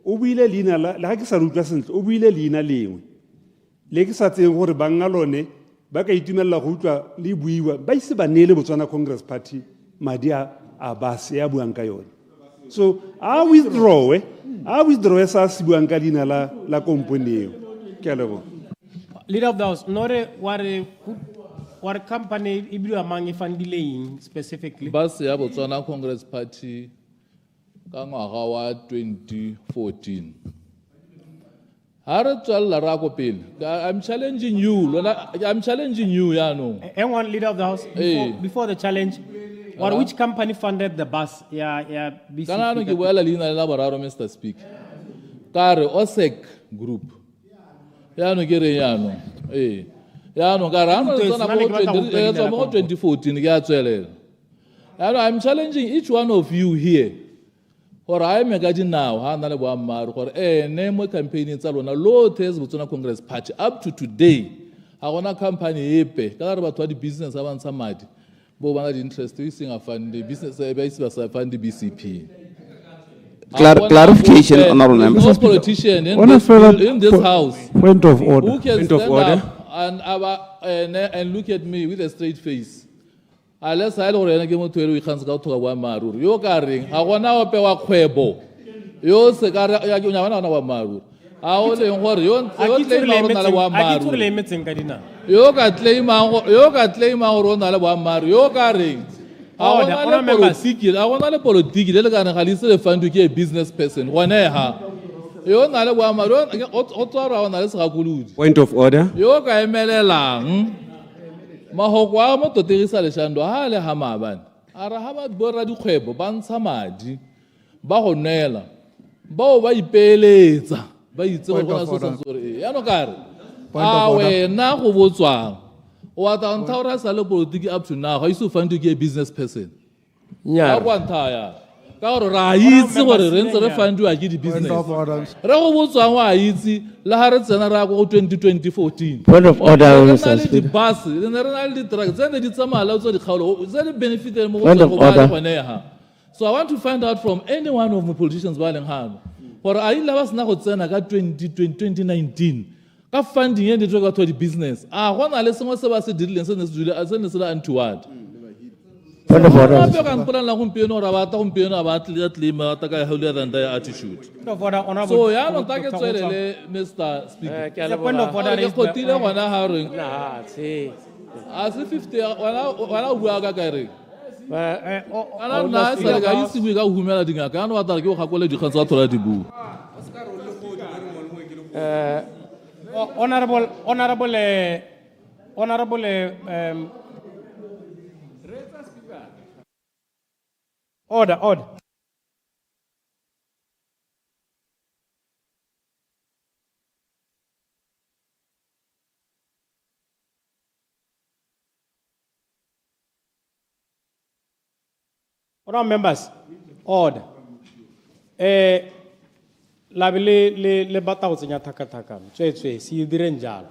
O buile leina la ga ke sa rutla sentle o buile leina lengwe. Le ke sa tseng gore ba nga lone ba ka itumella go utlwa le buiwa ba ise ba nele Botswana Congress Party madi a base ya buang ka yone. So I withdraw sa se buang ka leina la company eo. Ke a leboga. Leader of the House, what company Ibru Amang funding specifically? Bus ya Botswana Congress Party ka ngwaga wa 2014. I'm challenging you. I'm challenging you, Hang on, Leader of the House. Before the challenge, which company funded the bus? Yeah, BCP. Kana ke boela leina la boraro Mr. Speaker. Kare OSEC group. Ya no ke re ya no. Ya no ka ra no tsona mo 2014 ke a tswelela. I'm challenging each one of you here. Or I am again now, Hanale Boamar, or name campaigning Salona, low test Botswana Congress Party up to today. I want a company epe, about what the business I want somebody. But one of the interest we sing a fund the business basis fund the BCP. Clarification, honorable member. No politician in this house. Point of order. Who can stand up and look at me with a straight face? Unless I don't get to we can't go to a maru. You carrying, I want now pay a quebo. You say, I maru. I only want you claim you got claim on one maru. You carrying. I want a politic, the fund to get a business person. One you Point of order. You got lang. Mahokwa mo to tirisa le shando ha le hamaban ara ha ba bora dikgwebo ba ntsha madi ba go nela ba o ba ipeletsa ba itse go bona so santsore ya no kare a wena go botswang o ta nthaura sa le politiki up to now ga iso fund to get a business person Nya kwa ntaya ka gore ra itse gore re ntse re fundiwa ke di-business re go botswang wa itse le ga re tsena re ya ko go 2014 Point of order, re Mr. na le Speaker. di-bus re ne re na le di-truck tse ne di tsamaya la tsa dikgaolo tse di benefitele mo go Point tswa of go ba order. le gonega. So I want to find out from any one of the politicians ba leng gano gore a ile ba sena go tsena ka 2019 ka funding e ne tswe ka to di-business a gona le sengwe se ba se dirileng se ne se le untoward. Point of order. Gape ka mpolelela gompieno gore a bata gompieno a ba claim a ta ka _than attitude. So ya no ta ke tswelele Mr. Speaker. The point of order is ke khotile gona ha re a se 50 wala o bua ka ka re ana nna sa ga itse bua ka go humela dingaka ana wa tla ke go gakole dikgang tsa thola di bua. Honorable, order. Honorable members, order. La le bata go tsenya thaka tswetswe se direng jalo.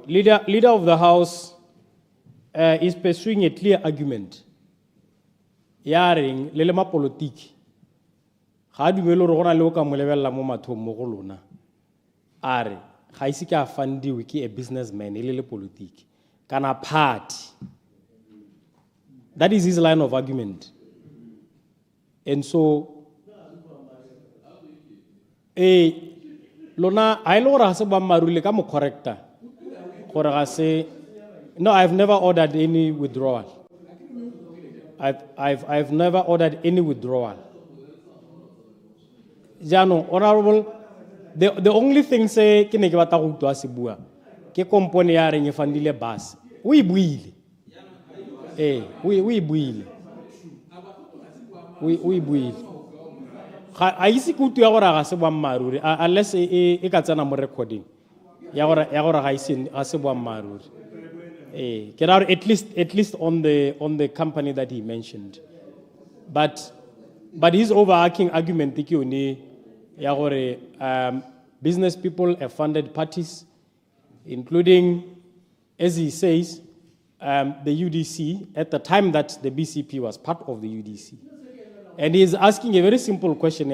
Leader of the House is pursuing a clear argument. Yaring le politiki. Ga dumelo re gona le o ka mo lebella mo mathong mo go lona. Are ga ise ka fundiwe ke a businessman le politiki kana party. That is his line of argument. And so lona I know ra se ba marule ka mo corrector. Gore ga se no, I've never ordered any withdrawal. I've never ordered any withdrawal. Jano, honorable, the only thing say ke ne ke batla go utlwa se bua ke kompone ya reng e fandile bus. O e buile. O e buile. O e buile. Ga ise ke utlwa gore ga se bua maruri unless e ka tsena mo recording. Ya gore ga se bua maruri. Get out at least on the company that he mentioned, but his overarching argument business people have funded parties, including, as he says, the UDC at the time that the BCP was part of the UDC, and he is asking a very simple question: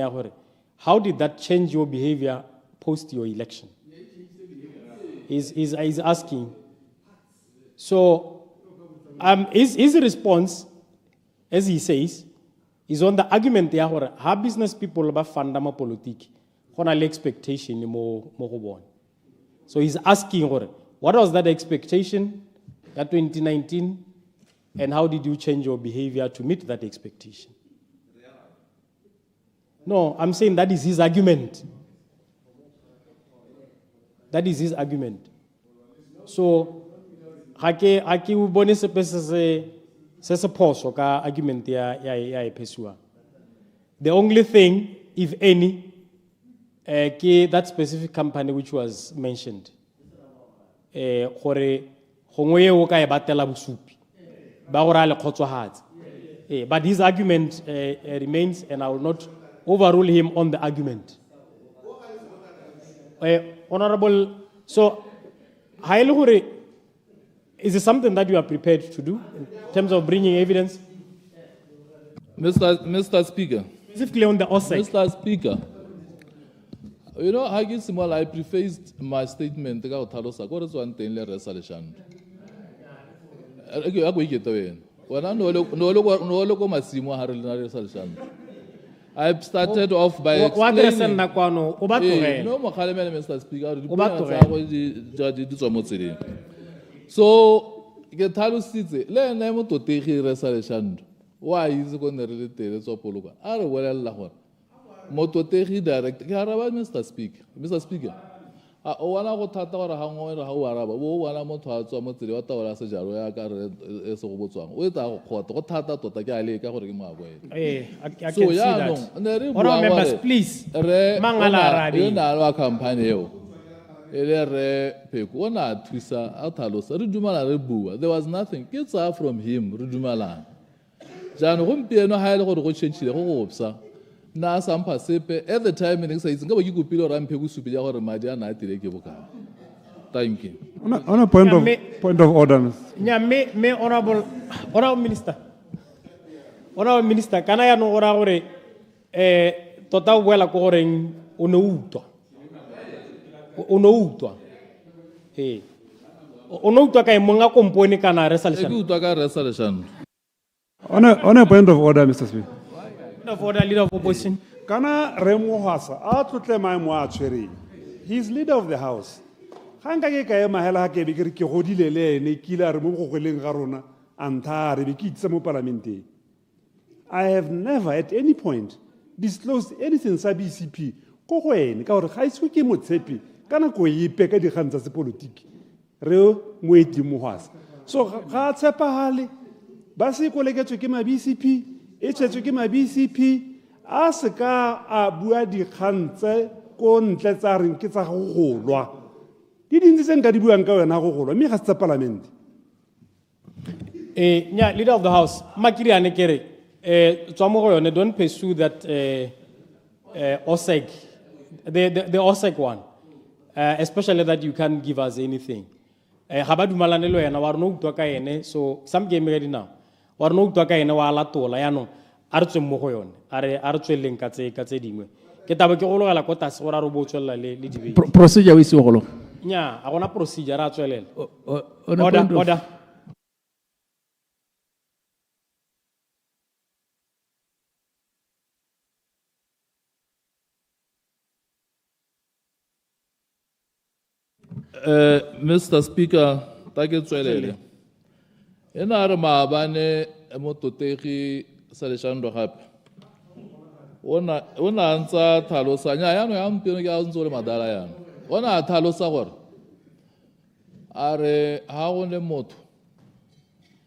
how did that change your behavior post your election? He's asking. So, his response, as he says, is on the argument there how business people ba funda ma politiki, hona le expectation mo go bona. So he's asking what was that expectation at 2019, and how did you change your behavior to meet that expectation? No, I'm saying that is his argument. That is his argument. So. Hake u bone sepe se phoso ka argument ya pesua. The only thing, if any, ke that specific company which was mentioned, gore gongwe o ka e batela bosupi ba gore a le kgotsohatse. But his argument remains, and I will not overrule him on the argument. Honorable, so is it something that you are prepared to do in terms of bringing evidence? Mr. Speaker. Specifically on the OSEC. Mr. Speaker. You know, I prefaced my statement ka go tlhalosa gore tswang teng le resolution. Ke a go iketa wena. Wena no lo go masimo ha re le resolution. I've started off by explaining. No, Mr. Speaker. So, ke tlhalositse le ene mo totegi resolution wa itse go ne re le tele tso poloka a re bolela gore mo totegi direct ke araba Mr. Speaker o wana go thata gore ha ngwe ha o araba o wana motho a tswa mo tsele wa taola se jalo ya ka re se go botswang o etsa go khota go thata tota ke a le ka gore ke mo a boela I can see that. Honorable members, please. Mangala arabi yona wa campaign eo there was nothing. Kids are from him, Rudumala. jaanong gompieno ga e le gore go changile go gopsa nna a sampha sepe at the time ne ke sa itse nka ba ke kopile gore a mphe bosupi ja gore madi a na a tile ke bokae. Thank you. On a point of order. Yeah, me honorable minister. Honorable minister, kana ya no ora gore tota o boela ko goreng o ne utwa. O ne utwa. O ne utwa ka monga kompone kana resolution. Ke utwa ka resolution. On a point of order, Mr. Speaker. Point of order, leader of opposition. Kana Remo Hasa, a tlotle maemo a tshwereng. He is leader of the house. Hanga ke ka ema hela ha ke be ke re ke godile le ene ke ile a re mo go goleng ga rona antare be ke itse mo parlamenteng. I have never at any point disclosed anything sa BCP ko go ene ka gore ga itse ke motshepi kana go ipe ka digang tsa sepolitiki re moeti mohwasa. So ga tshepagale ba se koleketswe ke ma BCP e tshetswe ke ma BCP a se ka a bua digang tse ko ntle tsa reng ke tsa go golwa. Di dintse tse nka di buang ka wena go golwa mme ga se tsa parlamente. Nya leader of the house makiri ane kere tswa mo go yone don't pursue that OSEC the OSEC one especially that you can't give us anything ga ba dumalane le wena wa rona utwa ka ene so some game ga dinao wa rona utwa ka ene wa latola yanong a re tsweng mo go yone a re tsweleng ka tse dingwe ke taba ke go logela ko tase gore a re bo tswella le debate procedure o ise go lo nya a gona procedure a tswelela order. Mr. Speaker, ta ke tswelele. Ena re maabane mo totegi sa leshando gape. Ona ntsa tlhalosanya ya no ya mpino ke a ntse le madala yana. Ona a tlhalosa gore a re ha go le motho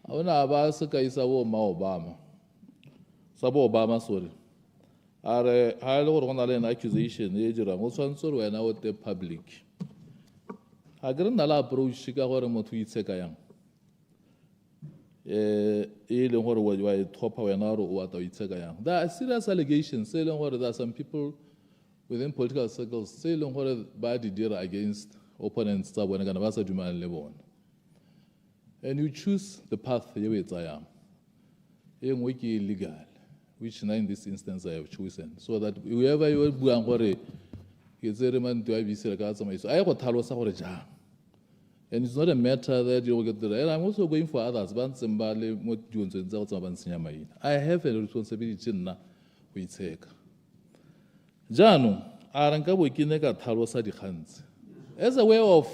ona ba se ka isa bo Obama. Sa bo Obama sorry. A re ha le gore go na le an accusation e dirang o tshwantse re wena o te public. Ha gre nna la approach ka gore motho o itsheka yang e leng gore wa e thopa wena gore o wa ta o itsheka yang. There are serious allegations say leng gore there are some people within political circles say leng gore ba di dira against opponents tsa bone kana ba sa dumalane le bone, and you choose the path ye o e tsayang e nngwe ke illegal, which in this instance I have chosen, so that whoever you buang gore ke tsere man to ibc ka tsamaiso a go tlhalosa gore jang. And it's not a matter that you get there. And I'm also going for others. I have a responsibility now. We take. Jano, aranka wikine ka thalosa di khantsi. As a way of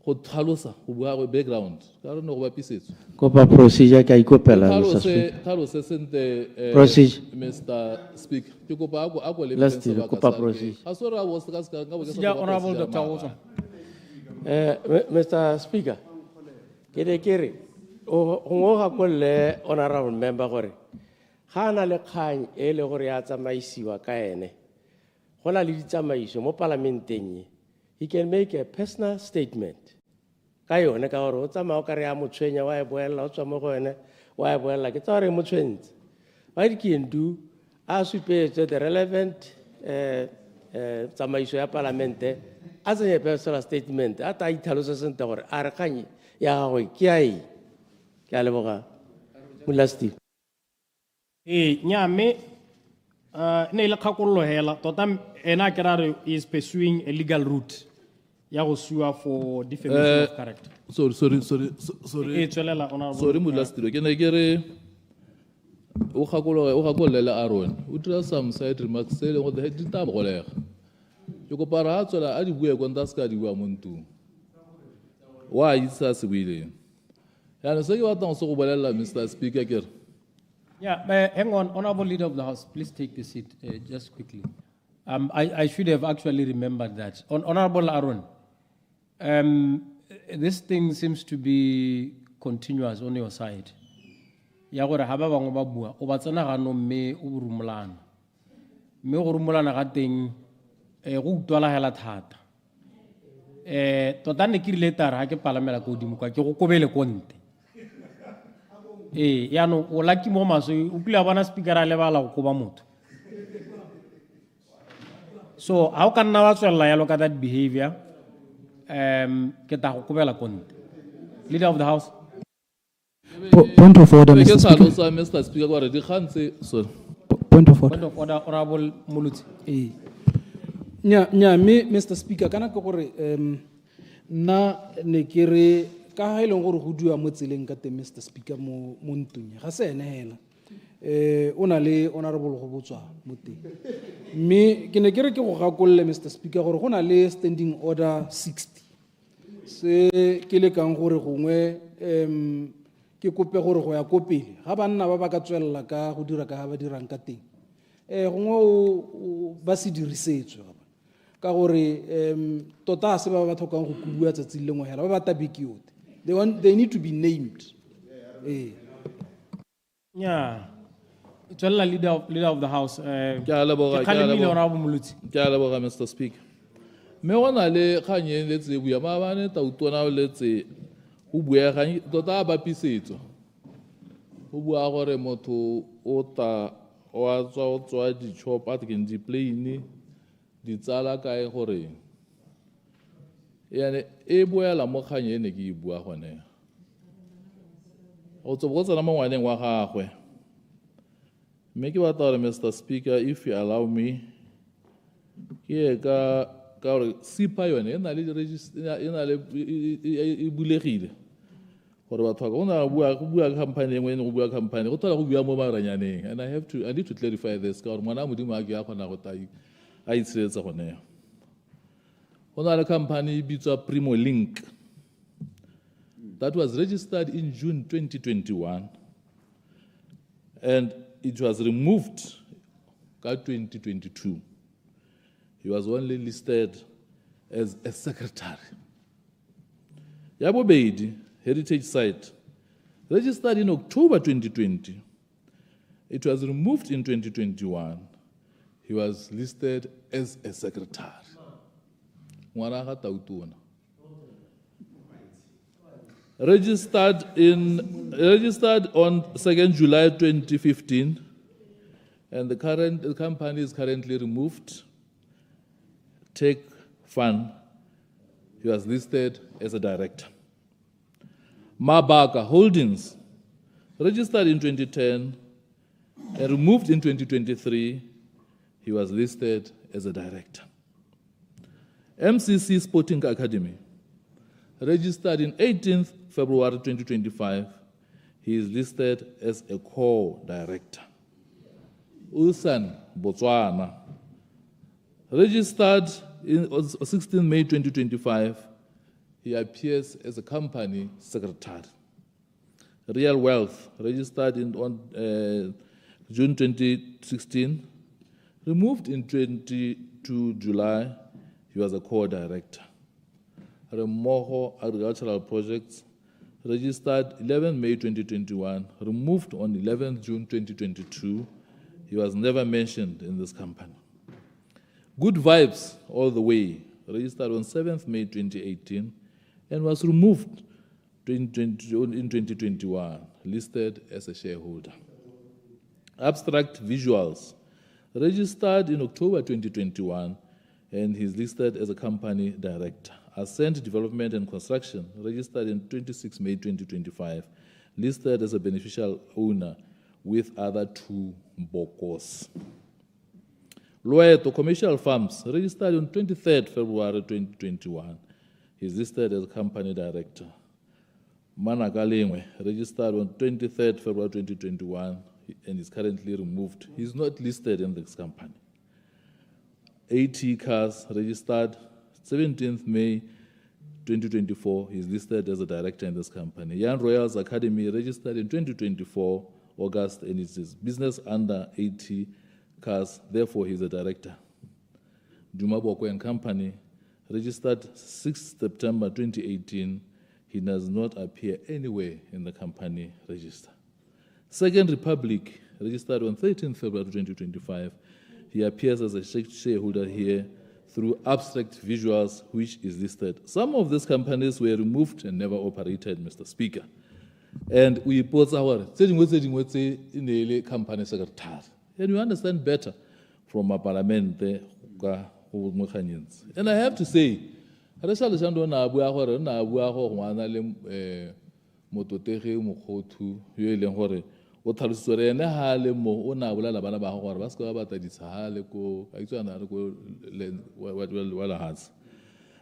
go thalosa go bua background. Ka re no go bapisetso. Kopa procedure ka ikopela Thalose sente procedure. Mr. Speaker. Ke kopa ako le Last year, kopa procedure. Asora I was ka honorable Dr. Ozo. Mr. Speaker, kere o ngoga ko le honorable member gore ga na le kgang e le gore ya tsamaisiwa ka ene go na le ditsamaiso mo parlamenteng he can make a personal statement ka yone ka gore o tsamaya o ka re ya motshwenya wa e boela o tswa mo go ene wa e boela ke tsa gore motshwentse what he can do as we pay the relevant tsamaiso ya parlamente as a personal statement a ta itlhalosa sentle gore a re kgang ya gagwe ke a eng ke a leboga molasti nya me ne ile khakollo hela tota ena ke ra re is pursuing a legal route ya go sue for defamation of character. Sorry. Sorry molasti ke ne ke re o gakollela Aaron o dira some side remarks se le go di taba go lega yo go para ha tswela a di bue go nta ska di bua mo ntung wa itsa se buile ya no se ke batla go bolela Mr. Speaker ke Yeah, hang on, honorable leader of the house, please take the seat just quickly. I should have actually remembered that. Honorable Aaron, this thing seems to be continuous on your side. Ya gore ha ba bangwe ba bua o ba tsena ga no mme o rumulana mme go rumulana ga teng go utwala hela thata tota ne ke rile tara ha ke palamela go dimo kwa ke go kobele konte yaanong o lucky mo maswe o kile a bona speaker a lebala go koba motho. So how can now tswella ya look at that behavior? Ke ta go kobela konte. Leader of the House. Point of order, Mr. Speaker. Mr. Speaker, go already khan se sorry. Point of order. Point of order, Honorable Muluti. Nya me Mr. Speaker kana ke gore na ne ke re ka ha ile gore go dua mo tseleng ka teng Mr. Speaker mo ntong ga se ene hela ona le honorable go botswa mo teng me ke ne ke re ke go gakolle Mr. Speaker gore go na le standing order 60 se ke le kang gore gongwe ke kope gore go ya kopele ga banna ba ka tswella ka go dira ka ha ba dirang ka teng gongwe ba se dirisetswe ka gore tota se ba tlhokang go kubua tsatsi le ngwe hela ba bata biki yote they need to be named Yeah. Tswella leader of the House. Ke a leboga Mr. Speaker. Me gona le kganyeng le tse buya ma bane tautona le tse o buya ga tota ba pisetso o bua gore motho o ta wa tswa di chop at ke di plane di tsala kae gore yane e boela mo kganyeng ne ke bua gone o tsobo tsena mo ngwaneng wa gagwe me ke batla gore Mr. Speaker if you allow me ke ka gore sipa yone e na le register e na le e bulegile gore batho go na bua company engwe go bua company go thola go bua mo maranyaneng and I need to clarify this ka gore mwana modimo a ke a khona go tai a itshetsa gone go na le company bitswa Primo Link that was registered in June 2021 and it was removed in 2022. He was only listed as a secretary. Yabo Beidi, heritage site, registered in October 2020. It was removed in 2021. He was listed as a secretary. Registered on 2nd July 2015, and the company is currently removed. Tech Fund, he was listed as a director. Mabaka Holdings, registered in 2010 and removed in 2023, he was listed as a director. MCC Sporting Academy, registered in 18th February 2025, he is listed as a co-director. Ulsan, Botswana, registered in 16 May 2025, he appears as a company secretary. Real Wealth, registered on June 2016, removed in 22 July, he was a co-director. Remoho Agricultural Projects, registered 11 May 2021, removed on 11 June 2022. He was never mentioned in this company. Good Vibes All the Way, registered on 7th May 2018, and was removed in 2021, listed as a shareholder. Abstract Visuals, registered in October 2021, and he's listed as a company director. Ascent Development and Construction, registered in 26 May 2025, listed as a beneficial owner with other 2 bokos. Loeto Commercial Farms, registered on 23rd February 2021, he's listed as a company director. Manakalengwe, registered on 23rd February 2021, and is currently removed. He's not listed in this company. AT Cars, registered 17th May 2024, he's listed as a director in this company. Young Royals Academy, registered in 2024, August, and it's his business under AT Cars, therefore he's a director. Juma Boko and Company, registered 6th September 2018, he does not appear anywhere in the company register. Second Republic, registered on 13th February 2025, he appears as a shareholder here through Abstract Visuals, which is listed. Some of these companies were removed and never operated, Mr. Speaker. And we put our in the company secretary. And you understand better from a parliament. And I have to say, mototegi mogothu yo e leng gore o tlhalositse gore ene ga le mo o ne a bolela bana ba gago gore ba seka ba batadisa ga le ko a itse ana re ko lehatshe.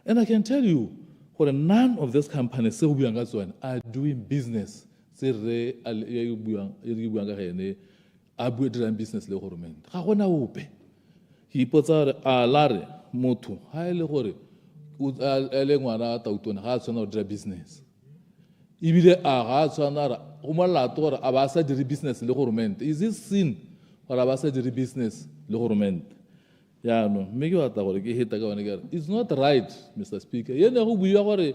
And I can tell you gore none of these companies se go buang ka tsone are doing business se re buang ka ene a dirang business le government ga gona ope. Ke ipotsa gore a lare motho ga e le gore a le ngwana a tautona ga a tshwana go dira business ibile a ga tshwana go molato gore a ba sa dire business le government. Is it sin gore a ba sa dire business le government? Ya no mme ke batla gore ke heta ka bone ke it's not right, Mr. Speaker. Ye ne go buiwa gore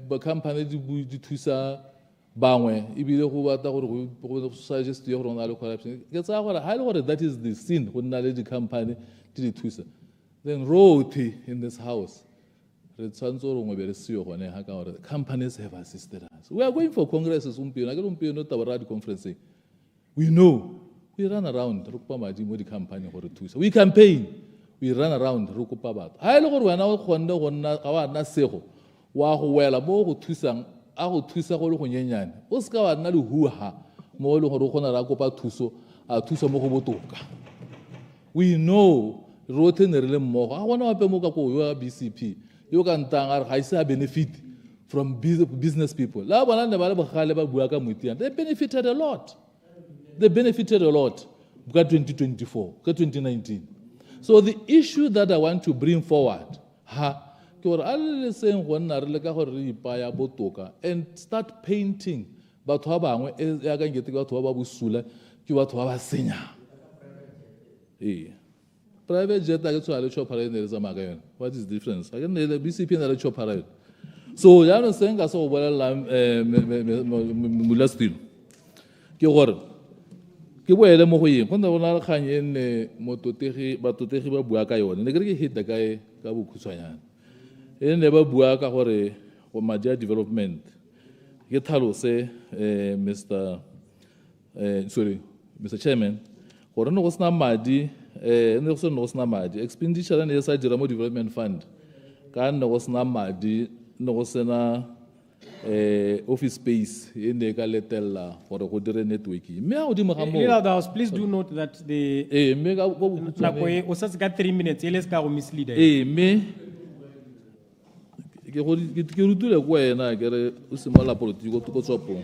ba company di thusa bangwe ibile go batla gore go suggest yo gore na le corruption. Ke tsa gore ha ile gore that is the sin go nna le di company di thusa. Then wrote in this house companies have assisted us. We are going for congresses. Conference. We know. We run around. We campaign. We run around. We know. BCP. You can benefit from business people. They benefited a lot. They benefited a lot. 2024, 2019. So the issue that I want to bring forward, and start painting, private jet what is the difference? Again, the BCP and the chopper. So, you are saying as well, Mulastil. Kiwar. Kiwele Mohi, when the one can in Mototehi, but to take a buakayo, and they hit the guy Kabukusayan. And never buaka or major development. Getalo say, Mr. Chairman, or no was not Madi. Also knows Namadi expenditure and yes, Development Fund. Can was Namadi, no sena office space in the Galetella for the Hodere network. Leader of the House, please do note that the Osas got 3 minutes. Let's go mislead. Me. Get to the way and I get a similar political to Kosopo.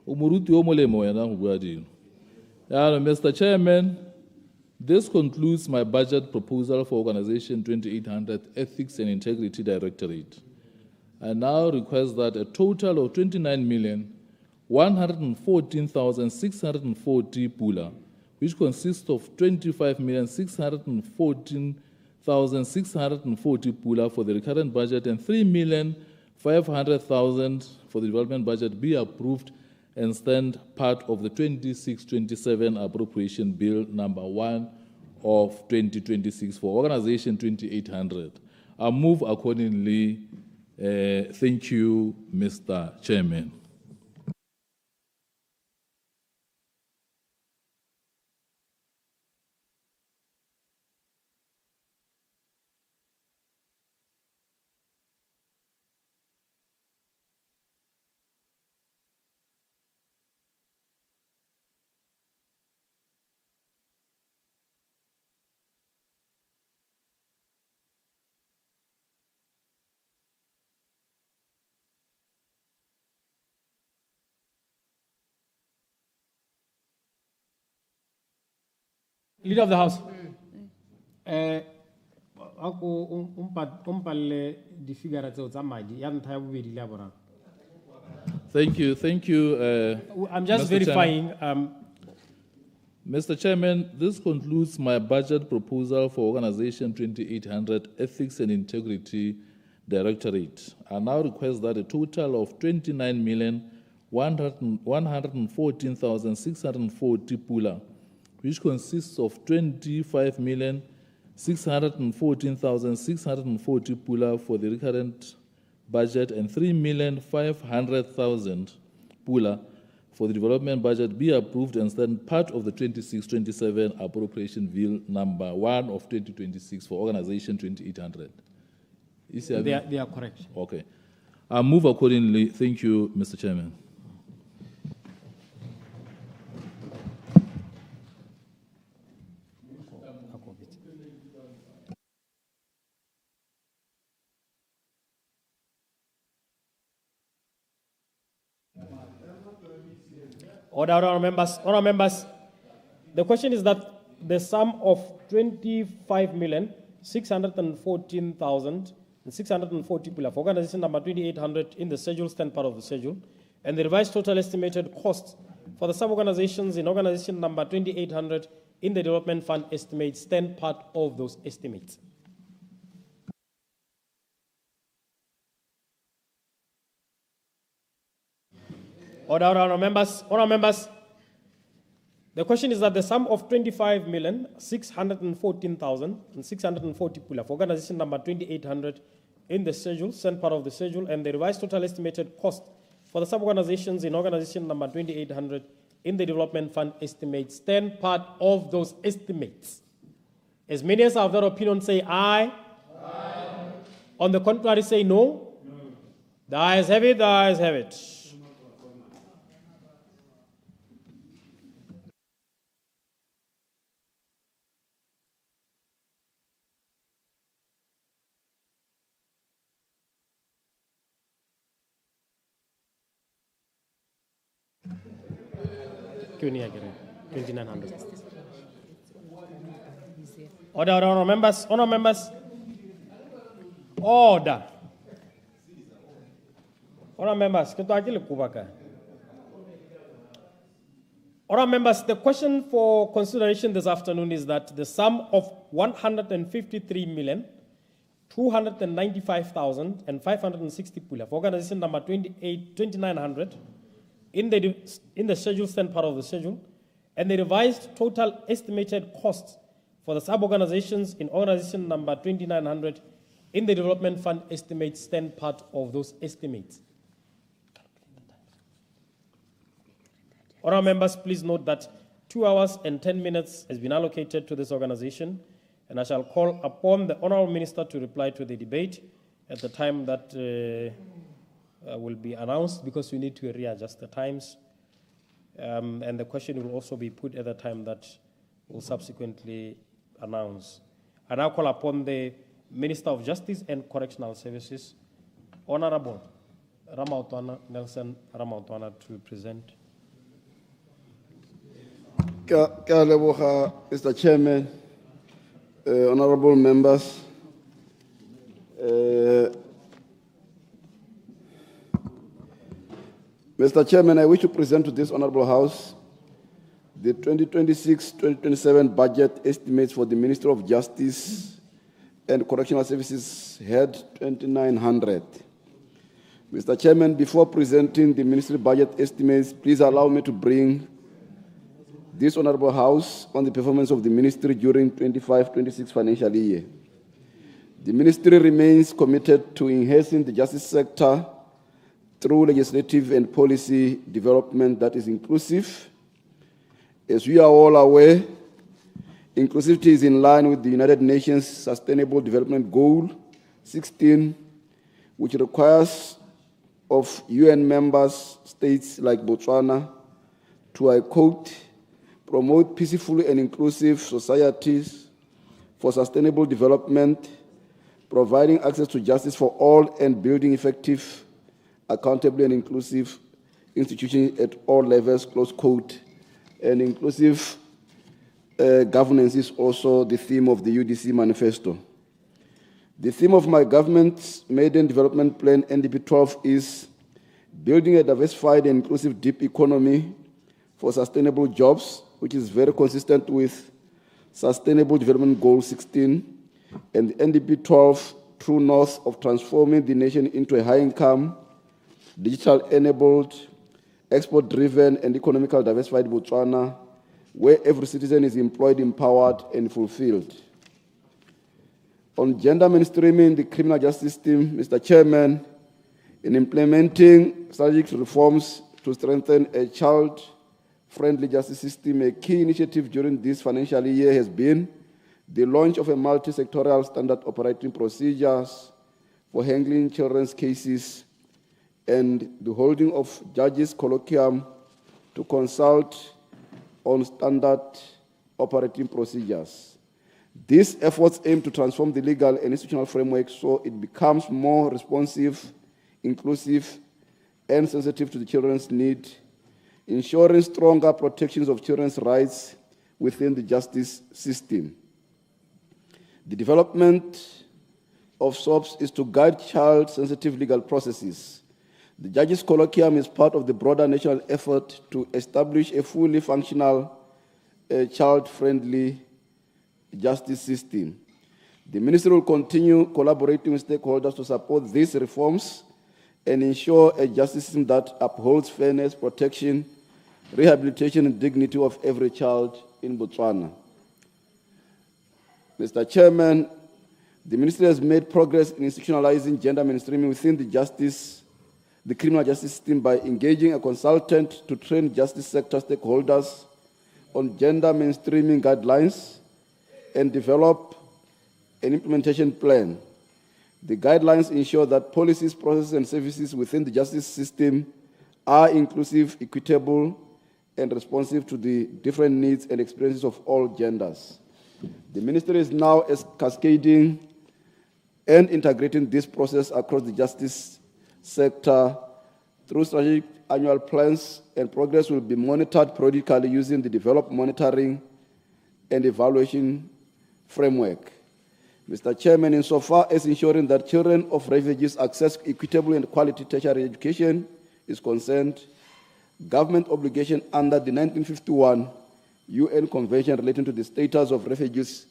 Umuruti Omolemo and Guadi. Mr. Chairman, this concludes my budget proposal for Organization 2800 Ethics and Integrity Directorate. I now request that a total of 29,114,640 pula, which consists of 25,614,640 pula for the recurrent budget and 3,500,000 for the development budget, be approved and stand part of the 26-27 appropriation bill number 1 of 2026 for Organization 2800. I move accordingly. Thank you, Mr. Chairman. Leader of the House. Thank you. I'm just Mr. verifying. Mr. Chairman, this concludes my budget proposal for Organization 2800 Ethics and Integrity Directorate. I now request that a total of 29,114,640 pula, which consists of 25,614,640 pula for the recurrent budget and 3,500,000 pula for the development budget be approved and stand part of the 26-27 appropriation bill number 1 of 2026 for organization 2800. They are correct. Okay. I move accordingly. Thank you, Mr. Chairman. Honourable members. The question is that the sum of 25,614,640 pula for organization number 2800 in the schedule stand part of the schedule, and the revised total estimated cost for the sub-organizations in organization number 2800 in the development fund estimates stand part of those estimates. Honourable members, the question is that the sum of 25,614,640 pula for organization number 2800 in the schedule, sent part of the schedule, and the revised total estimated cost for the sub-organizations in organization number 2800 in the development fund estimates stand part of those estimates. As many as are of that opinion say aye. Aye. On the contrary say no. No. The ayes have it, the ayes have it. $2,900. Order, members. Order. Members, the question for consideration this afternoon is that the sum of 153,295,560 pula for organization number 2900 in the schedule stand part of the schedule, and the revised total estimated costs for the sub-organizations in organization number 2900 in the development fund estimates stand part of those estimates. Honourable members, please note that 2 hours and 10 minutes has been allocated to this organization, and I shall call upon the Honourable Minister to reply to the debate at the time that will be announced, because we need to readjust the times. And the question will also be put at the time that we'll subsequently announce. I now call upon the Minister of Justice and Correctional Services, Honorable Nelson Ramaotwana, to present. Mr. Chairman, honorable members, Mr. Chairman, I wish to present to this honorable House the 2026-2027 budget estimates for the Ministry of Justice and Correctional Services Head 2900. Mr. Chairman, before presenting the ministry budget estimates, please allow me to bring this honorable House on the performance of the ministry during 25-26 financial year. The ministry remains committed to enhancing the justice sector through legislative and policy development that is inclusive. As we are all aware, inclusivity is in line with the United Nations Sustainable Development Goal 16, which requires of UN member states like Botswana to, I quote, promote peaceful and inclusive societies for sustainable development, providing access to justice for all and building effective, accountable and inclusive institutions at all levels, close quote. And inclusive governance is also the theme of the UDC manifesto. The theme of my government's maiden development plan, NDP 12, is building a diversified and inclusive deep economy for sustainable jobs, which is very consistent with Sustainable Development Goal 16 and the NDP 12 true north of transforming the nation into a high-income, digital-enabled, export-driven, and economically diversified Botswana, where every citizen is employed, empowered, and fulfilled. On gender mainstreaming in the criminal justice system, Mr. Chairman, In implementing strategic reforms to strengthen a child-friendly justice system, a key initiative during this financial year has been the launch of a multi-sectoral standard operating procedures for handling children's cases and the holding of judges' colloquium to consult on standard operating procedures. These efforts aim to transform the legal and institutional framework so it becomes more responsive, inclusive, and sensitive to the children's need, ensuring stronger protections of children's rights within the justice system. The development of SOPs is to guide child-sensitive legal processes. The Judges' Colloquium is part of the broader national effort to establish a fully functional, child-friendly justice system. The Ministry will continue collaborating with stakeholders to support these reforms and ensure a justice system that upholds fairness, protection, rehabilitation, and dignity of every child in Botswana. Mr. Chairman, the Ministry has made progress in institutionalizing gender mainstreaming within the criminal justice system by engaging a consultant to train justice sector stakeholders on gender mainstreaming guidelines and develop an implementation plan. The guidelines ensure that policies, processes, and services within the justice system are inclusive, equitable, and responsive to the different needs and experiences of all genders. The Ministry is now cascading and integrating this process across the justice sector through strategic annual plans, and progress will be monitored periodically using the developed monitoring and evaluation framework. Mr. Chairman, insofar as ensuring that children of refugees access equitable and quality tertiary education is concerned, government obligation under the 1951 UN Convention relating to the status of refugees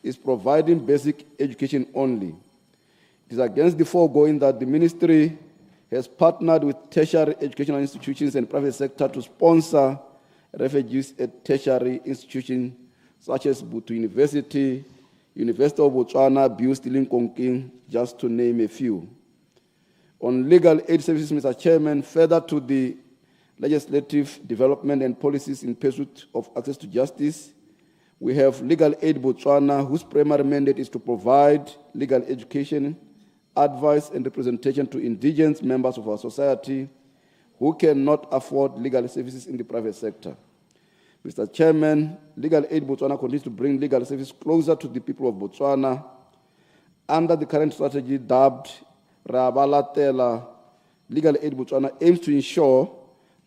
is providing basic education only. It is against the foregoing that the Ministry has partnered with tertiary educational institutions and private sector to sponsor refugees at tertiary institutions such as Butu University, University of Botswana, 𝗓𝗓𝗓𝗓𝗓𝗓𝗓𝗓, just to name a few. On legal aid services, Mr. Chairman, further to the legislative development and policies in pursuit of access to justice, we have Legal Aid Botswana, whose primary mandate is to provide legal education, advice, and representation to indigent members of our society who cannot afford legal services in the private sector. Mr. Chairman, Legal Aid Botswana continues to bring legal service closer to the people of Botswana. Under the current strategy dubbed 𝗕𝗓𝗪𝗪, Legal Aid Botswana aims to ensure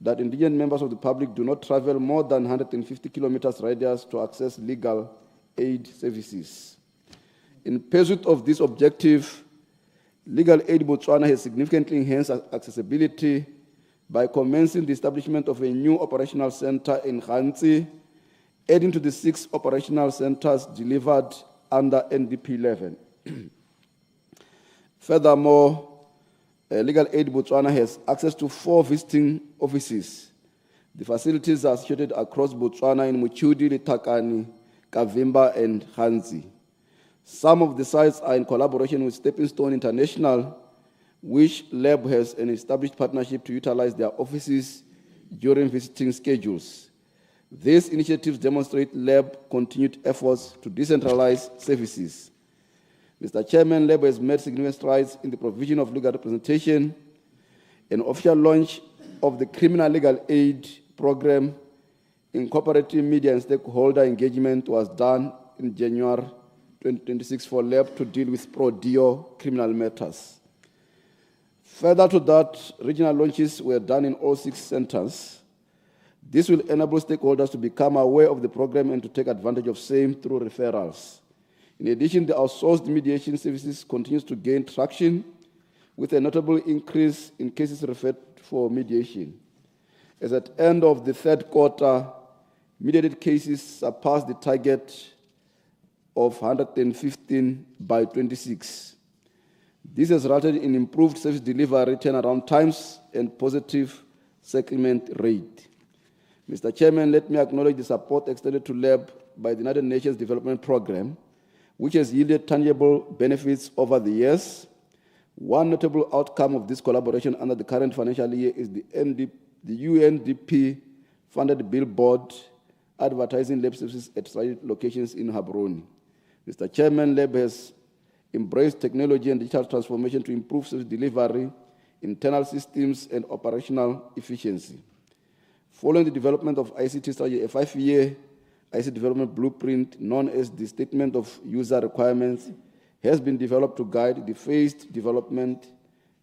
that indigent members of the public do not travel more than 150 kilometers radius to access legal aid services. In pursuit of this objective, Legal Aid Botswana has significantly enhanced accessibility by commencing the establishment of a new operational center in 𝗕𝗓𝗪, adding to the 6 operational centers delivered under NDP 11. Furthermore, Legal Aid Botswana has access to 4 visiting offices. The facilities are situated across Botswana in Muchudi, Letlhakane, Kavimba, and 𝗕𝗓𝗪. Some of the sites are in collaboration with Stepping Stone International, which lab has an established partnership to utilize their offices during visiting schedules. These initiatives demonstrate lab continued efforts to decentralize services. Mr. Chairman, lab has made significant strides in the provision of legal representation. An official launch of the criminal legal aid program incorporating media and stakeholder engagement was done in January 2026 for lab to deal with pro-dio criminal matters. Further to that, regional launches were done in all 6 centers. This will enable stakeholders to become aware of the program and to take advantage of same through referrals. In addition, the outsourced mediation services continues to gain traction with a notable increase in cases referred for mediation. As at end of the 3rd quarter, mediated cases surpassed the target of 115 by 26. This has resulted in improved service delivery, turnaround times, and positive settlement rate. Mr. Chairman, let me acknowledge the support extended to LAB by the United Nations Development Programme, which has yielded tangible benefits over the years. One notable outcome of this collaboration under the current financial year is the UNDP-funded billboard advertising lab services at strategic locations in 𝗓𝗓𝗏. Mr. Chairman, lab has embraced technology and digital transformation to improve service delivery, internal systems, and operational efficiency. Following the development of ICT strategy, a 5-year ICT development blueprint known as the Statement of User Requirements has been developed to guide the phased development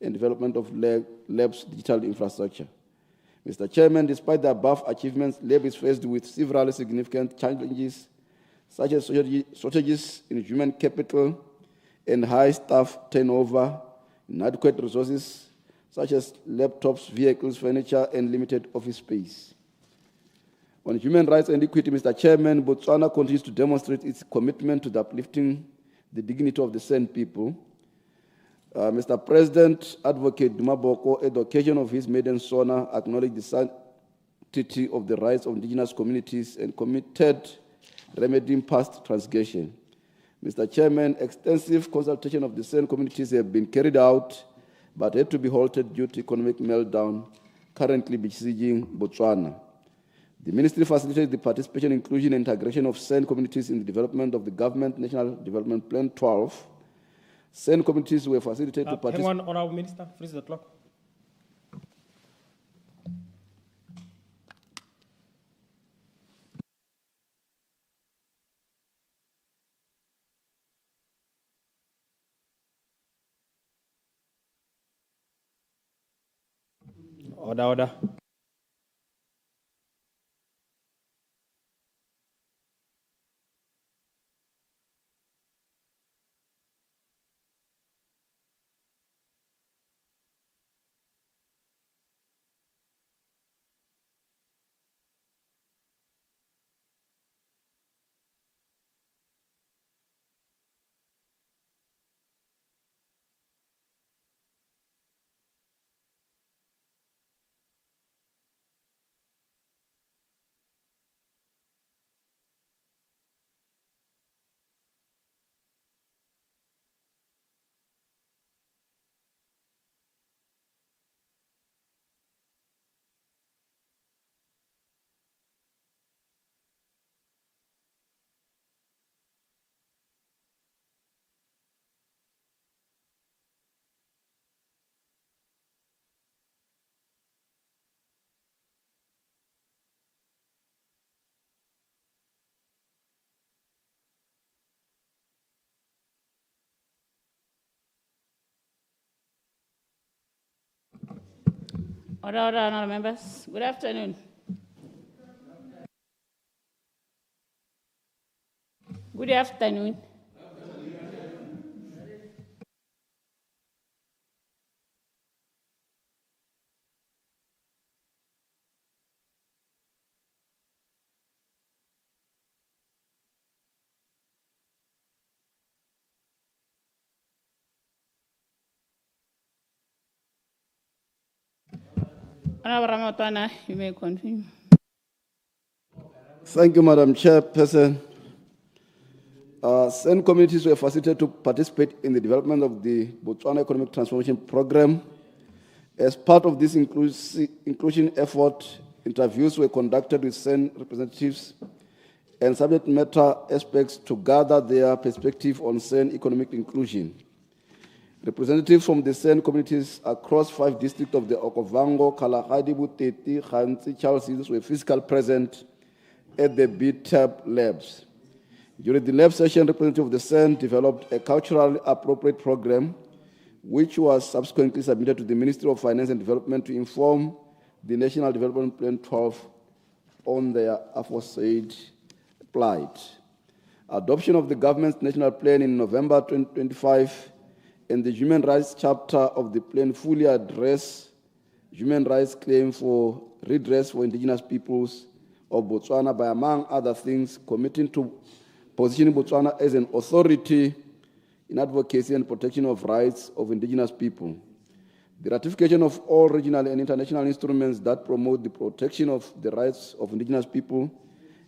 of LAB's digital infrastructure. Mr. Chairman, despite the above achievements, LAB is faced with several significant challenges, such as shortages in human capital and high staff turnover, inadequate resources, such as laptops, vehicles, furniture, and limited office space. On human rights and equity, Mr. Chairman, Botswana continues to demonstrate its commitment to the uplifting the dignity of the San people. Mr. President, Advocate Duma Boko, at the occasion of his maiden sona, acknowledged the sanctity of the rights of indigenous communities and committed remedying past transgression. Mr. Chairman, extensive consultation of the San communities have been carried out, but had to be halted due to economic meltdown currently besieging Botswana. The ministry facilitates the participation, inclusion, and integration of San communities in the development of the Government National Development Plan 12. San communities were facilitated to participate. Hang on, Honourable Minister, freeze the clock. Order. Order, honourable members. Good afternoon. Good afternoon. Honourable Ramatwana, you may continue. Thank you, Madam Chairperson. San communities were facilitated to participate in the development of the Botswana Economic Transformation Program. As part of this inclusion effort, interviews were conducted with San representatives and subject matter experts to gather their perspective on San economic inclusion. Representatives from the San communities across 5 districts of the Okavango, Kalahari, Buteti, 𝗓𝗪𝗓, Charles were physically present at the 𝗕𝗶𝗹𝗹 labs. During the lab session, representatives of the San developed a culturally appropriate program, which was subsequently submitted to the Ministry of Finance and Development to inform the National Development Plan 12 on their aforesaid plight. Adoption of the government's national plan in November 2025 and the human rights chapter of the plan fully address human rights claim for redress for indigenous peoples of Botswana by, among other things, committing to positioning Botswana as an authority in advocacy and protection of rights of indigenous people. The ratification of all regional and international instruments that promote the protection of the rights of indigenous people,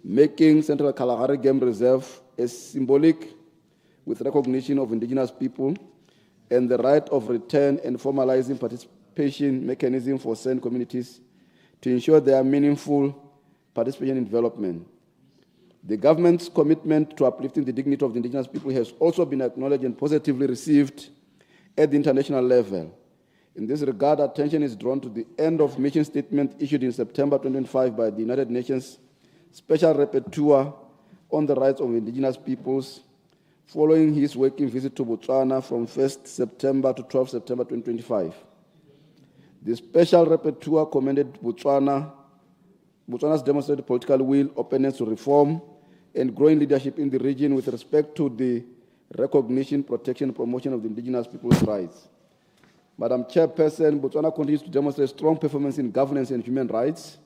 making Central Kalahari Game Reserve as symbolic with recognition of indigenous people, and the right of return and formalizing participation mechanism for certain communities to ensure their meaningful participation in development. The government's commitment to uplifting the dignity of the indigenous people has also been acknowledged and positively received at the international level. In this regard, attention is drawn to the end of mission statement issued in September 2025 by the United Nations Special Rapporteur on the Rights of Indigenous Peoples, following his working visit to Botswana from 1st September to 12 September 2025. The Special Rapporteur commended Botswana's demonstrated political will, openness to reform, and growing leadership in the region with respect to the recognition, protection, and promotion of the indigenous people's rights. Madam Chairperson, Botswana continues to demonstrate strong performance in governance and human rights.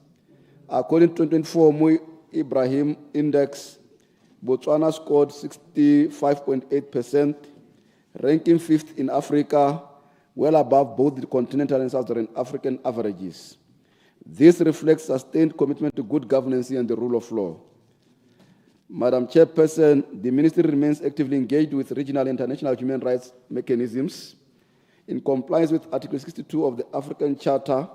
According to 2024 𝗕𝗓𝗓 Index, Botswana scored 65.8%, ranking 5th in Africa, well above both the continental and southern African averages. This reflects sustained commitment to good governance and the rule of law. Madam Chairperson, the Ministry remains actively engaged with regional and international human rights mechanisms. In compliance with Article 62 of the African Charter,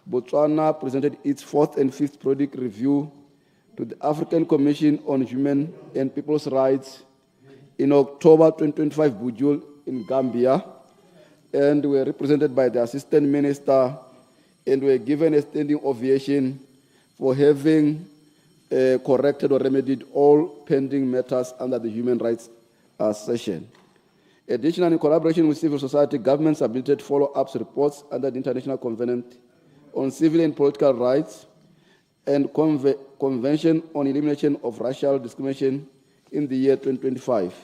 Botswana presented its 4th and 5th periodic review to the African Commission on Human and People's Rights in October 2025 Bujul in Gambia, and were represented by the Assistant Minister and were given a standing ovation for having corrected or remedied all pending matters under the human rights session. Additionally, in collaboration with civil society, government submitted follow-up reports under the International Covenant on Civil and Political Rights and Convention on Elimination of Racial Discrimination in the year 2025.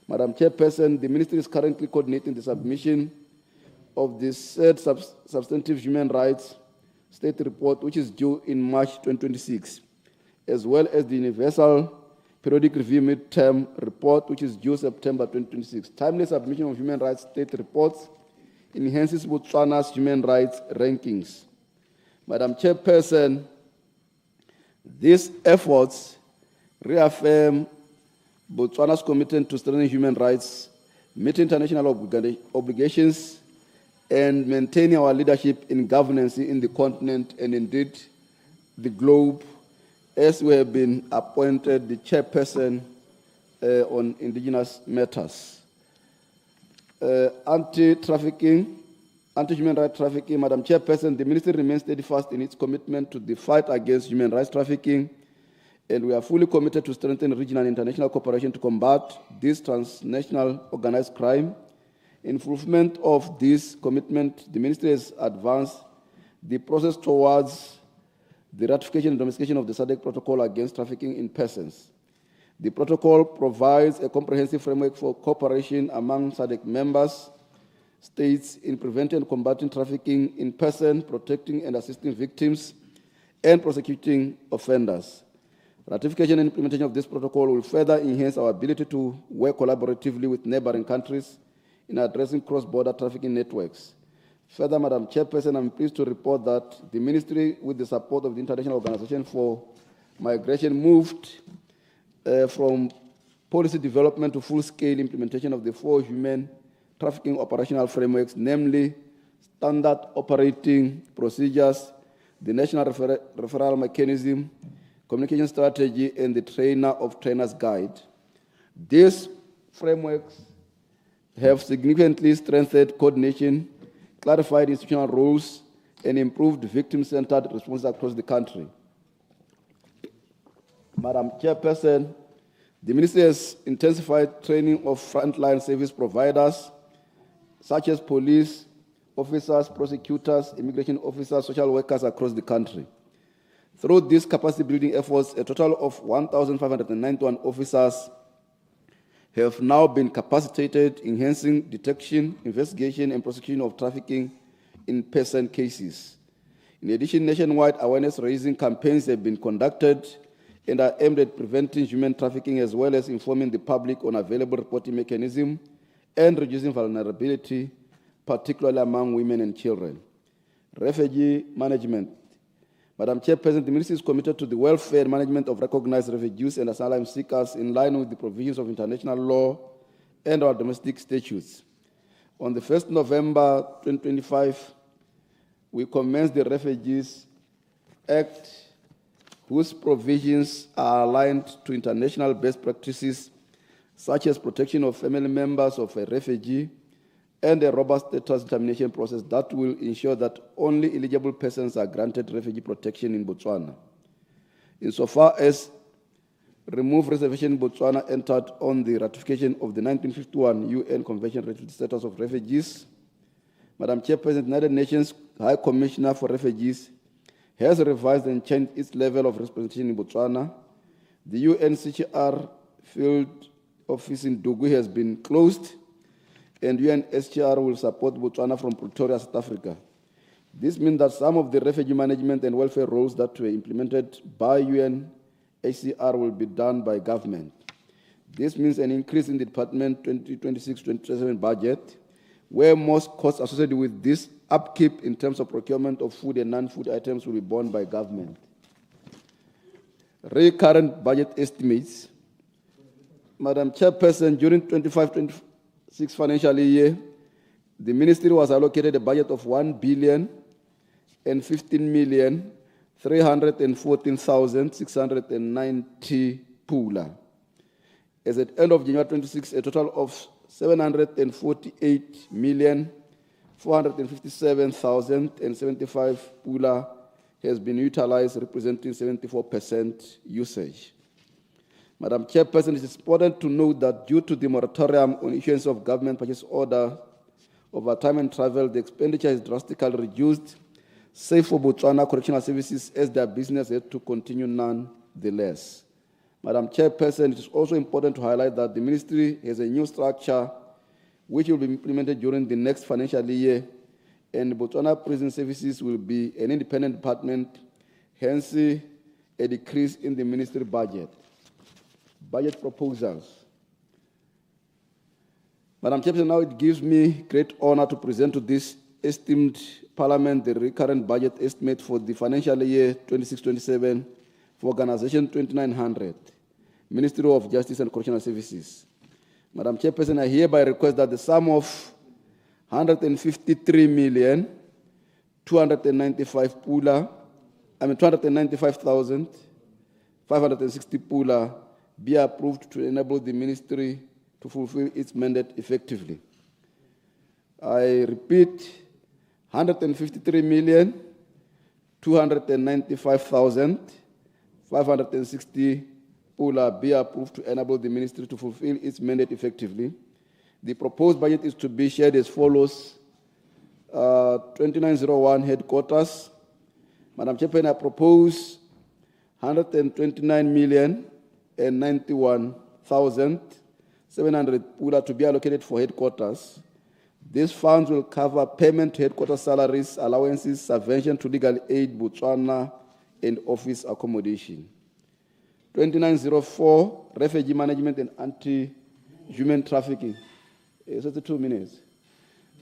Madam Chairperson, the Ministry is currently coordinating the submission of the said substantive human rights state report, which is due in March 2026, as well as the Universal Periodic Review Midterm Report, which is due September 2026. Timely submission of human rights state reports enhances Botswana's human rights rankings. Madam Chairperson, these efforts reaffirm Botswana's commitment to strengthening human rights, meeting international obligations, and maintaining our leadership in governance in the continent and indeed the globe, as we have been appointed the chairperson on indigenous matters. Anti-human rights trafficking, Madam Chairperson, the Ministry remains steadfast in its commitment to the fight against human rights trafficking, and we are fully committed to strengthen regional and international cooperation to combat this transnational organized crime. In fulfillment of this commitment, the Ministry has advanced the process towards the ratification and domestication of the SADC Protocol against trafficking in persons. The protocol provides a comprehensive framework for cooperation among SADC members states in preventing and combating trafficking in person, protecting and assisting victims, and prosecuting offenders. Ratification and implementation of this protocol will further enhance our ability to work collaboratively with neighboring countries in addressing cross-border trafficking networks. Further, Madam Chairperson, I'm pleased to report that the Ministry, with the support of the International Organization for Migration, moved from policy development to full-scale implementation of the 4 human trafficking operational frameworks, namely standard operating procedures, the national referral mechanism, communication strategy, and the trainer of trainers guide. These frameworks have significantly strengthened coordination, clarified institutional roles, and improved victim-centered responses across the country. Madam Chairperson, the Ministry has intensified training of frontline service providers, such as police officers, prosecutors, immigration officers, social workers across the country. Through these capacity-building efforts, a total of 1,591 officers have now been capacitated, enhancing detection, investigation, and prosecution of trafficking in person cases. In addition, nationwide awareness-raising campaigns have been conducted and are aimed at preventing human trafficking, as well as informing the public on available reporting mechanisms and reducing vulnerability, particularly among women and children. Refugee management. Madam Chairperson, the Ministry is committed to the welfare and management of recognized refugees and asylum seekers in line with the provisions of international law and our domestic statutes. On the 1st November 2025, we commenced the Refugees Act, whose provisions are aligned to international best practices, such as protection of family members of a refugee and a robust status determination process that will ensure that only eligible persons are granted refugee protection in Botswana. Insofar as remove reservation in Botswana entered on the ratification of the 1951 UN Convention on the Status of Refugees, Madam Chairperson, the United Nations High Commissioner for Refugees has revised and changed its level of representation in Botswana. The UNHCR field office in 𝗕𝗚𝗎 has been closed, and UNHCR will support Botswana from Pretoria, South Africa. This means that some of the refugee management and welfare roles that were implemented by UNHCR will be done by government. This means an increase in the Department 2026-2027 budget, where most costs associated with this upkeep in terms of procurement of food and non-food items will be borne by government. Recurrent budget estimates. Madam Chairperson, during 25-26 financial year, the ministry was allocated a budget of 1,015,314,690 pula. As at end of January 26, a total of 748,457,075 pula has been utilized, representing 74% usage. Madam Chairperson, it is important to note that due to the moratorium on issuance of government purchase order over time and travel, the expenditure is drastically reduced, save for Botswana Correctional Services, as their business had to continue nonetheless. Madam Chairperson, it is also important to highlight that the ministry has a new structure which will be implemented during the next financial year, and Botswana Prison Services will be an independent department, hence a decrease in the ministry budget. Budget proposals. Madam Chairperson, now it gives me great honor to present to this esteemed Parliament the recurrent budget estimate for the financial year 26-27 for Organization 2900, Ministry of Justice and Correctional Services. Madam Chairperson, I hereby request that the sum of 295,560 pula be approved to enable the ministry to fulfill its mandate effectively. I repeat, 153,295,560 pula be approved to enable the ministry to fulfill its mandate effectively. The proposed budget is to be shared as follows. 2901 headquarters. Madam Chairperson, I propose 129,091,700 pula to be allocated for headquarters. These funds will cover payment to headquarters salaries, allowances, subvention to legal aid, Botswana, and office accommodation. 2904, refugee management and anti-human trafficking. 32 minutes.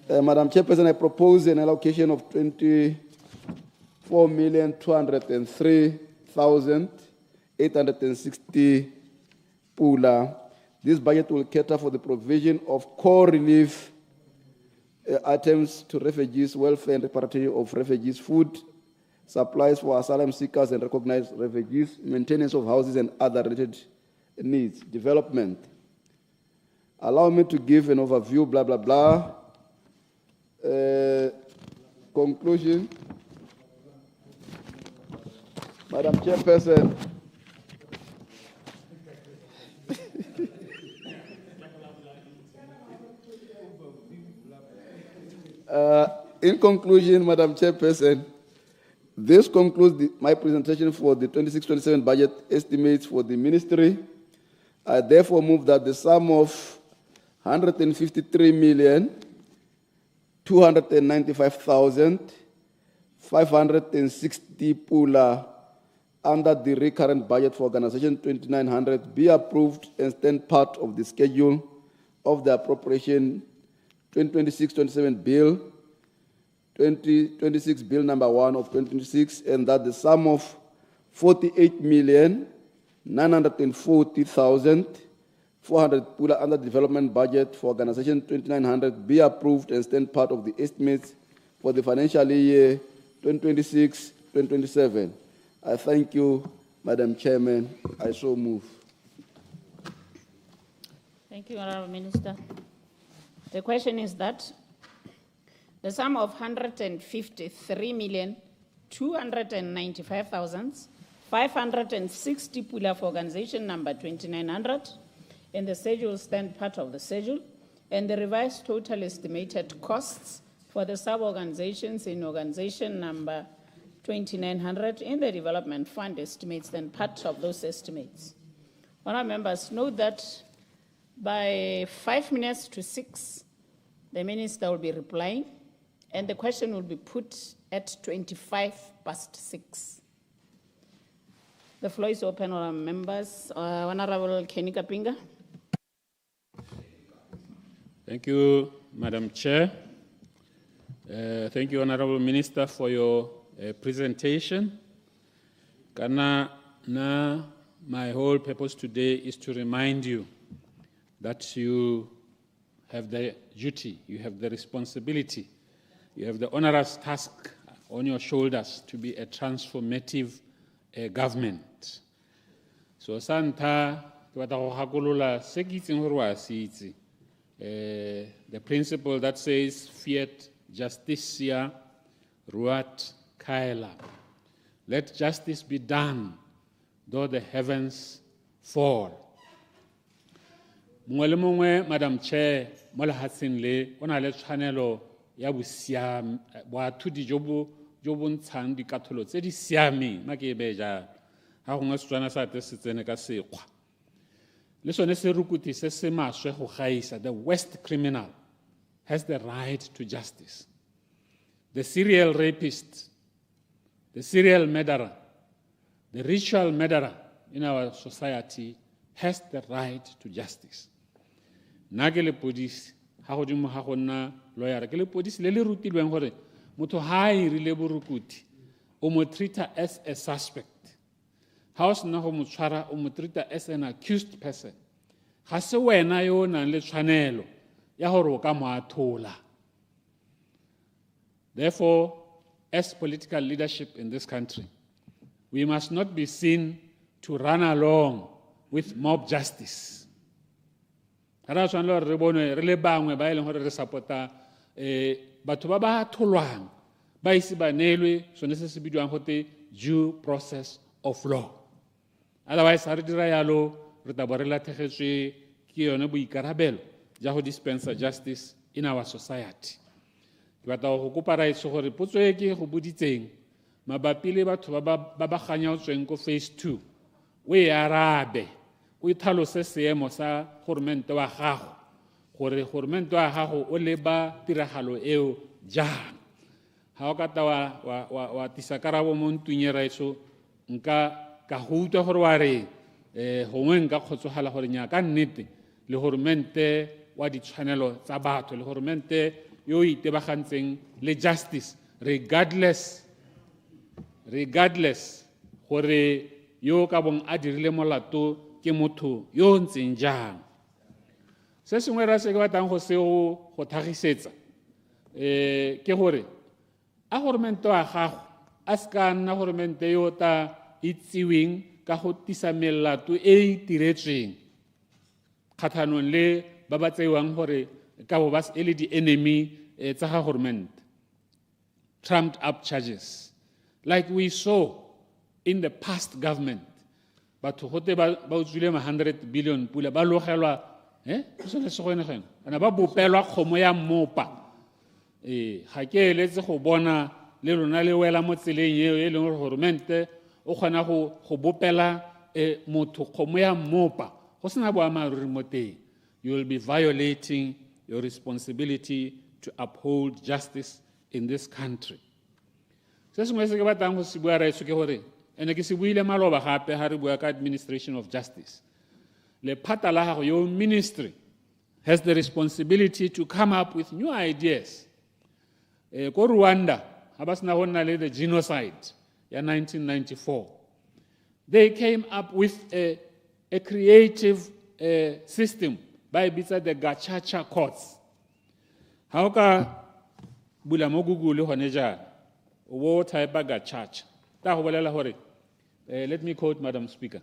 Madam Chairperson, I propose an allocation of 24,203,860 pula. This budget will cater for the provision of core relief items to refugees, welfare and repatriation of refugees, food, supplies for asylum seekers and recognized refugees, maintenance of houses and other related needs, development. Allow me to give an overview, blah, blah, blah. Conclusion. Madam Chairperson. In conclusion, Madam Chairperson, this concludes my presentation for the 26-27 budget estimates for the ministry. I therefore move that the sum of 153,295,560 pula under the recurrent budget for Organization 2900 be approved and stand part of the schedule of the appropriation 2026-27 bill, 2026 bill number 1 of 2026, and that the sum of 48,940,560 400 pula under the development budget for organization 2900 be approved and stand part of the estimates for the financial year 2026-2027. I thank you, Madam Chairman. I so move. Thank you, Honorable Minister. The question is that the sum of 153,295,560 pula for organization number 2900 and the schedule stand part of the schedule, and the revised total estimated costs for the sub-organizations in organization number 2900 in the development fund estimates stand part of those estimates. Honourable members, note that by 5 minutes to 6, the minister will be replying, and the question will be put at 6:25. The floor is open, honourable members. Honourable Kenny Kapinga. Thank you, Madam Chair. Thank you, Honourable Minister, for your presentation. My whole purpose today is to remind you that you have the duty, you have the responsibility, you have the onerous task on your shoulders to be a transformative government. So, Santa, the principle that says, fiat justitia ruat 𝗓𝗪. Let justice be done, though the heavens fall. Mongwe le mongwe, Madam Chair, mo lehatsheng le o na le tshwanelo ya boathudi jo bo ntshang dikatlholo tse di siameng ma ke e bee jalo ga gongwe Setswana sa te se tsene ka sekgwa le sone se rukuti se se maswe go gaisa. The worst criminal has the right to justice. The serial rapist, the serial murderer, the ritual murderer in our society has the right to justice. Nna ke lepodisi ga godimo ga go nna lawyer ke lepodisi le le rutilweng gore motho ha a irile borukuti o mo treata as a suspect. Ha o sena go mo tshwara o mo treata as an accused person. Ga se wena yo o nang le tshwanelo ya gore o ka mo athola. Therefore, as political leadership in this country, we must not be seen to run along with mob justice. Re tshwanela re bone re le bangwe ba e leng gore re support-a batho ba ba tholwang ba ise ba neelwe sone se se bidiwang gote due process of law. Otherwise, ha re dira yalo re tla bo re latlhegetswe ke yone boikarabelo ja go dispensa justice in our society. Ke batla go kopa raitso gore potso e ke go boditseng mabapi le batho ba ba ganyaotsweng ko phase 2 o e arabe o ithalose seemo sa gormente wa gago gore gormente wa gago o leba tiragalo eo jang. Ha o ka ta wa tisa karabo mo ntweng e raitso nka ka go utlwa gore wa re gongwe nka kgotsogala gore nya ka nnete le gormente wa ditshwanelo tsa batho le gormente yo itebagantseng le justice regardless gore yo ka bong a dirile molato ke motho yo ntseng jang. Se sengwe ra se ke batlang go se go tlhagisetsa ke gore a gormente wa gago a se ka nna gormente yo ta itsiweng ka go tisa melato e itiretsweng kgathanong le ba ba tseiwang gore ka bo ba e le di-enemy tsa ga gormente, trumped up charges like we saw in the past government. Batho gote ba utswile 100 billion pula ba logelwa sone se gone gone ana ba bopelwa kgomo ya mmopa. Ga ke eletse go bona le lona le wela mo tseleng eo e leng gore gormente o kgona go bopela motho kgomo ya mmopa go sena boammaaruri mo teng. You will be violating your responsibility to uphold justice in this country. Se sengwe se ke batlang go se bua raitso ke gore ene ke se buile maloba gape ha re bua ka administration of justice. Lephata la gago your ministry has the responsibility to come up with new ideas. Ko Rwanda ha ba sena go nna le the genocide ya 1994, they came up with a creative system ba e bitsa the gachacha courts. Ha o ka bula mo Google hone jana o bo type gachacha ta go bolela hore let me quote Madam Speaker.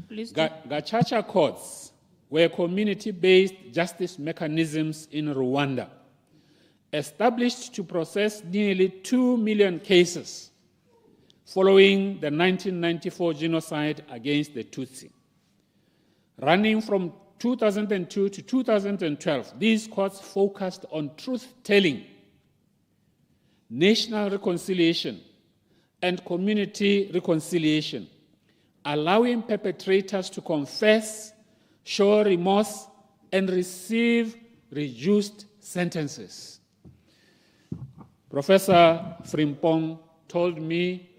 Please. Gachacha courts were community-based justice mechanisms in Rwanda, established to process nearly 2 million cases following the 1994 genocide against the Tutsi. Running from 2002 to 2012, these courts focused on truth-telling, national reconciliation, and community reconciliation, allowing perpetrators to confess, show remorse, and receive reduced sentences. Professor Frimpong told me,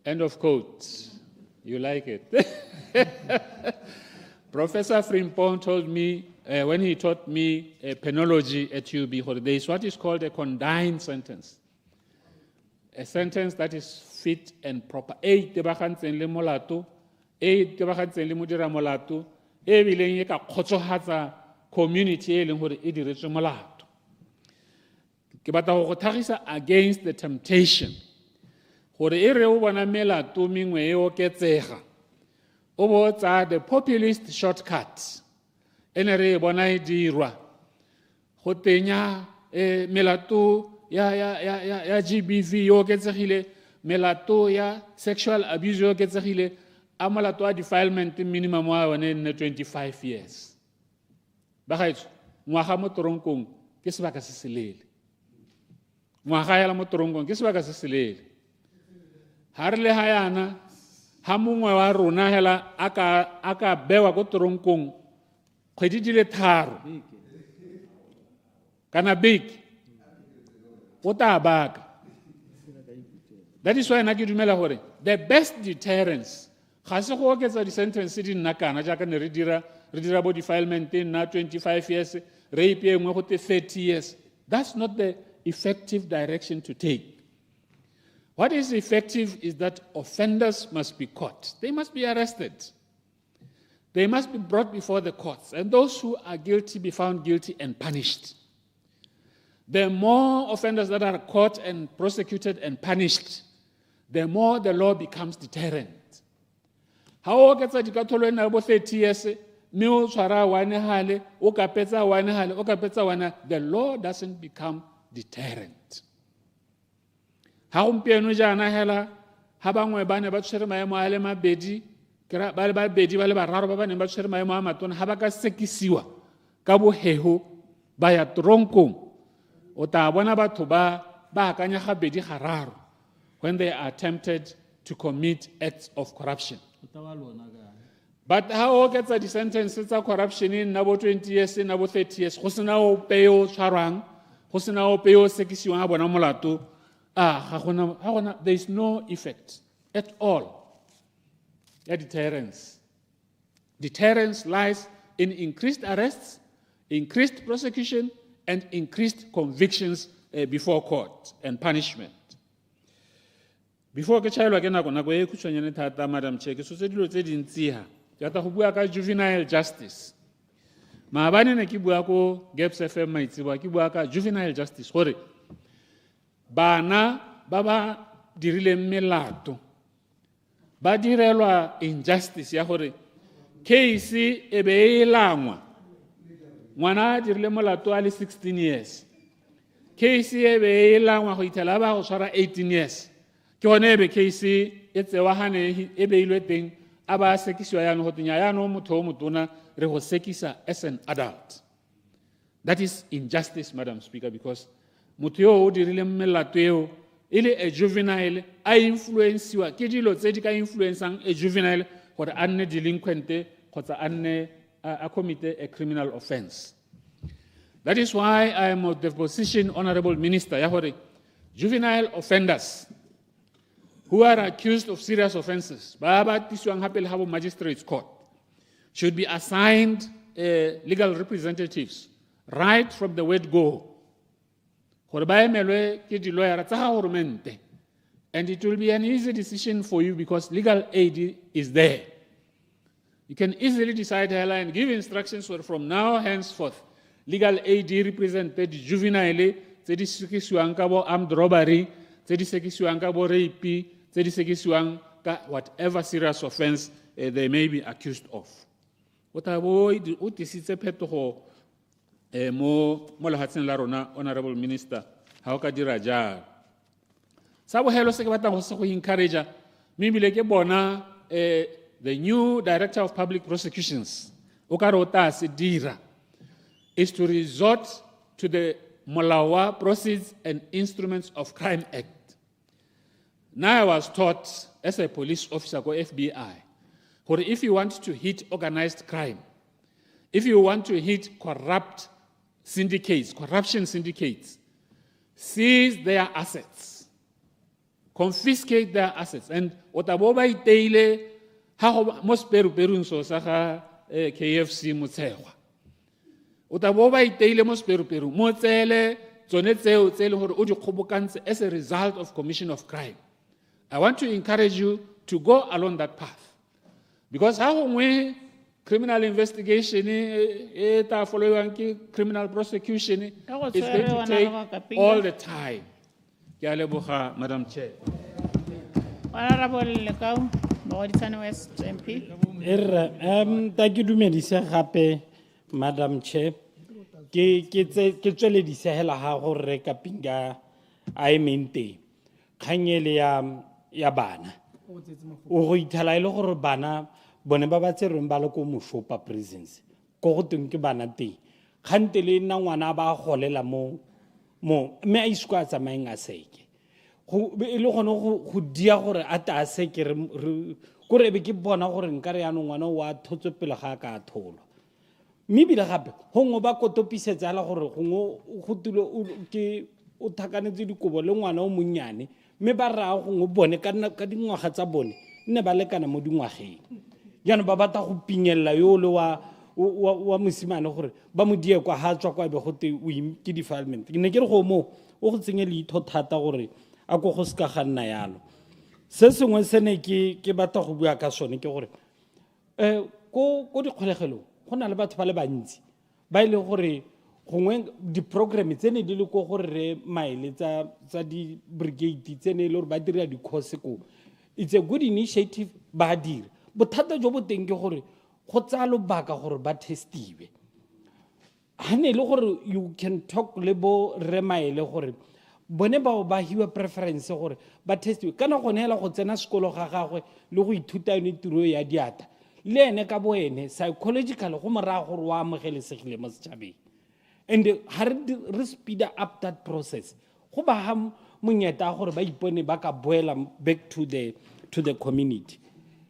end of quote. You like it? Professor Frimpong told me when he taught me penology at UB, there is what is called a condign sentence. A sentence that is fit and proper. E tebagantseng le molato, e tebagantseng le modira molato, e bileng e ka khotsohatsa community e leng hore e diretswe molato. Ke batla go thagisa against the temptation gore e re o bona melato mengwe e oketsega o bo tsa the populist shortcut ene re bona e dirwa go tenya melato ya GBV yo oketsegile, melato ya sexual abuse yo oketsegile, a molato a defilement minimum wa one nne 25 years. Ba gaetso ngwaga mo toronkong ke sebaka se selele, ngwaga ya mo toronkong ke sebaka se selele. Ha re le ha yana ha mongwe wa rona hela aka bewa ko toronkong kgwedi di le 3 kana big o ta baka. That is why na ke dumela hore the best deterrence ga se go oketsa di sentence di nna kana jaaka ne re dira bo defilement na 25 years, rape e nngwe go te 30 years. That's not the effective direction to take. What is effective is that offenders must be caught. They must be arrested. They must be brought before the courts, and those who are guilty be found guilty and punished. The more offenders that are caught and prosecuted and punished, the more the law becomes deterrent. How gets a dicatolo na bo 30 years, mil swara wane hale, okapetsa wane hale, okapetsa wane, the law doesn't become deterrent. How mpieno jana hela, habangwe bane ba tshwere maemo a le mabedi, kera ba le babedi ba le bararo ba bane ba tshwere maemo a matona, ha ba ka sekisiwa ka boheho ba ya toronkong. O ta bona batho ba akanya gabedi gararo when they are tempted to commit acts of corruption. But how gets the sentences of corruption in na bo 20 years, na bo 30 years, go sena o peo tshwarang, go sena o peo sekisiwa bona molato, there is no effect at all. A deterrence. Deterrence lies in increased arrests, increased prosecution, and increased convictions before court and punishment. Before ke chaelwa ke nako e khutshwanyane thata, Madam Chair, ke sotse dilo tse dintsi ha. Ke rata go bua ka juvenile justice. Maabane ne ke bua ko Gaps FM maitsiwa, ke bua ka juvenile justice gore bana ba ba dirileng melato ba direlwa injustice ya gore case e be e langwa. Ngwana a dirile molato a le 16 years. Case e be e langwa go itela ba go tshwara 18 years. Ke gone e be case e tsewa hane e beilwe teng a ba sekisiwa yana go tenya yana motho o motona re go sekisa as an adult. That is injustice, Madam Speaker, because motho yo o dirile melato eo e le a juvenile a influenciwa ke dilo tse di ka influencang a juvenile gore a nne delinquent kgotsa a nne a commit a criminal offense. That is why I am of the position, Honorable Minister, juvenile offenders who are accused of serious offenses, magistrates court, should be assigned legal representatives right from the word go. And it will be an easy decision for you because legal aid is there. You can easily decide and give instructions for from now henceforth, legal aid represented juvenile, tse di sekisiwang ka bo armed robbery, tse di sekisiwang ka bo rape, tse di sekisiwang ka whatever serious offense they may be accused of. What I would tisitse phetogo mo lehatsheng la rona, Honorable Minister, ha o ka dira jalo. Sa bohelo se ke batlang go se go encourage maybe ke bona the new Director of Public Prosecutions, o ka re o ta se dira, is to resort to the Molao Proceeds and Instruments of Crime Act. Now I was taught as a police officer go FBI, or if you want to hit organized crime, if you want to hit corrupt syndicates, corruption syndicates, seize their assets, confiscate their assets, and otaboba iteile ha mo speru so sa ga KFC Motshegwa. Otaboba iteile mo speru mo tsele tsone tseo tse le hore o di kgobokantse as a result of commission of crime. I want to encourage you to go along that path, because how we criminal investigation ta following criminal prosecution is going to take all the time. Ke a leboga, Madam Chair. Honorable Lekau, Mogodisane West MP. Thank you, dumedise gape, Madam Chair. Ke tsweledise hela ha gore ka pinga a mente khanyele ya bana o go ithala ile gore bana bone ba ba tsereng ba le ko moshopa prisons go go teng ke bana teng khantele nna ngwana ba golela mo me a isko a tsamaeng a seke go ile gone go dia gore a ta seke re gore be ke bona gore nkare ya no ngwana wa thotse pele ga ka tholo mme bile gape go ngo ba kotopisetsa la gore go tulo ke o thakanetse dikobo le ngwana o monnyane me ba ra go ngo bone ka dingwaga tsa bone nne ba lekana mo dingwageng yana ba bata go pinyella yo le wa mosimane gore ba mo die kwa ha tswa kwa be go te o ke defilement ke ne ke re go mo o go tsenye le itho thata gore a go go ska ga nna yalo se sengwe se ne ke bata go bua ka sone ke gore ko dikgolegelo go na le batho ba le bantsi ba ile gore gongwe di program tsene di le go gore re maile tsa di brigade tsene le gore ba dira di course ko. It's a good initiative ba dira bothata jo bo teng ke gore go tsa lobaka gore ba testiwe hane le gore you can talk le bo re maile gore bone ba hiwa preference gore ba testiwe kana gone hela go tsena sekolo ga gagwe le go ithuta yone tiro ya diata le ene ka bo ene psychological go mora gore wa amogelesegile mo setšhabeng and ha re speed up that process go ba ha monyeta gore ba ipone ba ka boela back to the community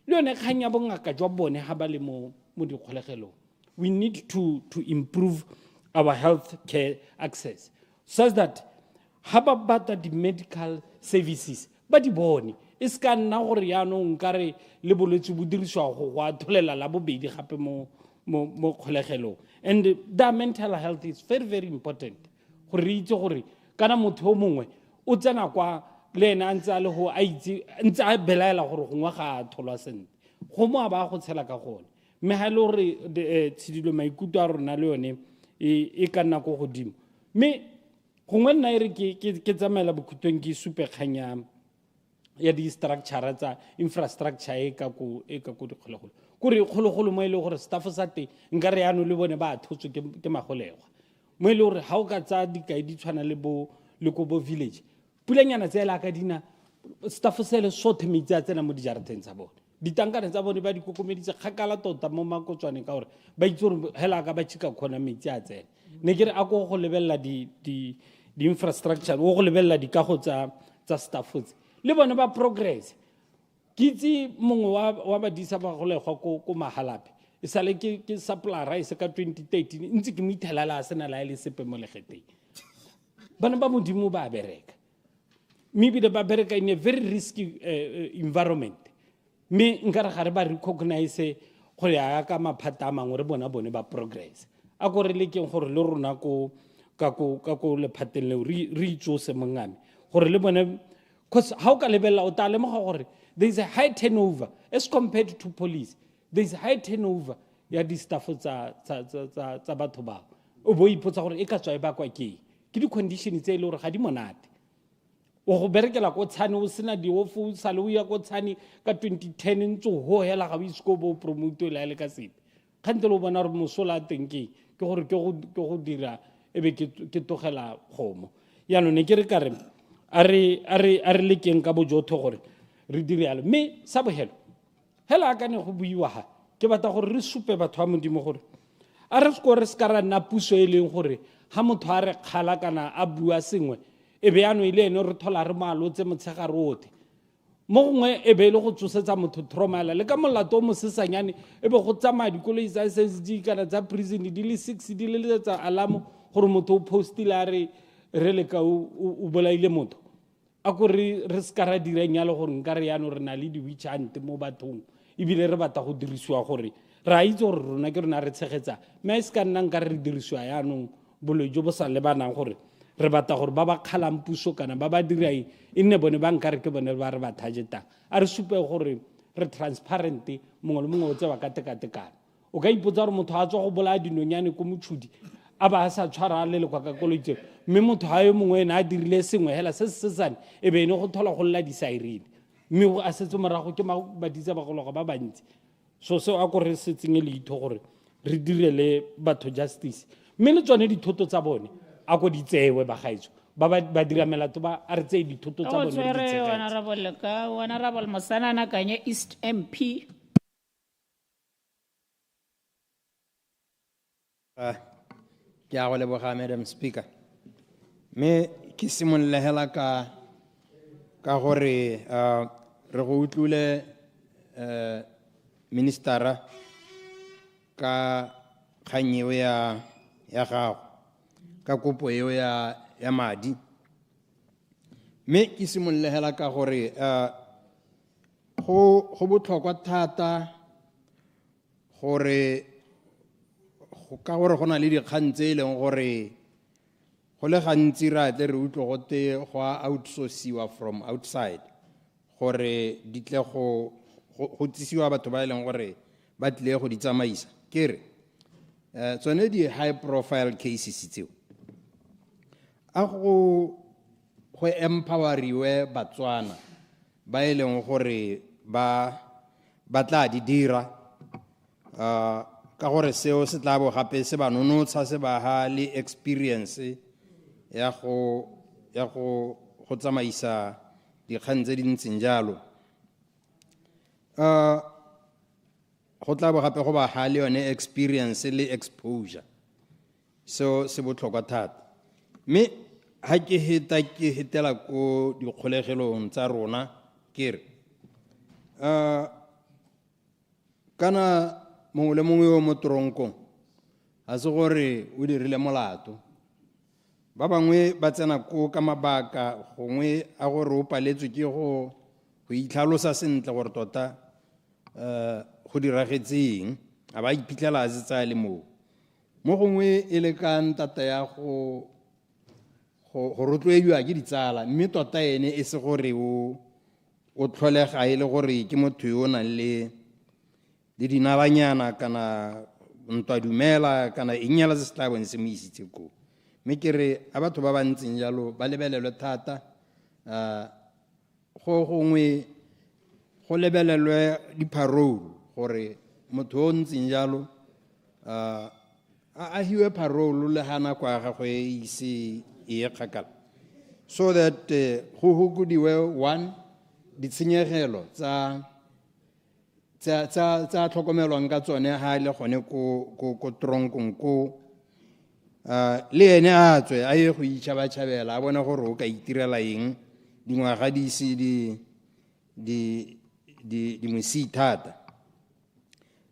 le yone khanya bongaka jwa bone ha ba le mo dikgolegelo. We need to improve our health care access so that ha ba bata di medical services ba di bone is ka nna gore ya no nkare le bolwetse bo diriswa go wa tholela la bobedi gape mo kgolegelo. And the mental health is very, very important. Gore itse gore kana motho o mongwe o tsena kwa le ena ntse le go a itse ntse a belaela gore gongwa ga tholwa sente go mo ba go tshela ka gone me ha le gore tshidilo maikuto a rona le yone e ka nna go godimo me gongwe nna ere ke tsamaela bokhutong ke supe khanya ya di structure tsa infrastructure e ka go dikgolegolo gore kgologolo mo ile gore staff sa te nka re ano le bone ba thotswe ke magolegwa mo ile gore ha o ka tsa dikai di tshwana le ko bo village pulenyana tsela ka dina staff se le sothe metsi a tsena mo dijareteng tsa bone ditankane tsa bone ba di kokomeditse kgakala tota mo makotswane ka gore ba itse gore hela ka ba tshika khona metsi a tsena ne ke re a go lebella di infrastructure o go lebella di kago tsa staff le bone ba progress kitse mongwe wa badisa ba go legwa ko mahalape e sale ke supply rice ka 2013 ntse ke mithela a sena la ile sepe mo legeteng bana ba modimo ba bereka maybe ba bereka in a very risky environment me nkare ga re ba recognize go ya ka maphata a mangwe re bona bone ba progress a go re le keng gore le rona ko le phateng le re itsose mongame gore le bone cause how ka lebella o ta le mo gore there is a high turnover as compared to police there's high turnover ya di-staff tsa batho bao o bo ipotsa gore e ka tswa e bakwa ke di-condition tse e le gore ga di monate o go berekela ko tshane o sena di-ofo sale o ya ko tshane ka 2010 ntse ho hela ga o ise ko bo promote o le ka sepe kgante le o bona gore mosola a teng ke gore ke go dira ebe ke togela kgomo yaanong ne ke re ka re a re lekeng ka bojotho gore re dire yalo mme sa bogelo hela a ka ne go buiwa ha ke batla gore re supe batho ba modimo gore a re se re se ka ra nna puso e leng gore ha motho a re kgala kana a bua sengwe e be yaanong e le ene re thola re maalotse motshegare otlhe mo gongwe e be e le go tsosetsa motho tromala le ka molato o mosesanyane e be go tsamaya dikoloi tsa SSG kana tsa prison di le 6 di le tsa alamo gore motho o postile a re le ka o bolaile motho a ko re se ka ra dira nyalo gore nka re yaanong re na le di-witch-hunt mo bathong ebile re batla go dirisiwa gore re a itse gore rona ke rona re tshegetsa mme e se ka nna nka re dirisiwa yaanong boloi jo bo sa lebanang gore re batla gore ba ba kgalang puso kana ba ba dirai e nne bone ba nka re ke bone ba re ba targetang a re supe gore re transparent mongwe le mongwe o tsewa ka tekatekano o ka ipotsa gore motho a tswa go bolaya dinonyane ko motšhudi a ba a sa tshwara a lelekwa ka koloi tseo mme motho a yo mongwe ene a dirile sengwe hela se sesane e be ene go thola go lla di-siren mme a setse morago ke baditse bagologa ba bantsi so seo a ko re se tsenye leitho gore re direle batho justice mme le tsone dithoto tsa bone a ko di tsewe bagaetso ba dira melato ba a re tseye dithoto tsa bone re di tsege honorable Mosanana Kanye East MP. Ke a go leboga Madam Speaker. Me ke simolola hela ka gore re go utlwile ministera ka kganyeo ya gago ka kopo eo ya madi me ke simolola hela ka gore go botlhokwa thata gore ka gore go na le dikgang tse e leng gore go le gantsi ra tle re utlwe gote go outsourciwa from outside gore di tle go tsisiwa batho ba e leng gore ba tlile go di tsamaisa ke re tsone di high profile cases tseo a go empoweriwe batswana ba e leng gore ba tla di dira ka gore seo se tla bo gape se ba nonotsha se ba ha le experience ya go tsamaisa dikgang tse di ntseng jalo go tla bo gape go ba ha le yone experience le exposure so se botlhokwa thata mme ha ke hetela ko dikgolegelong tsa rona ke re kana mongwe le mongwe yo mo toronkong a se gore o dirile molato ba bangwe ba tsena ko ka mabaka gongwe a gore o paletswe ke go itlhalosa sentle gore tota go diragetseng a ba iphitlhela a se tsaya le moo mo gongwe e le ka ntata ya go rotloediwa ke ditsala mme tota ene e se gore o tlholega e le gore ke motho yo o nang le dinalanyana kana ntwa dumela kana inyala se tla bone se mo isitse ko mme ke re a batho ba ba ntseng jalo ba lebelelwe thata go gongwe go lebelelwe di-parole gore motho o ntseng jalo a hiwe parole le hana kwa gagwe e ise e kgakala so that go hokodiwe one ditshenyegelo tsa tlhokomelwang ka tsone ha le gone ko tronkong ko le ene a tswe a ye go itšhabatšhabela a bona gore o ka itirela eng dingwaga di ise di mosi thata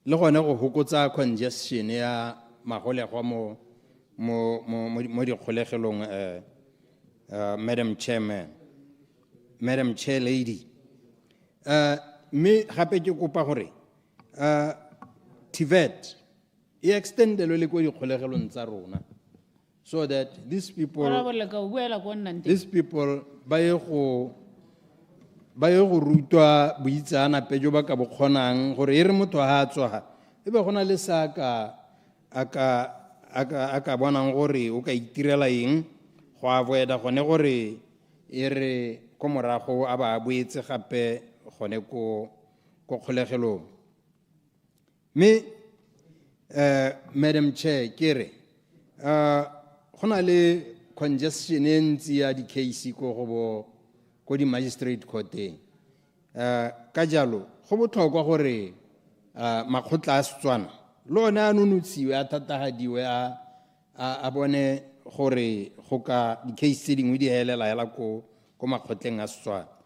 le gone go hokotsa congestion ya magolegwa mo dikgolegelong Madam Chair Lady me gape ke kopa gore TVET e extendelwe le ko dikgolegelong tsa rona so that these people ba ye ba ye go rutwa boitseanape jo ba ka bo kgonang gore e re motho ha a tswa e be gona le sa a ka bonang gore o ka itirela eng go avoida gone gore e re ko morago a ba boetse gape gone ko kgolegelong. Me Madam Chair ke re gona le congestion e ntsi ya di-case ko di-magistrate courteng ka jalo go botlhokwa gore makgotla a Setswana le one a nonotshiwe a thatagadiwe a bone gore go ka di-case tse dingwe di helela hela ko makgotleng a Setswana.